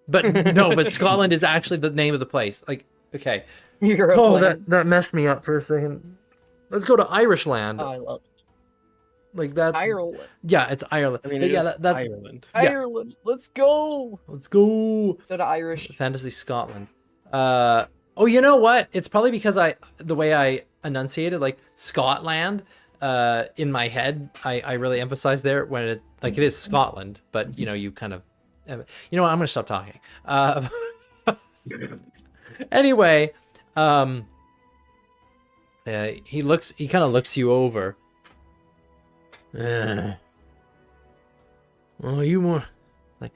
But no, but Scotland is actually the name of the place. Like, okay. Europe Oh, land. that messed me up for a second. Let's go to Irish land. Oh, I love Like, that's Ireland. yeah, it's Ireland. I mean, But it yeah, is that's Ireland. Yeah. Ireland. Let's go. let's go. Go to Irish. Fantasy Scotland. Oh, you know what? It's probably because the way I enunciated like Scotland in my head, I really emphasize there when it like it is Scotland, but you know, you kind of you know what, I'm gonna stop talking. Anyway, he kind of looks you over. Oh, you more like,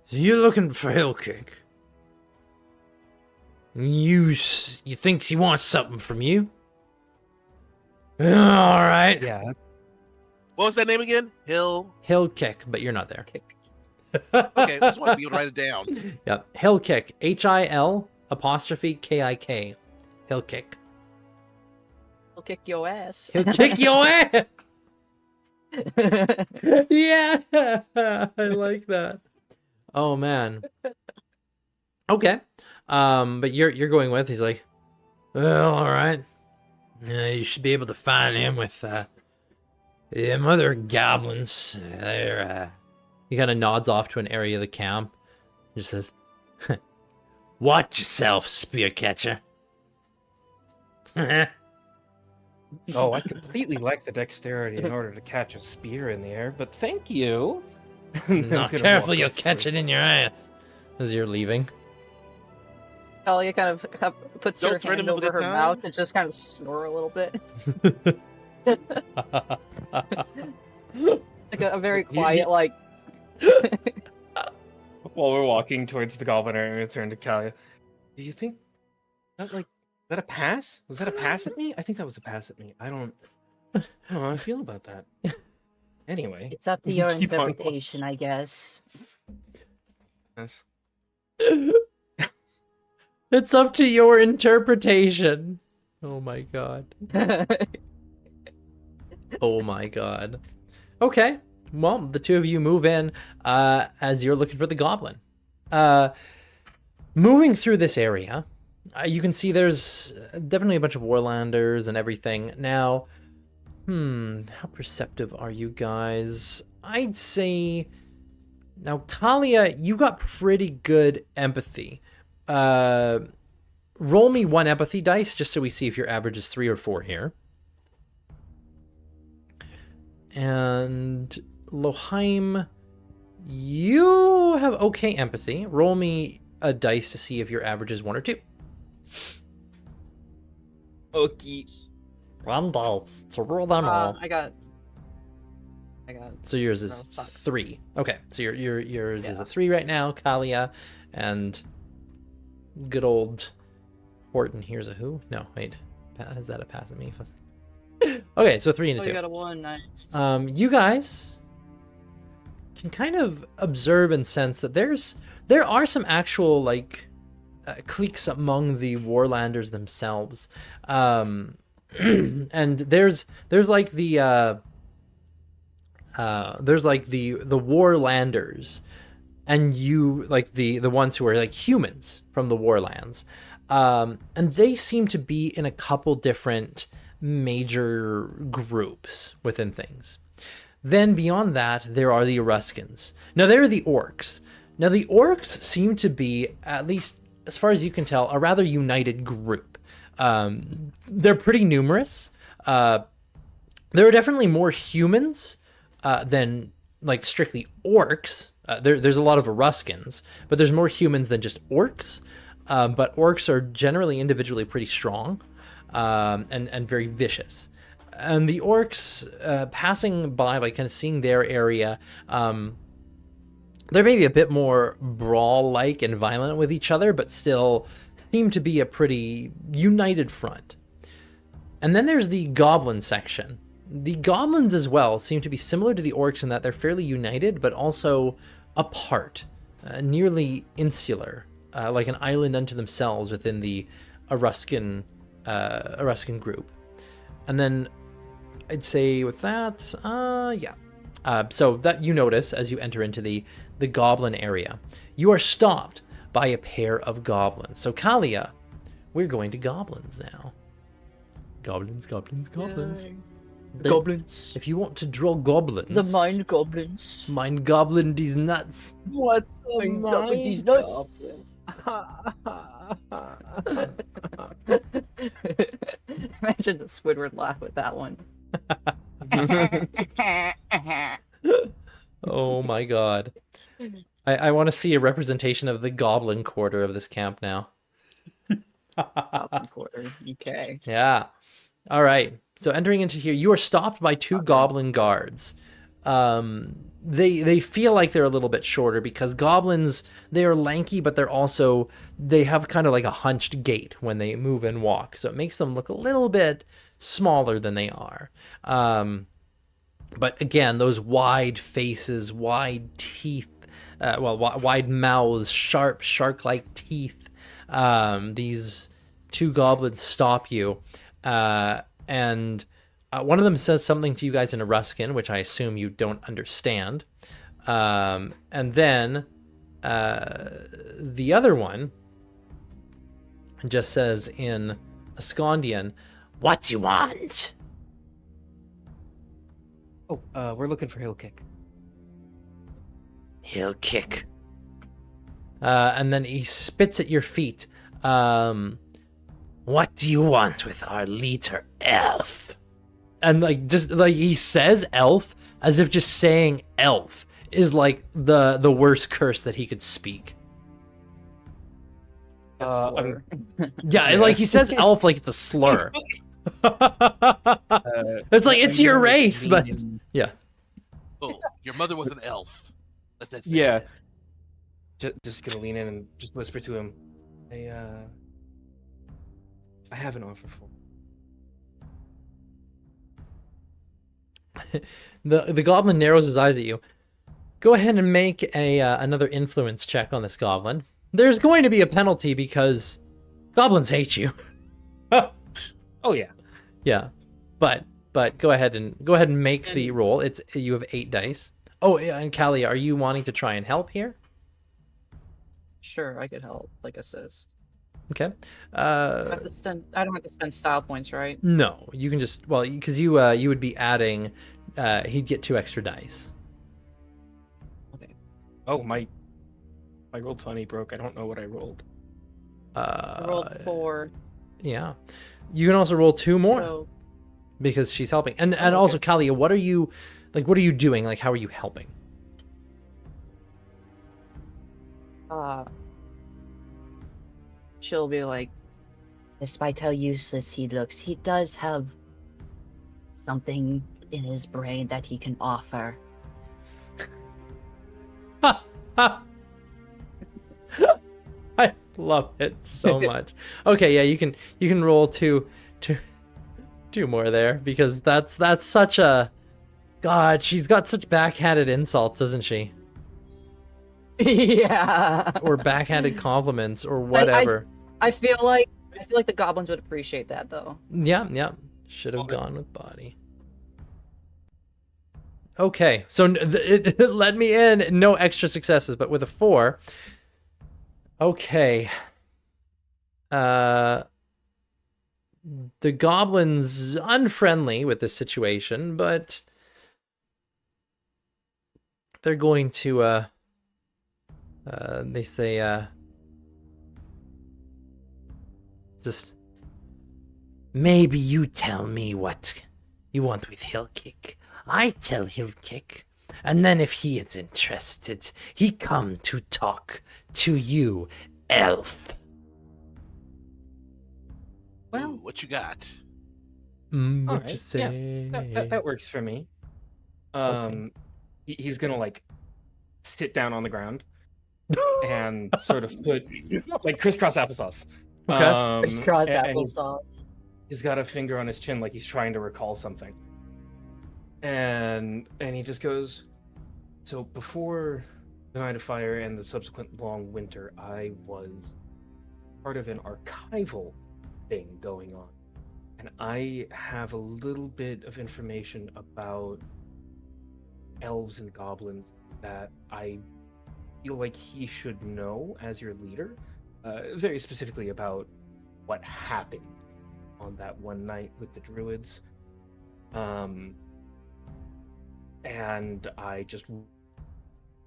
so you're looking for hill kick. You think he wants something from you? All right. Yeah. What was that name again? Hill. Hill kick, but you're not there. Kick. Okay, just want to be able to write it down. Yep. Hill kick. HIL''KIK. Hill kick. I'll kick your ass. He'll kick your ass. Yeah, I like that. Oh man. Okay. But you're going with. He's like, well, all right. Yeah, you should be able to find him with Yeah, mother goblins. He kind of nods off to an area of the camp. Just says, "Watch yourself, spear catcher." Oh, I completely lack the dexterity in order to catch a spear in the air, but thank you. And then I'm Not gonna careful, walk you'll up catch it towards- in your ass. As you're leaving. Talia kind of puts her Don't threaten hand him with over a her gun. mouth and just kind of snore a little bit. Like a very quiet, like, While we're walking towards the goblin area, I turn to Kalia. Do you think that a pass? Was that a pass at me? I think that was a pass at me. I don't know how I feel about that. Anyway. It's up to your Keep on interpretation, I guess. Yes. It's up to your interpretation. Oh my god. Oh my god. Okay. Well, the two of you move in as you're looking for the goblin. Moving through this area, you can see there's definitely a bunch of Warlanders and everything. Now, how perceptive are you guys? I'd say... Now, Kalia, you got pretty good empathy. Roll me one empathy dice, just so we see if your average is 3 or 4 here. And Loheim, you have okay empathy. Roll me a dice to see if your average is 1 or 2. Okay. One dice to roll them all. I got. So yours is fuck. 3. Okay, so yours is Yeah. a 3 right now, Kalia, and good old Horton here's a who? No, wait, is that a pass at me? Okay, so 3 and a Oh, 2. you got a 1, nice. You guys can kind of observe and sense that there are some actual like cliques among the Warlanders themselves, and there's like the Warlanders, and you like the ones who are like humans from the Warlands, and they seem to be in a couple different major groups within things. Then beyond that, there are the Oruskans. Now there are the orcs. Now the orcs seem to be, at least as far as you can tell, a rather united group. They're pretty numerous. There are definitely more humans than like strictly orcs. There's a lot of Oruskans, but there's more humans than just orcs. But orcs are generally individually pretty strong and very vicious. And the orcs, passing by, like kind of seeing their area, they're maybe a bit more brawl-like and violent with each other, but still seem to be a pretty united front. And then there's the goblin section. The goblins as well seem to be similar to the orcs in that they're fairly united, but also apart, nearly insular, like an island unto themselves within the Oruskan group. And then I'd say with that, so that you notice as you enter into the goblin area, you are stopped by a pair of goblins. So Kalia, we're going to goblins now. Goblins. Goblins. If you want to draw goblins, The mind goblins. mind goblin these nuts. What's Mind goblin these nuts. Imagine the Squidward laugh with that one. Oh my god. I want to see a representation of the goblin quarter of this camp now. Goblin quarter. Okay. Yeah. All right. So entering into here, you are stopped by 2 goblin guards. They feel like they're a little bit shorter because goblins, they are lanky, but they have kind of like a hunched gait when they move and walk. So it makes them look a little bit smaller than they are. But again, those wide faces, wide teeth, wide mouths, sharp, shark-like teeth. These 2 goblins stop you. And one of them says something to you guys in Oruskan, which I assume you don't understand. And then the other one just says in Ascondian, "What you want?" Oh, we're looking for Hill Kick. He'll kick. And then he spits at your feet. What do you want with our leader, elf? And like just like he says elf as if just saying elf is like the worst curse that he could speak. Or- Yeah, like he says elf like it's a slur. It's like it's your race, but yeah. Oh, your mother was an elf. Let's say Yeah. that. Just gonna lean in and just whisper to him. I have an offer for. The goblin narrows his eyes at you. Go ahead and make a another influence check on this goblin. There's going to be a penalty because goblins hate you. Oh yeah. Yeah, but go ahead and make the roll. You have 8 dice. Oh, yeah, and Callie, are you wanting to try and help here? Sure, I could help, like assist. Okay. I don't have to spend style points, right? No, you can just because you would be adding. He'd get 2 extra dice. Okay. Oh my roll 20 broke. I don't know what I rolled. I rolled 4. Yeah, you can also roll 2 more So because she's helping. And okay. also, Callie, what are you doing? Like, how are you helping? she'll be like, Despite how useless he looks, he does have something in his brain that he can offer. I love it so much. Okay, yeah, you can roll two more there because that's such a God. She's got such backhanded insults, doesn't she? yeah. Or backhanded compliments or whatever. I feel like the goblins would appreciate that though. Yeah. Should have gone with body. Okay, so it let me in. No extra successes, but with a 4. Okay. The goblin's unfriendly with this situation, but they're going to they say just maybe you tell me what you want with Hillkick. I tell Hillkick, and then if he is interested, he come to talk to you, elf. Ooh, what you got? What Alright, you say? That works for me. He's gonna like sit down on the ground and sort of put like crisscross applesauce. Okay. Crisscross and applesauce. He's got a finger on his chin like he's trying to recall something. And he just goes, so before the Night of Fire and the subsequent long winter, I was part of an archival thing going on. And I have a little bit of information about elves and goblins that I feel like he should know as your leader. Very specifically about what happened on that one night with the druids. And I just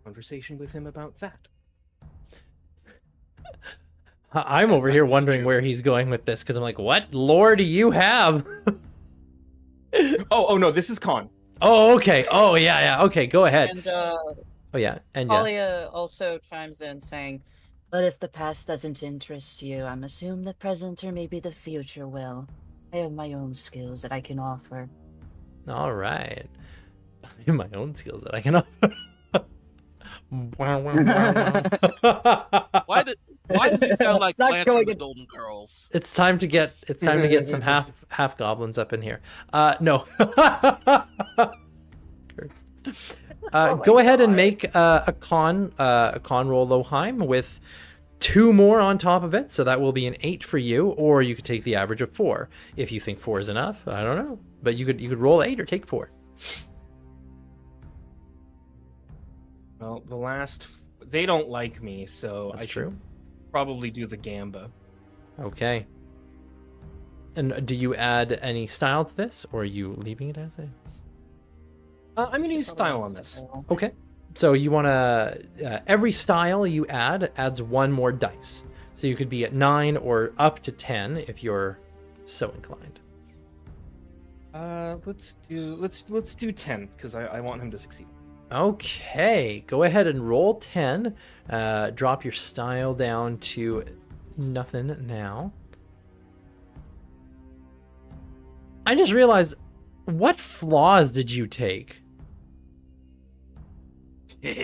conversation with him about that. I'm over here wondering where he's going with this because I'm like, what lore do you have? Oh no, this is Con. Oh, okay. Oh, yeah. Okay, go ahead. And Oh, yeah. And yeah. Talia also chimes in saying, But if the past doesn't interest you, I'm assuming the present or maybe the future will. I have my own skills that I can offer. All right. I have my own skills that I can offer. Why did you sound like It's not Blanche going from the in- Golden Girls? It's time to get some half goblins up in here. No. Curse. Go ahead and make a con roll, Loheim, with 2 more on top of it, so that will be an 8 for you, or you could take the average of 4 if you think 4 is enough. I don't know, but you could roll 8 or take 4. Well, they don't like me, so That's I true. should probably do the gamba. Okay. And do you add any style to this, or are you leaving it as is? I'm gonna Should use probably style have on this. style. Okay. So you want to every style you add adds one more dice. So you could be at 9 or up to 10 if you're so inclined. Let's do 10 because I want him to succeed. Okay, go ahead and roll 10. Drop your style down to nothing now. I just realized, what flaws did you take?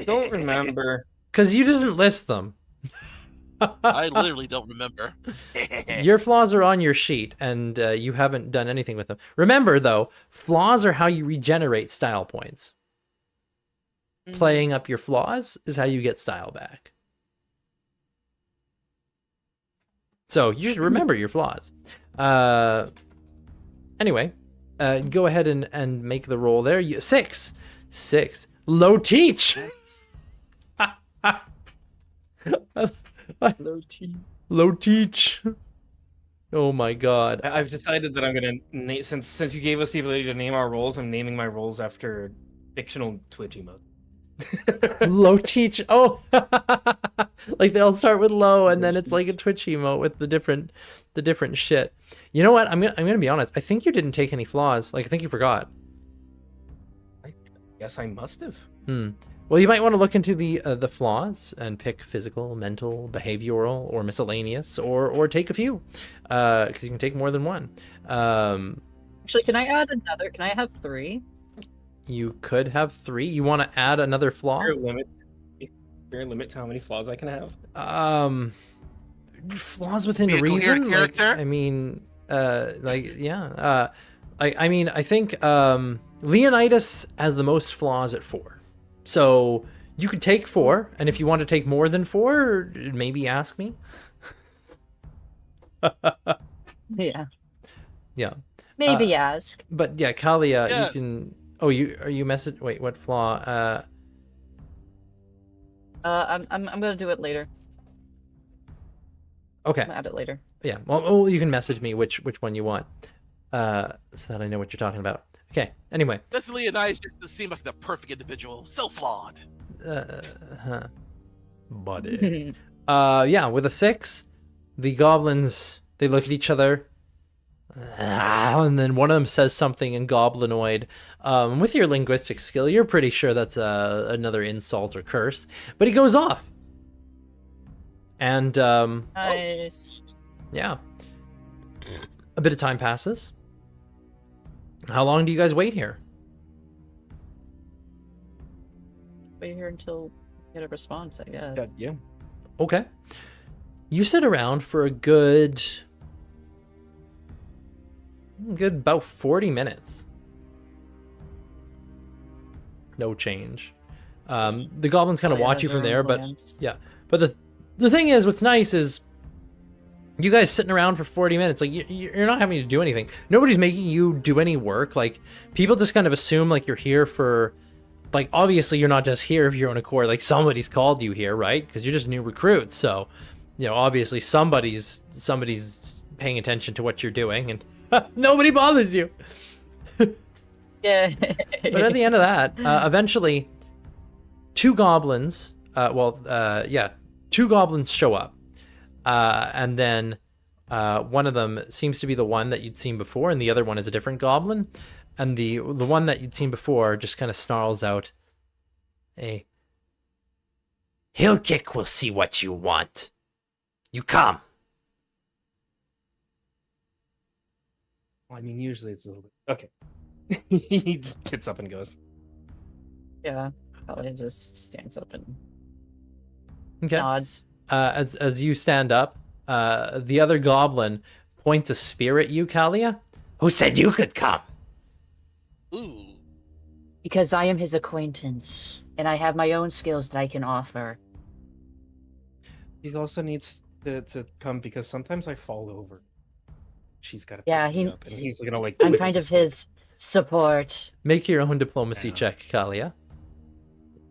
Don't remember. Because you didn't list them. I literally don't remember. Your flaws are on your sheet, and you haven't done anything with them. Remember, though, flaws are how you regenerate style points. Playing up your flaws is how you get style back. So you should remember your flaws. Anyway, go ahead and make the roll there. 6. Low teach. Low teach. Oh my god. I've decided that I'm gonna since you gave us the ability to name our roles, I'm naming my roles after fictional Twitch emotes. Low teach. Oh, like they'll start with low, and then it's like a Twitch emote with the different shit. You know what? I'm gonna be honest. I think you didn't take any flaws. Like I think you forgot. I guess I must have. Well, you might want to look into the flaws and pick physical, mental, behavioral, or miscellaneous, or take a few, because you can take more than one. Actually, can I add another? Can I have 3? You could have 3. You want to add another flaw? Is there a limit to how many flaws I can have? Flaws within Be a coherent reason. Like, character? I mean, yeah. I mean, I think Leonidas has the most flaws at 4. So you could take 4, and if you want to take more than 4, maybe ask me. Yeah. Yeah. Maybe ask. But yeah, Kalia, Yes. you can. Oh, you message? Wait, what flaw? I'm gonna do it later. Okay. I'm gonna add it later. Yeah. Well, you can message me which one you want, so that I know what you're talking about. Okay. Anyway. This Leonidas just seemed like the perfect individual. So flawed. Buddy. Yeah. With a 6, the goblins they look at each other. And then one of them says something in Goblinoid. With your linguistic skill, you're pretty sure that's another insult or curse. But he goes off. And, Nice. yeah. A bit of time passes. How long do you guys wait here? Wait here until we get a response, I guess. Yeah. Okay. You sit around for a good about 40 minutes. No change. The goblins kind of watch you from there, but yeah. But the thing is, what's nice is you guys sitting around for 40 minutes. Like you're not having to do anything. Nobody's making you do any work. Like people just kind of assume like you're here for, like obviously you're not just here of your own accord. Like somebody's called you here, right? Because you're just new recruits. So, you know, obviously somebody's paying attention to what you're doing, and nobody bothers you. Yeah. But at the end of that, eventually, 2 goblins. 2 goblins show up, and then one of them seems to be the one that you'd seen before, and the other one is a different goblin. And the one that you'd seen before just kind of snarls out, "Hey, Hillkick will see what you want. You come." Well, I mean, usually it's a little bit. Okay. He just gets up and goes. Yeah. Probably just stands up and Okay. nods. As you stand up, the other goblin points a spear at you, Kalia. "Who said you could come?" Ooh. Because I am his acquaintance, and I have my own skills that I can offer. He also needs to come because sometimes I fall over. She's got to Yeah, pick me he- up, and he's gonna like. I'm whip kind it of his support. Make your own diplomacy Yeah. check, Kalia.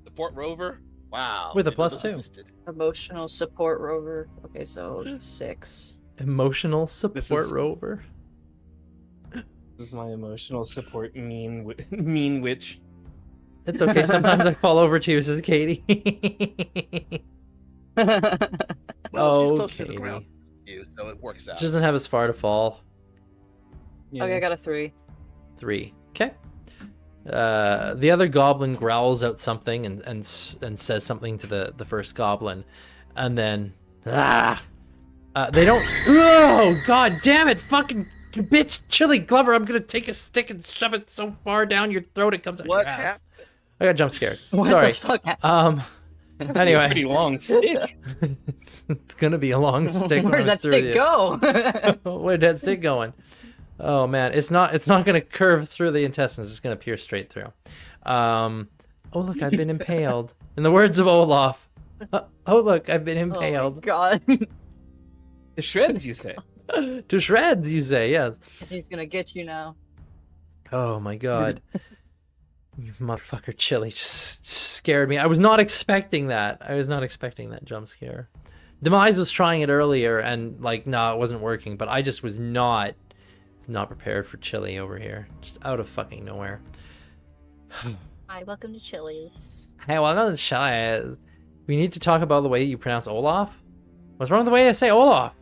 Support rover. Wow. With a didn't know +2. those existed. Emotional support rover. Okay, so 6. Emotional support is- rover. This is my emotional support mean witch. It's okay. Sometimes I fall over too, says Katie. Well, she's Oh, close to the Katie. ground, you, so it works out. She doesn't have as far to fall. Okay, I got a 3. 3. Okay. The other goblin growls out something and says something to the first goblin, and then they don't. Oh god damn it! Fucking bitch, Chili Glover! I'm gonna take a stick and shove it so far down your throat it comes out What your ass. happened? I got jump scared. What Sorry. the fuck happened? Anyway, Pretty long stick. it's gonna be a long stick. Where'd that stick go? Where'd that stick going? Oh man, it's not gonna curve through the intestines. It's gonna pierce straight through. Oh look, I've been impaled. In the words of Olaf. Oh look, I've been Oh my impaled. god. The shreds, you say? To shreds, you say? Yes. He's gonna get you now. Oh my god. You motherfucker, Chili just scared me. I was not expecting that. I was not expecting that jump scare. Demise was trying it earlier, and like, no, it wasn't working. But I just was not prepared for Chili over here. Just out of fucking nowhere. Hi, welcome to Chili's. Hey, welcome to Chili. We need to talk about the way you pronounce Olaf. What's wrong with the way I say Olaf?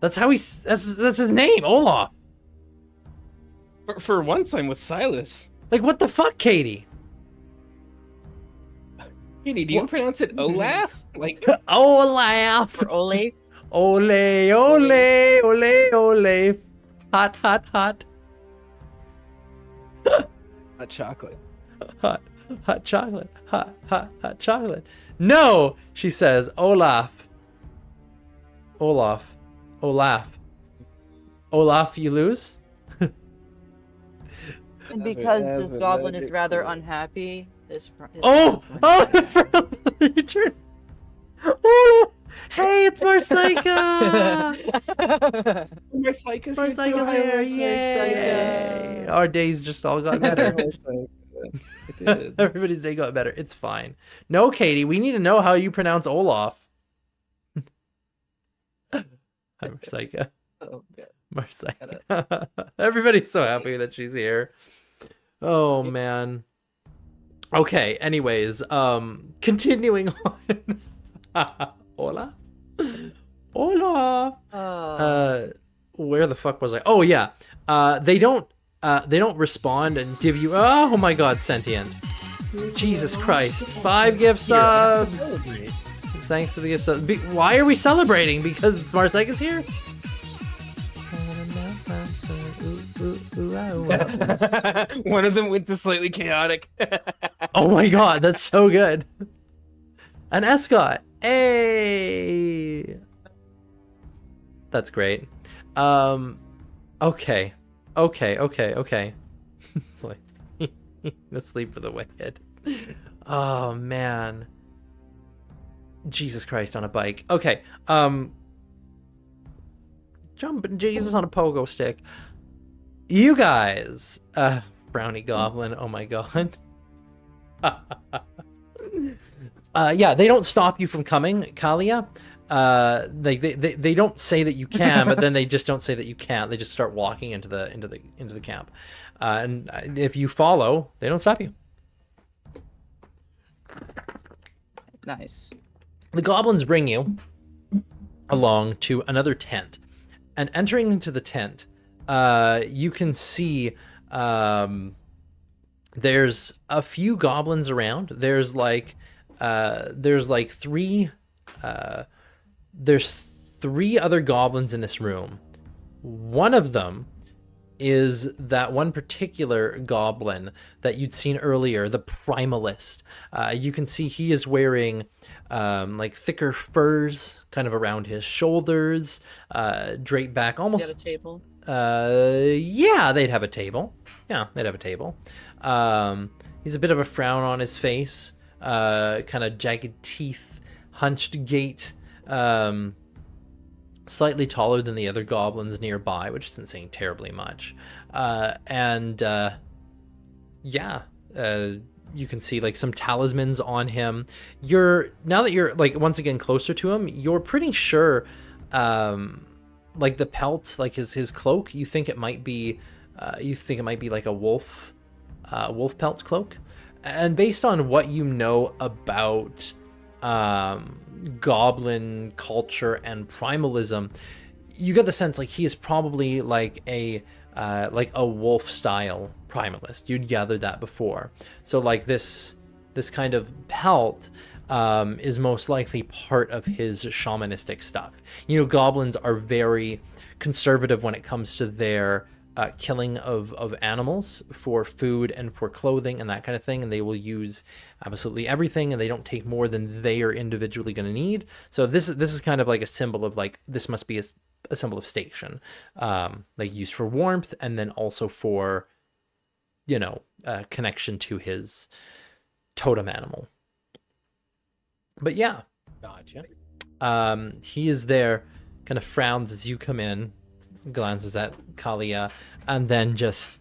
That's how that's his name, Olaf. For once, I'm with Silas. Like, what the fuck, Katie? Katie, do you pronounce it Olaf? Like, Olaf. For Ole. Ole, ole, ole, ole. Hot, hot, hot. a chocolate. Hot, hot chocolate. Hot, hot, hot chocolate. No, she says, Olaf. Olaf. Olaf. Olaf, you lose? And because That's this goblin is magic rather word. unhappy, his Oh! friend's going- Oh! You turn. Oh! Hey, it's Marsyka! My psychos Marsyka's here! Yay! Our days just all got better. Everybody's day got better. It's fine. No, Katie, we need to know how you pronounce Olaf. Hi, Marsyka. Oh, God. Marsyka. Everybody's so happy that she's here. Oh man. Okay, anyways, continuing on. Olaf? Olaf. Where the fuck was I? Oh yeah. They don't respond and give you oh my god, sentient. Jesus Christ. 5 gift subs. Thanks for the gift subs. Why are we celebrating? Because Marsyka's here? One of them went to slightly chaotic. Oh my god, that's so good. An Escort. Hey. That's great. Okay. It's like asleep for the wicked. Oh man. Jesus Christ on a bike. Okay. Jumping Jesus on a pogo stick. You guys, Brownie Goblin, oh my god. Yeah, they don't stop you from coming, Kalia. They don't say that you can, but then they just don't say that you can't. They just start walking into the camp. And if you follow, they don't stop you. Nice. The goblins bring you along to another tent. And entering into the tent, you can see there's a few goblins around. There's three other goblins in this room. One of them is that one particular goblin that you'd seen earlier, the Primalist. You can see he is wearing like thicker furs kind of around his shoulders, draped back almost. Got a table. Yeah, they'd have a table. He's a bit of a frown on his face, kind of jagged teeth, hunched gait, slightly taller than the other goblins nearby, which isn't saying terribly much. You can see like some talismans on him. Now that you're like once again closer to him, you're pretty sure like the pelt, like his cloak, you think it might be like a wolf wolf pelt cloak. And based on what you know about goblin culture and primalism, you get the sense like he is probably like a wolf style primalist. You'd gathered that before. So like this kind of pelt is most likely part of his shamanistic stuff. You know, goblins are very conservative when it comes to their killing of animals for food and for clothing and that kind of thing, and they will use absolutely everything, and they don't take more than they are individually going to need. So this is kind of like a symbol of like, this must be a symbol of station, like used for warmth, and then also for, you know, connection to his totem animal. But yeah, Gotcha. he is there, kind of frowns as you come in, glances at Kalia, and then just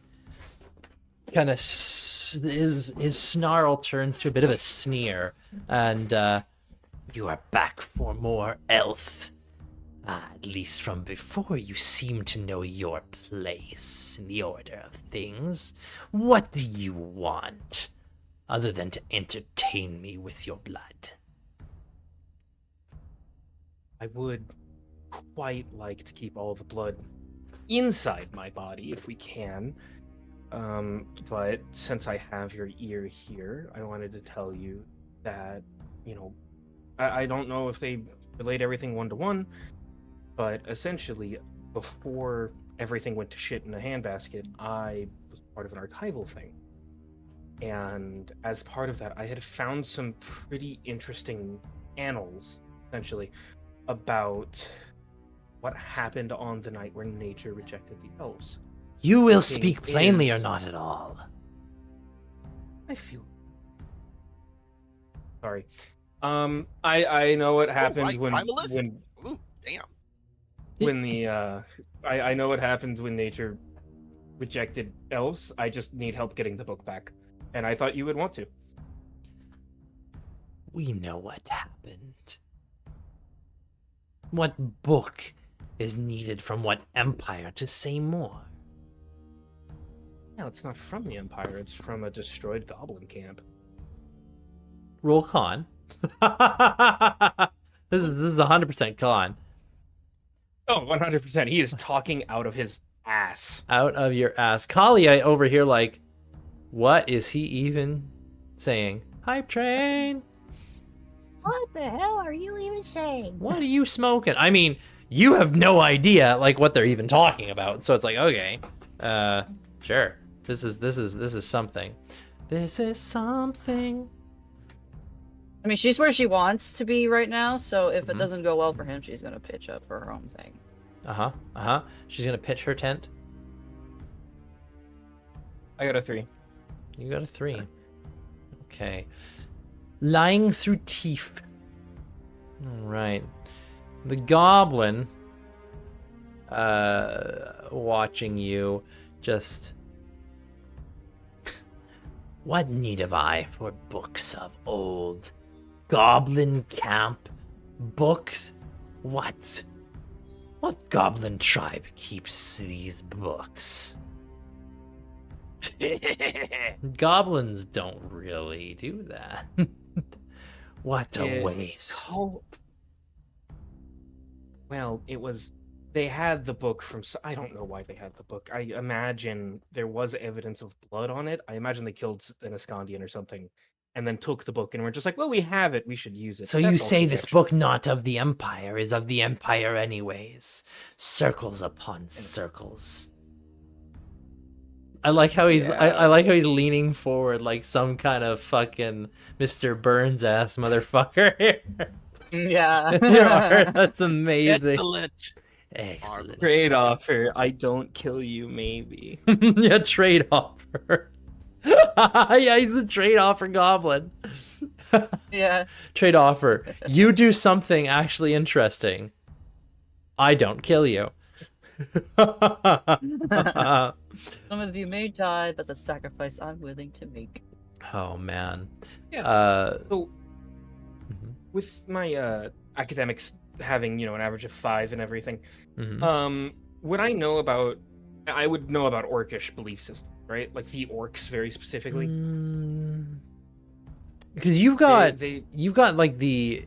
kind of his snarl turns to a bit of a sneer, and you are back for more, elf. At least from before, you seem to know your place in the order of things. What do you want, other than to entertain me with your blood? I would quite like to keep all the blood inside my body if we can. But since I have your ear here, I wanted to tell you that, you know, I don't know if they relate everything one to one, but essentially, before everything went to shit in a handbasket, I was part of an archival thing. And as part of that, I had found some pretty interesting annals, essentially, about what happened on the night where nature rejected the elves. You will Thing speak plainly or is- not at all. I feel sorry. I know what happened right, when primalist? Ooh, damn. I know what happens when nature rejected elves. I just need help getting the book back, and I thought you would want to. We know what happened. What book is needed from what empire to say more? No, it's not from the Empire. It's from a destroyed goblin camp. Roll con. This is 100% con. Oh, 100%. He is talking out of his ass. Out of your ass. Kalia over here like, what is he even saying? Hype train. What the hell are you even saying? What are you smoking? I mean, you have no idea like what they're even talking about. So it's like, okay, sure. This is something. This is something. I mean, she's where she wants to be right now, so if it doesn't go well for him, she's gonna pitch up for her own thing. She's gonna pitch her tent. I got a 3. You got a 3. Okay. Lying through teeth. All right. The goblin, watching you, just. What need have I for books of old? Goblin camp? Books? What? What goblin tribe keeps these books? Goblins don't really do that. What a waste. Well, it was. They had the book from. I don't know why they had the book. I imagine there was evidence of blood on it. I imagine they killed an Ascondian or something, and then took the book and were just like, "Well, we have it. We should use it." So you That's all say the this extra. book not of the Empire is of the Empire anyways. Circles upon circles. I like how he's I like how he's leaning forward like some kind of fucking Mr. Burns ass motherfucker here. Yeah. You are. That's amazing. Excellent. Excellent. Trade offer. I don't kill you, maybe. Yeah, trade offer. Yeah, he's the trade offer goblin. Yeah. Trade offer. You do something actually interesting. I don't kill you. Some of you may die, but the sacrifice I'm willing to make. Oh man. Yeah. So, Mhm. with my academics having an average of 5 and everything, Mhm. would I know about? I would know about Orcish belief system, right? Like the orcs very specifically. Because you've got They you've got like the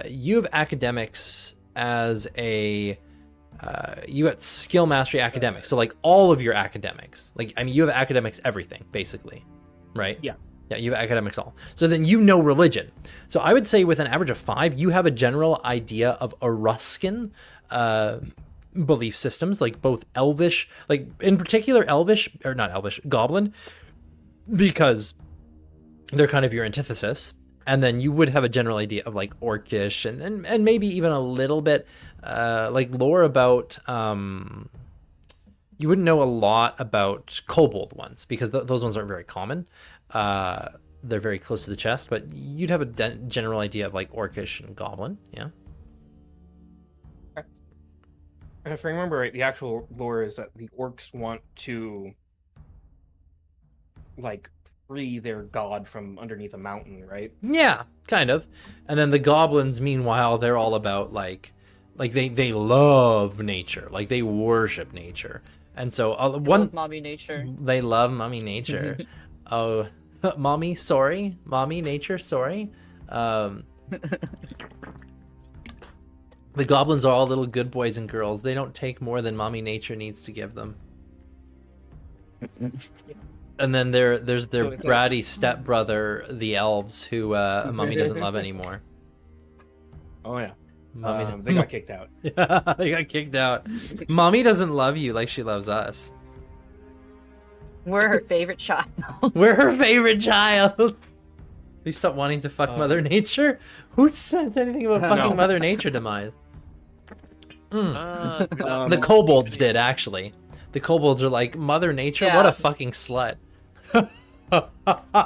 you have academics as a you got skill mastery academics, so like all of your academics, like I mean you have academics everything basically, right? Yeah. Yeah, you have academics all. So then you know religion. So I would say with an average of 5, you have a general idea of Oruskan belief systems, like both Elvish, like in particular Elvish, or not Elvish, Goblin, because they're kind of your antithesis. And then you would have a general idea of like Orcish and maybe even a little bit like lore about you wouldn't know a lot about kobold ones because those ones aren't very common. They're very close to the chest, but you'd have a general idea of like Orcish and Goblin, yeah. And if I remember right, the actual lore is that the orcs want to like free their god from underneath a mountain, right? Yeah, kind of. And then the goblins, meanwhile, they're all about like they love nature, like they worship nature, and so one mommy nature. they love mommy nature. Oh, mommy, sorry, mommy nature, sorry. The goblins are all little good boys and girls. They don't take more than mommy nature needs to give them. And then there's their bratty stepbrother, the elves, who mommy doesn't love anymore. Oh yeah. Mommy They got kicked out. Yeah, they got kicked out. Mommy doesn't love you like she loves us. We're her favorite child. We're her favorite child. Please stop wanting to fuck Mother Nature. Who said anything about fucking Mother Nature demise? The kobolds did, actually. The kobolds are like, Mother Nature, what a fucking slut.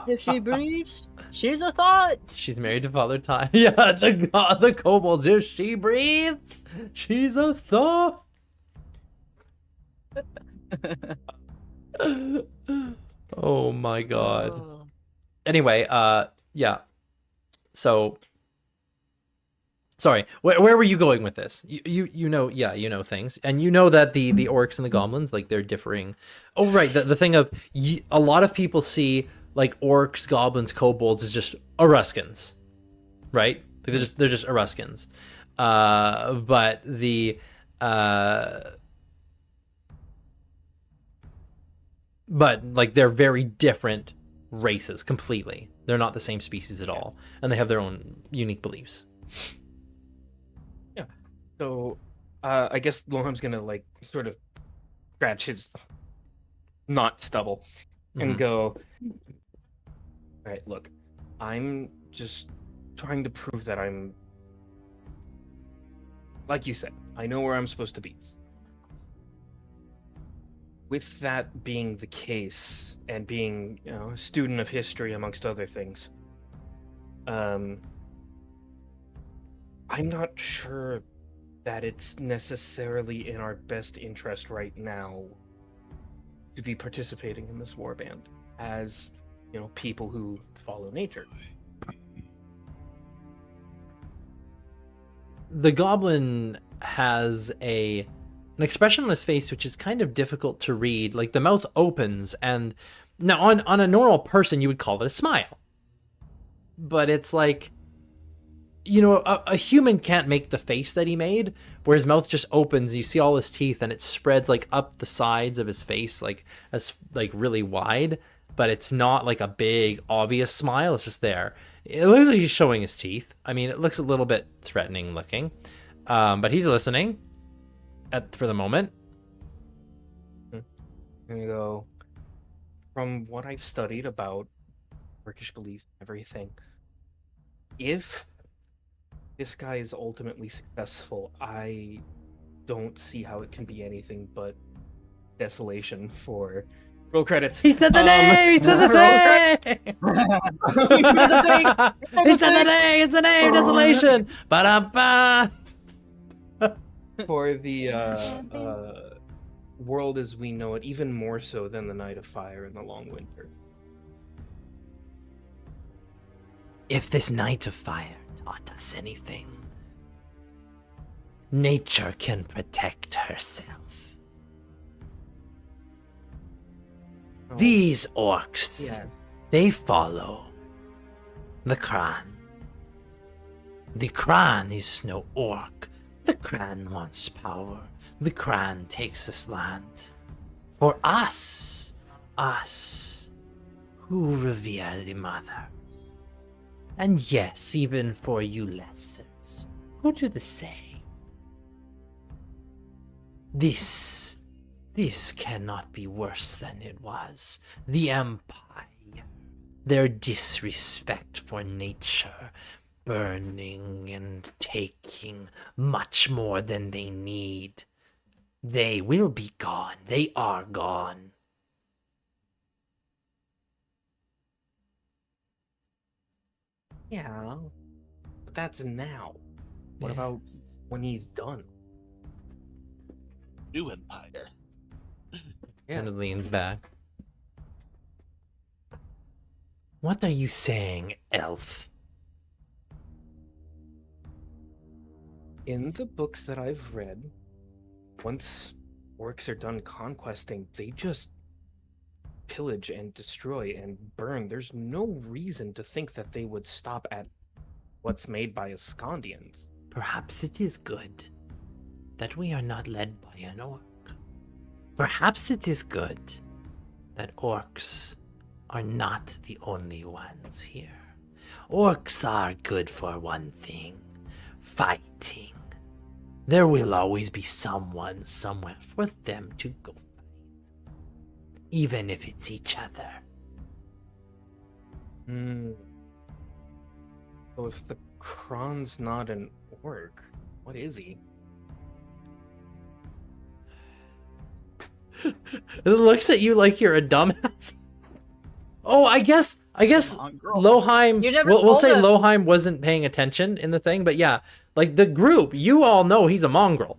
If she breathes, she's a thought. She's married to Father Time. Yeah, the kobolds. If she breathes, she's a thought. Oh my god. Anyway, yeah. So, sorry. Where were you going with this? You know, yeah, you know things, and you know that the orcs and the goblins, like, they're differing. Oh right, the thing of a lot of people see like orcs, goblins, kobolds as just Oruskans, right? Like, they're just Oruskans, but but like they're very different races completely. They're not the same species at all, and they have their own unique beliefs. Yeah. So, I guess Lorham's gonna like sort of scratch his not stubble and go, all right, look, I'm just trying to prove that I'm, like you said, I know where I'm supposed to be. With that being the case, and being, you know, a student of history amongst other things, I'm not sure that it's necessarily in our best interest right now to be participating in this warband as, you know, people who follow nature. The goblin has an expression on his face which is kind of difficult to read. Like, the mouth opens, and now on a normal person you would call it a smile, but it's like, you know, a human can't make the face that he made, where his mouth just opens and you see all his teeth and it spreads like up the sides of his face, like as like really wide, but it's not like a big obvious smile. It's just there. It looks like he's showing his teeth. I mean, it looks a little bit threatening looking, but he's listening for the moment. And you go, from what I've studied about Turkish beliefs and everything, if this guy is ultimately successful, I don't see how it can be anything but desolation for roll credits. He said the name! He said the name! He said the name! It's the name! Desolation! Ba-da-ba! For the world as we know it, even more so than the Night of Fire and the Long Winter. If this Night of Fire taught us anything, nature can protect herself. These orcs, Yeah. they follow the Kran. The Kran is no orc. The Kran wants power. The Kran takes this land. For us who revere the mother. And yes, even for you lessers who do the same. This cannot be worse than it was. The Empire, their disrespect for nature, burning and taking much more than they need. They will be gone. They are gone. Yeah, but that's now. What Yeah. about when he's done? New Empire. Yeah. And it leans back. What are you saying, elf? In the books that I've read, once orcs are done conquesting, they just pillage and destroy and burn. There's no reason to think that they would stop at what's made by Ascondians. Perhaps it is good that we are not led by an orc. Perhaps it is good that orcs are not the only ones here. Orcs are good for one thing: fighting. There will always be someone somewhere for them to go fight, even if it's each other. So if the Kron's not an orc, what is he? It looks at you like you're a dumbass. Oh, I guess Mongrel. Loheim. You never We'll told say us. Loheim wasn't paying attention in the thing, but yeah, like the group, you all know he's a mongrel.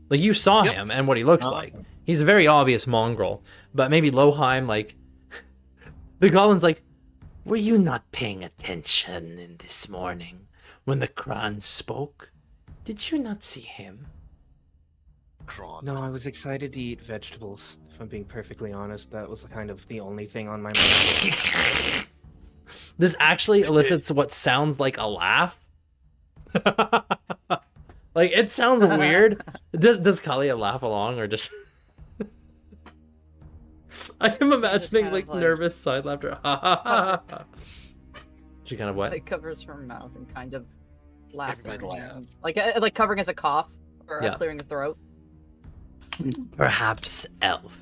Like you saw Yep. him and what he looks Oh. like. He's a very obvious mongrel. But maybe Loheim, like the goblin's like, were you not paying attention in this morning when the Kran spoke? Did you not see him? Kron. No, I was excited to eat vegetables. If I'm being perfectly honest, that was kind of the only thing on my mind. This actually elicits what sounds like a laugh. Like it sounds weird. Does Kalia laugh along or just? I am imagining kind like of, like- nervous side laughter. She kind of what? Like covers her mouth and kind of laughs. Everybody at her, laugh. like covering as a cough or Yeah. clearing a throat. Perhaps, elf,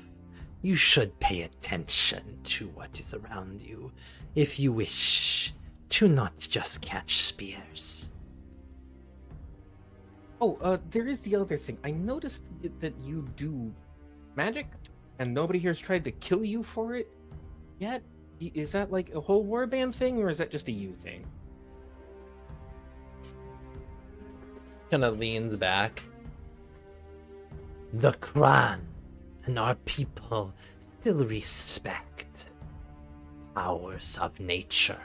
you should pay attention to what is around you if you wish to not just catch spears. Oh, there is the other thing. I noticed that you do magic, and nobody here's tried to kill you for it yet. Is that like a whole warband thing, or is that just a you thing? Kind of leans back. The Kran and our people still respect powers of nature.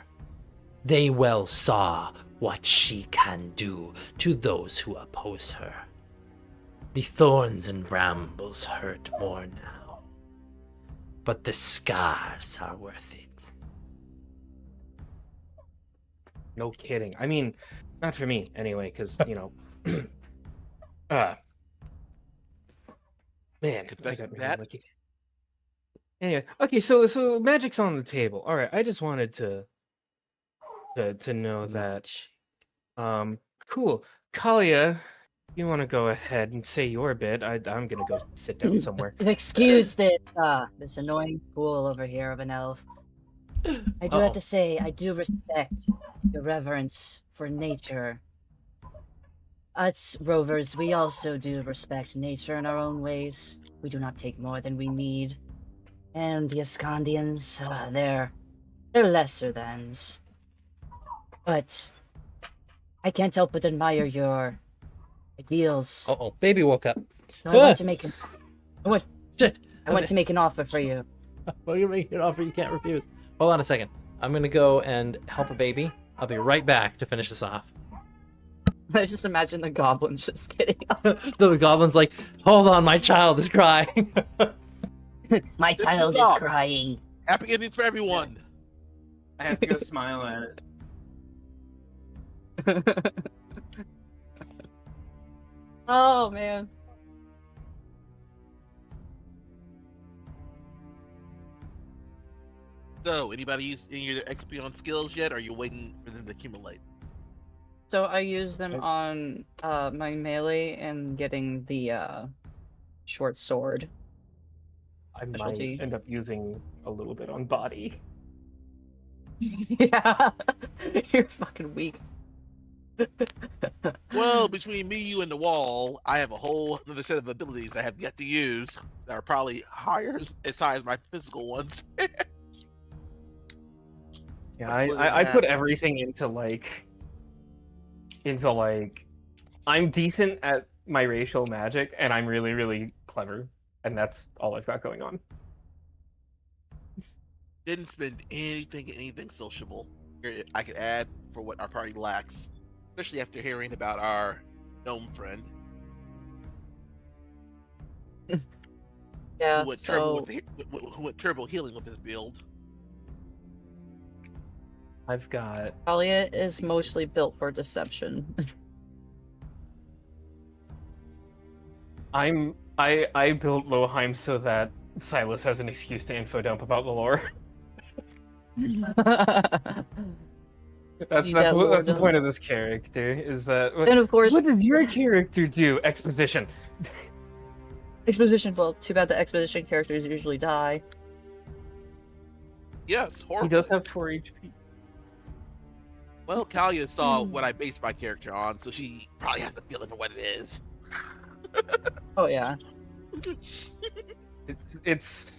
They well saw what she can do to those who oppose her. The thorns and brambles hurt more now, but the scars are worth it. No kidding. I mean, not for me anyway, because you know, man, I Confessing got really that? lucky. Anyway, okay, so magic's on the table. All right, I just wanted to know that. Cool, Kalia, you want to go ahead and say your bit? I'm gonna go sit down somewhere. Excuse this annoying fool over here of an elf. I do Uh-oh. have to say, I do respect your reverence for nature. Us rovers, we also do respect nature in our own ways. We do not take more than we need. And the Ascondians, they're lesser thans. But I can't help but admire your ideals. Uh-oh, baby woke up. So I want to make an, Shit. I want to make an offer for you. We're gonna make an offer you can't refuse. Hold on a second. I'm gonna go and help a baby. I'll be right back to finish this off. I just imagine the goblins just getting up. The goblin's like, hold on, my child is crying. My This is child is all. crying. Happy endings for everyone. I have to go smile at it. Oh man. So, anybody use any of their XP on skills yet? Or are you waiting for them to accumulate? So I use them on my melee and getting the short sword. I Specialty. might end up using a little bit on body. Yeah. You're fucking weak. Well, between me, you, and the wall, I have a whole other set of abilities I have yet to use that are probably as high as my physical ones. Yeah, Let's split it in I put half. everything into I'm decent at my racial magic, and I'm really, really clever, and that's all I've got going on. Didn't spend anything sociable here I could add for what our party lacks, especially after hearing about our gnome friend Yeah. who went So who went turbo healing with his build. I've got Talia is mostly built for deception. I built Loheim so that Silas has an excuse to info dump about the lore. That's You got that's the lore point of this character, is that And of course, what does your character do? Exposition. exposition. Well, too bad the exposition characters usually die. Yes, horrible. He does have 4 HP. Well, Kalia saw what I based my character on, so she probably has a feeling for what it is. Oh yeah. It's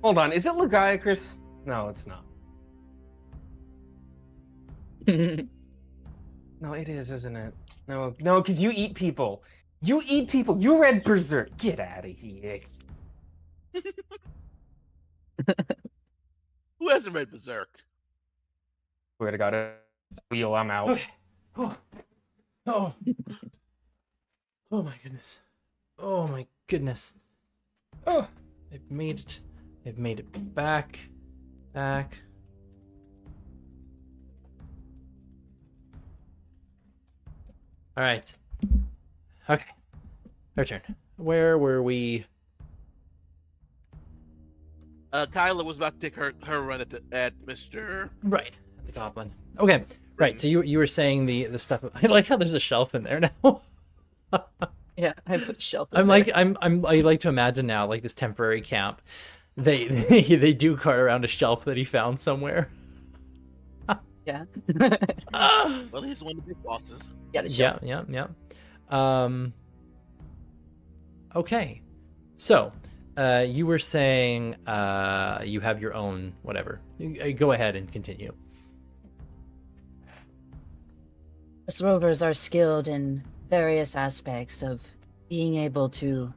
hold on, is it Lagiacrus? No, it's not. No, it is, isn't it? No, because you eat people. You eat people. You read Berserk. Get out of here. Who hasn't read Berserk? Swear to God, wheel. I'm out. Okay. Oh. Oh my goodness. Oh my goodness. Oh, I've made it. I've made it back. Back. All right. Okay. Our turn. Where were we? Kyla was about to take her run at Mr. Right. The goblin. Okay. Right. So you were saying the stuff. I like how there's a shelf in there now. Yeah, I put a shelf. In I'm there. like I like to imagine now like this temporary camp. They do cart around a shelf that he found somewhere. Yeah. Well, he's one of the big bosses. Yeah, the shelf. Yeah. Okay. So, you were saying you have your own whatever. Go ahead and continue. Us rovers are skilled in various aspects of being able to,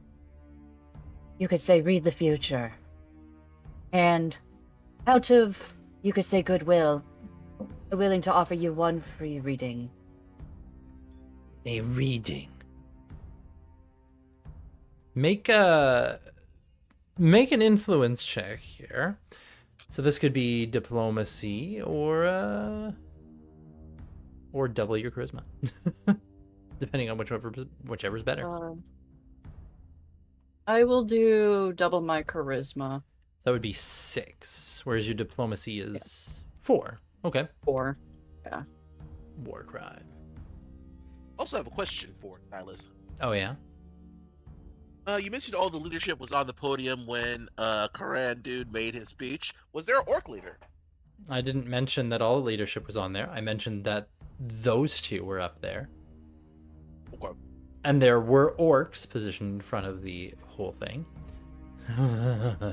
you could say, read the future. And out of, you could say, goodwill, we're willing to offer you one free reading. A reading. Make an influence check here. So this could be diplomacy or double your charisma, depending on whichever's better. I will do double my charisma. That would be 6, whereas your diplomacy is 4. Okay. 4. War crime. Also, have a question for Silas. Oh yeah. You mentioned all the leadership was on the podium when Karan dude made his speech. Was there an orc leader? I didn't mention that all the leadership was on there. I mentioned that those two were up there. Okay. And there were orcs positioned in front of the whole thing.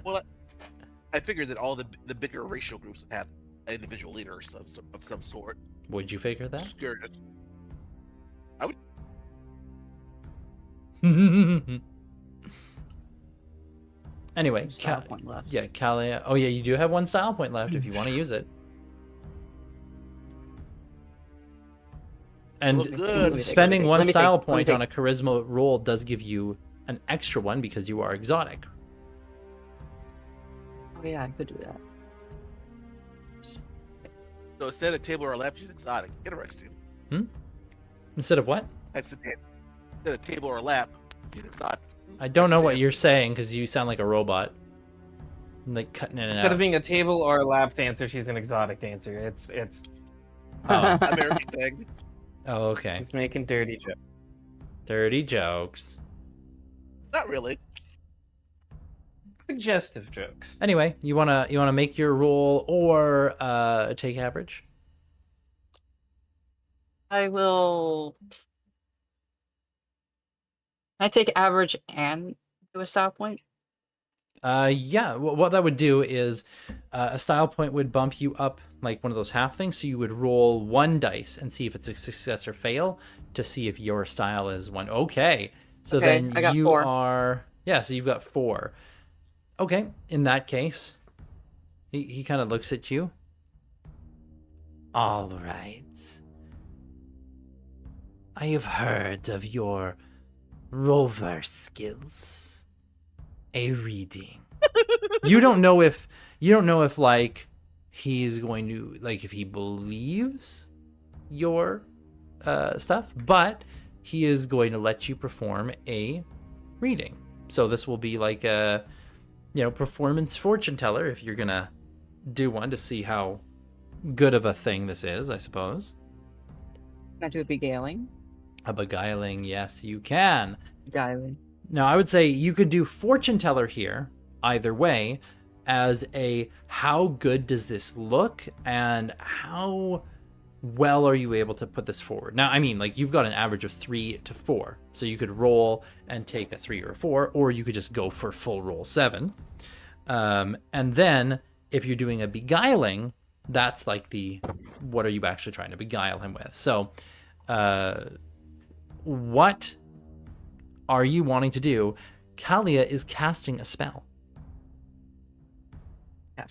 Well, I figured that all the bigger racial groups would have individual leaders of some sort. Would you figure that? Just curious. I would. Anyway, Style point left. yeah, Kalia. Oh yeah, you do have 1 style point left if you want to use it. And Look good. spending Let me 1 style think, let me think. point on a charisma roll does give you an extra one because you are exotic. Yeah, I could do that. So instead of table or lap, she's exotic. Interesting. Instead of what? Instead of table or lap, she's exotic. I don't know what Dance. you're saying because you sound like a robot. Like cutting in and Instead out. of being a table or a lap dancer, she's an exotic dancer. It's Oh. American. Oh, okay. it's making dirty jokes. Dirty jokes. Not really. Suggestive jokes. Anyway, you wanna make your roll or take average? I will. Can I take average and do a style point? Yeah. What that would do is a style point would bump you up like one of those half things. So you would roll 1 dice and see if it's a success or fail to see if your style is 1. Okay. So Okay, then I got you 4. are so you've got 4. Okay. In that case, he kind of looks at you. All right. I have heard of your rover skills. A reading. You don't know if like he's going to like if he believes your stuff, but he is going to let you perform a reading. So this will be like a performance fortune teller if you're gonna do one to see how good of a thing this is, I suppose. Can I do a beguiling? A beguiling, yes, you can. Beguiling. Now, I would say you could do fortune teller here, either way, as a how good does this look and how well are you able to put this forward. Now, I mean, like you've got an average of 3 to 4, so you could roll and take a 3 or a 4, or you could just go for full roll 7. And then if you're doing a beguiling, that's like the what are you actually trying to beguile him with. So, what are you wanting to do? Kalia is casting a spell.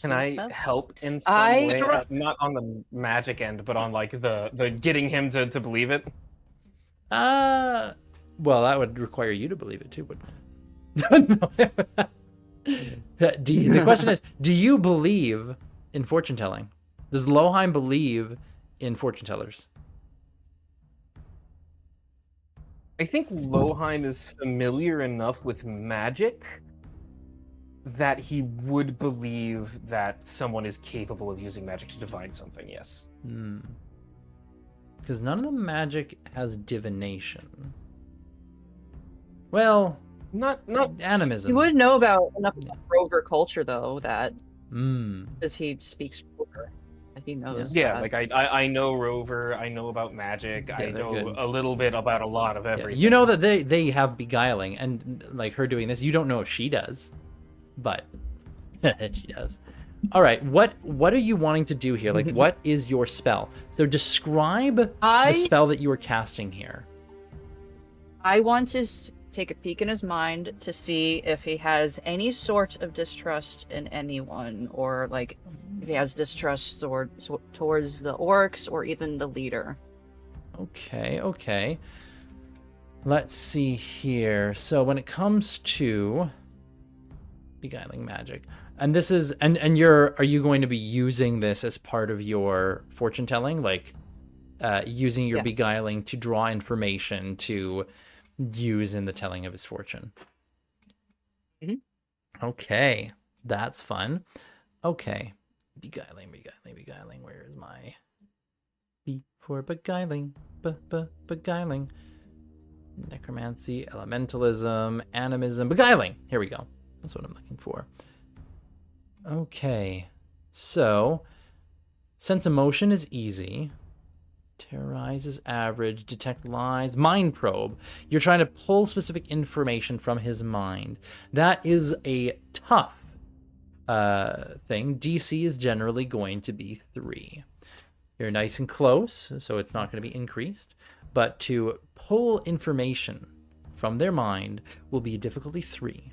Can I help in some I- way? Not on the magic end, but on like the getting him to believe it. Well, that would require you to believe it too, wouldn't it? The question is, do you believe in fortune telling? Does Loheim believe in fortune tellers? I think Loheim is familiar enough with magic that he would believe that someone is capable of using magic to divine something, yes. Because none of the magic has divination. Well, Not animism. You would know about enough about rover culture, though, that Mm. because he speaks rover, he knows. yeah, that. like I know Rover, I know about magic, Yeah, I they're know good. a little bit about a lot of Yeah, everything. you know that they have beguiling, and like her doing this, you don't know if she does, but she does. All right, what are you wanting to do here? Like, what is your spell? So describe the spell that you are casting here. I want to take a peek in his mind to see if he has any sort of distrust in anyone, or like if he has distrust towards the orcs or even the leader. Okay. Let's see here. So when it comes to beguiling magic, and this is and are you going to be using this as part of your fortune telling, like using your beguiling to draw information to use in the telling of his fortune? Okay, that's fun. Okay, beguiling. Where is my B for beguiling? Beguiling. Necromancy, elementalism, animism, beguiling. Here we go. That's what I'm looking for. Okay, so sense emotion is easy. Terrorize is average. Detect lies. Mind probe. You're trying to pull specific information from his mind. That is a tough thing. DC is generally going to be 3. You're nice and close, so it's not going to be increased. But to pull information from their mind will be difficulty 3.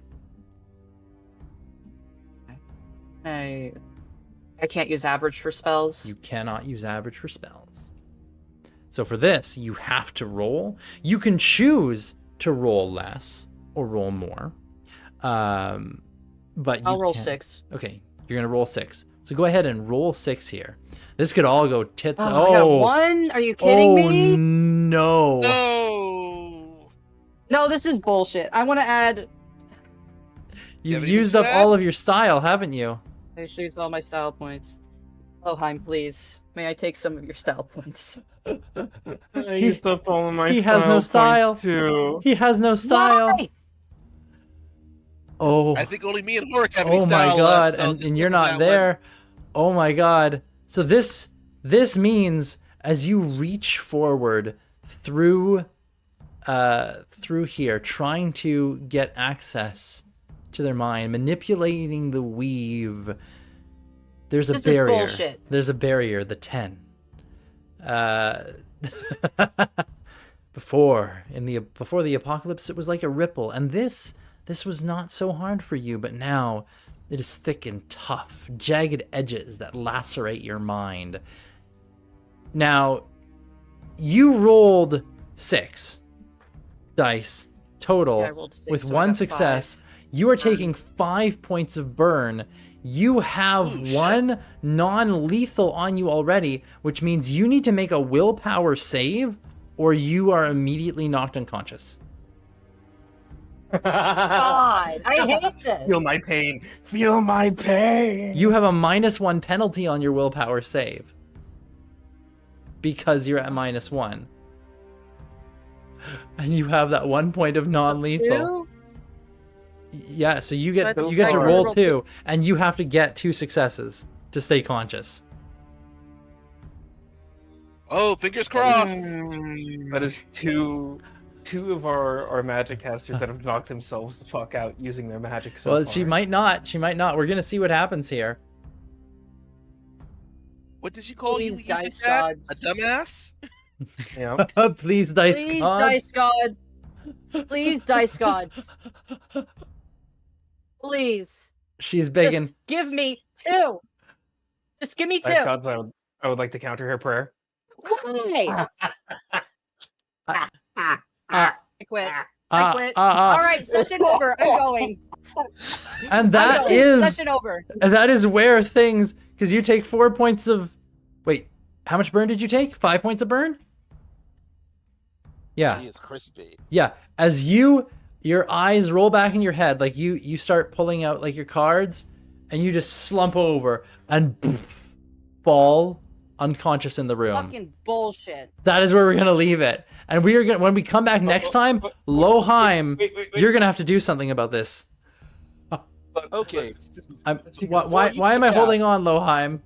I can't use average for spells. You cannot use average for spells. So for this, you have to roll. You can choose to roll less or roll more. But I'll you roll can't- 6. Okay, You're gonna roll 6. So go ahead and roll 6 here. This could all go tits. Oh, I got 1? Are you kidding me? No. No. No, this is bullshit. I want to add. You've have used anything up to add? all of your style, haven't you? I just used all my style points. Loheim, please. May I take some of your style points? I used up all of my he has no style. points, too. He has no style. Why? Oh. I think only me and Hork have any Oh my style god, left, so and just you're look at not that there. Oh my god. So this means as you reach forward through here, trying to get access to their mind, manipulating the weave, there's a This is barrier. bullshit. There's a barrier, the 10. Before the apocalypse, it was like a ripple, and this was not so hard for you, but now it is thick and tough, jagged edges that lacerate your mind. Now, you rolled 6 dice total Yeah, I rolled 6, with so I 1 got success. 5. You are taking 5 points of burn. You have Ooh, shit. 1 non-lethal on you already, which means you need to make a willpower save, or you are immediately knocked unconscious. God, I hate this. Feel my pain. Feel my pain. You have a -1 penalty on your willpower save because you're at -1, and you have that 1 point of non-lethal. 2? Yeah, so you get But you get to I roll rolled 2, and you have to get 2 successes to stay conscious. Oh, fingers crossed. That is two of our magic casters that have knocked themselves the fuck out using their magic so Well, far. she might not. She might not. We're gonna see what happens here. What did she call you? Please, You dice did that? gods. A dumbass? Yeah. Please, dice Please, gods. dice gods. Please, dice gods. Please. She's begging. Just give me 2. Just give me 2. Dice gods, I would like to counter her prayer. Why? Uh, I quit. I quit. All right, session over. I'm going. And I'm that going. is Session over. where things, because you take 4 points of. Wait, how much burn did you take? 5 points of burn? Yeah. He is crispy. Yeah, as your eyes roll back in your head, like you start pulling out like your cards, and you just slump over and poof, fall unconscious in the room. Fucking bullshit. That is where we're gonna leave it, and we are gonna, when we come back next time, Loheim, Wait. you're gonna have to do something about this. Okay. Why am I holding on, Loheim?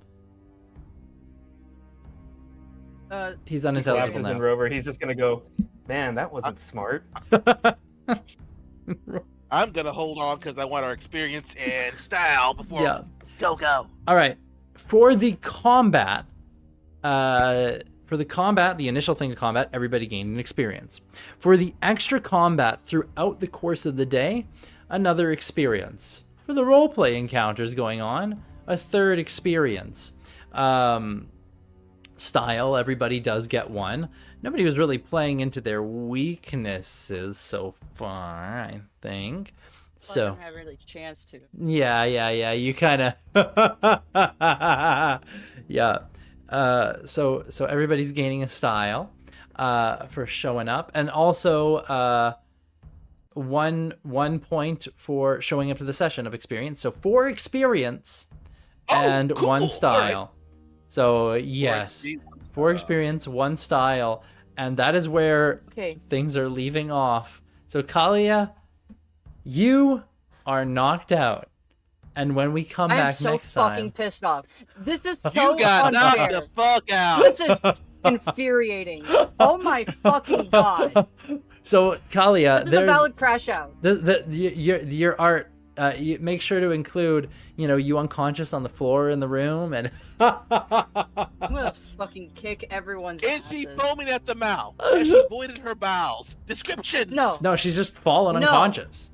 He's unintelligible And now. Rover, he's just gonna go, man, that wasn't smart. I'm gonna hold on because I want our experience and style before Yeah. go. All right. For the combat, the initial thing to combat, everybody gained an experience. For the extra combat throughout the course of the day, another experience. For the roleplay encounters going on, a third experience. Style, everybody does get 1. Nobody was really playing into their weaknesses so far, I think. I So. don't have really chance to. Yeah. You kind of. Yeah. So everybody's gaining a style for showing up, and also one point for showing up to the session of experience. So 4 experience and Oh, cool. 1 style. All right. So yes, 4 experience, 1 style, and that is where Okay. things are leaving off. So Kalia, you are knocked out, and when we come I am back so next fucking time, pissed off. This is so You got knocked unfair. the fuck out. This is infuriating. Oh my fucking god. so Kalia, This is a there's valid crash out. your art. You make sure to include, you unconscious on the floor in the room, and I'm gonna fucking kick everyone's And she asses. foaming at the mouth. And she voided her bowels. Description. No. no, she's just fallen No. unconscious.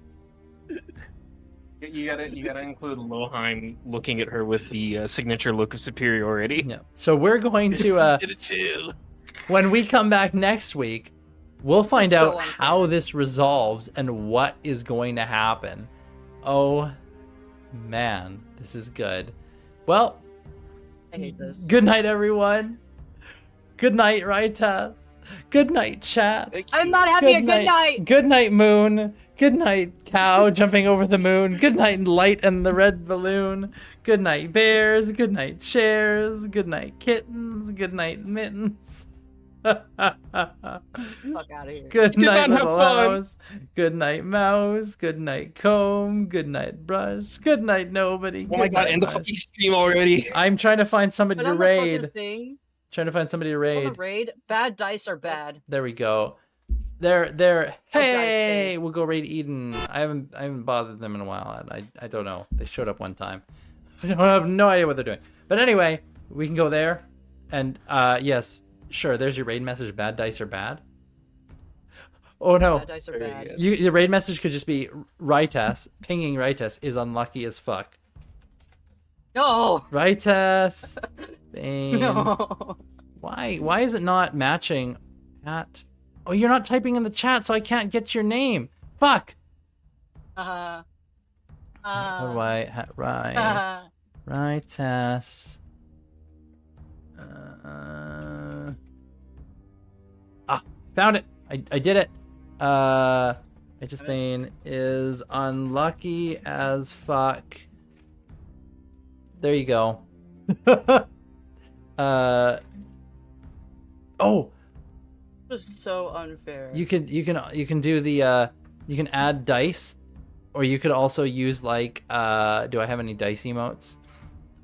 You gotta include Loheim looking at her with the signature look of superiority. Yeah. So we're going to Did it too. when we come back next week, we'll This find is so out unfair. how this resolves and what is going to happen. Oh man, this is good. Well, I hate this. good night, everyone. Good night, Rytas. Good night, chat. Thank I'm you. not having a good night. Good night, moon. Good night, cow jumping over the moon. Good night, light and the red balloon. Good night, bears. Good night, chairs. Good night, kittens. Good night, mittens. Fuck out of here. Good You did night, not have little fun. house. Good night, mouse. Good night, comb. Good night, brush. Good night, nobody. Oh my Good god, night, end the brush. fucking stream already. I'm trying to find somebody But to on the raid. fucking thing, Trying to find somebody to on raid. the raid, bad dice are bad. There we go. There. guys, Hey, stay. we'll go raid Eden. I haven't bothered them in a while. I don't know. They showed up one time. I have no idea what they're doing. But anyway, we can go there. And yes, sure. There's your raid message. Bad dice are bad. Oh no. Bad dice are Very bad. good. The raid message could just be Rytas. Pinging Rytas is unlucky as fuck. No. Rytas. Bane. No. Why is it not matching at... Oh, you're not typing in the chat, so I can't get your name. Fuck. What do I... Rytas. Found it. I did it. Righteous Bane is unlucky as fuck. There you go. Oh, It was so unfair. you can do the you can add dice, or you could also use like do I have any dice emotes?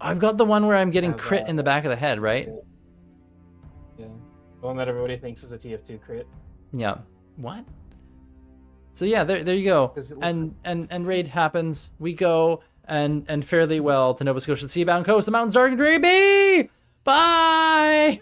I've got the one where I'm getting Have, crit in the back of the head, right? Yeah. The one that everybody thinks is a TF2 crit. Yeah. What? So yeah, there you go. 'Cause it looks And raid happens. We go and fairly well to Nova Scotia Seabound Coast. The mountains dark and dreary. Bye.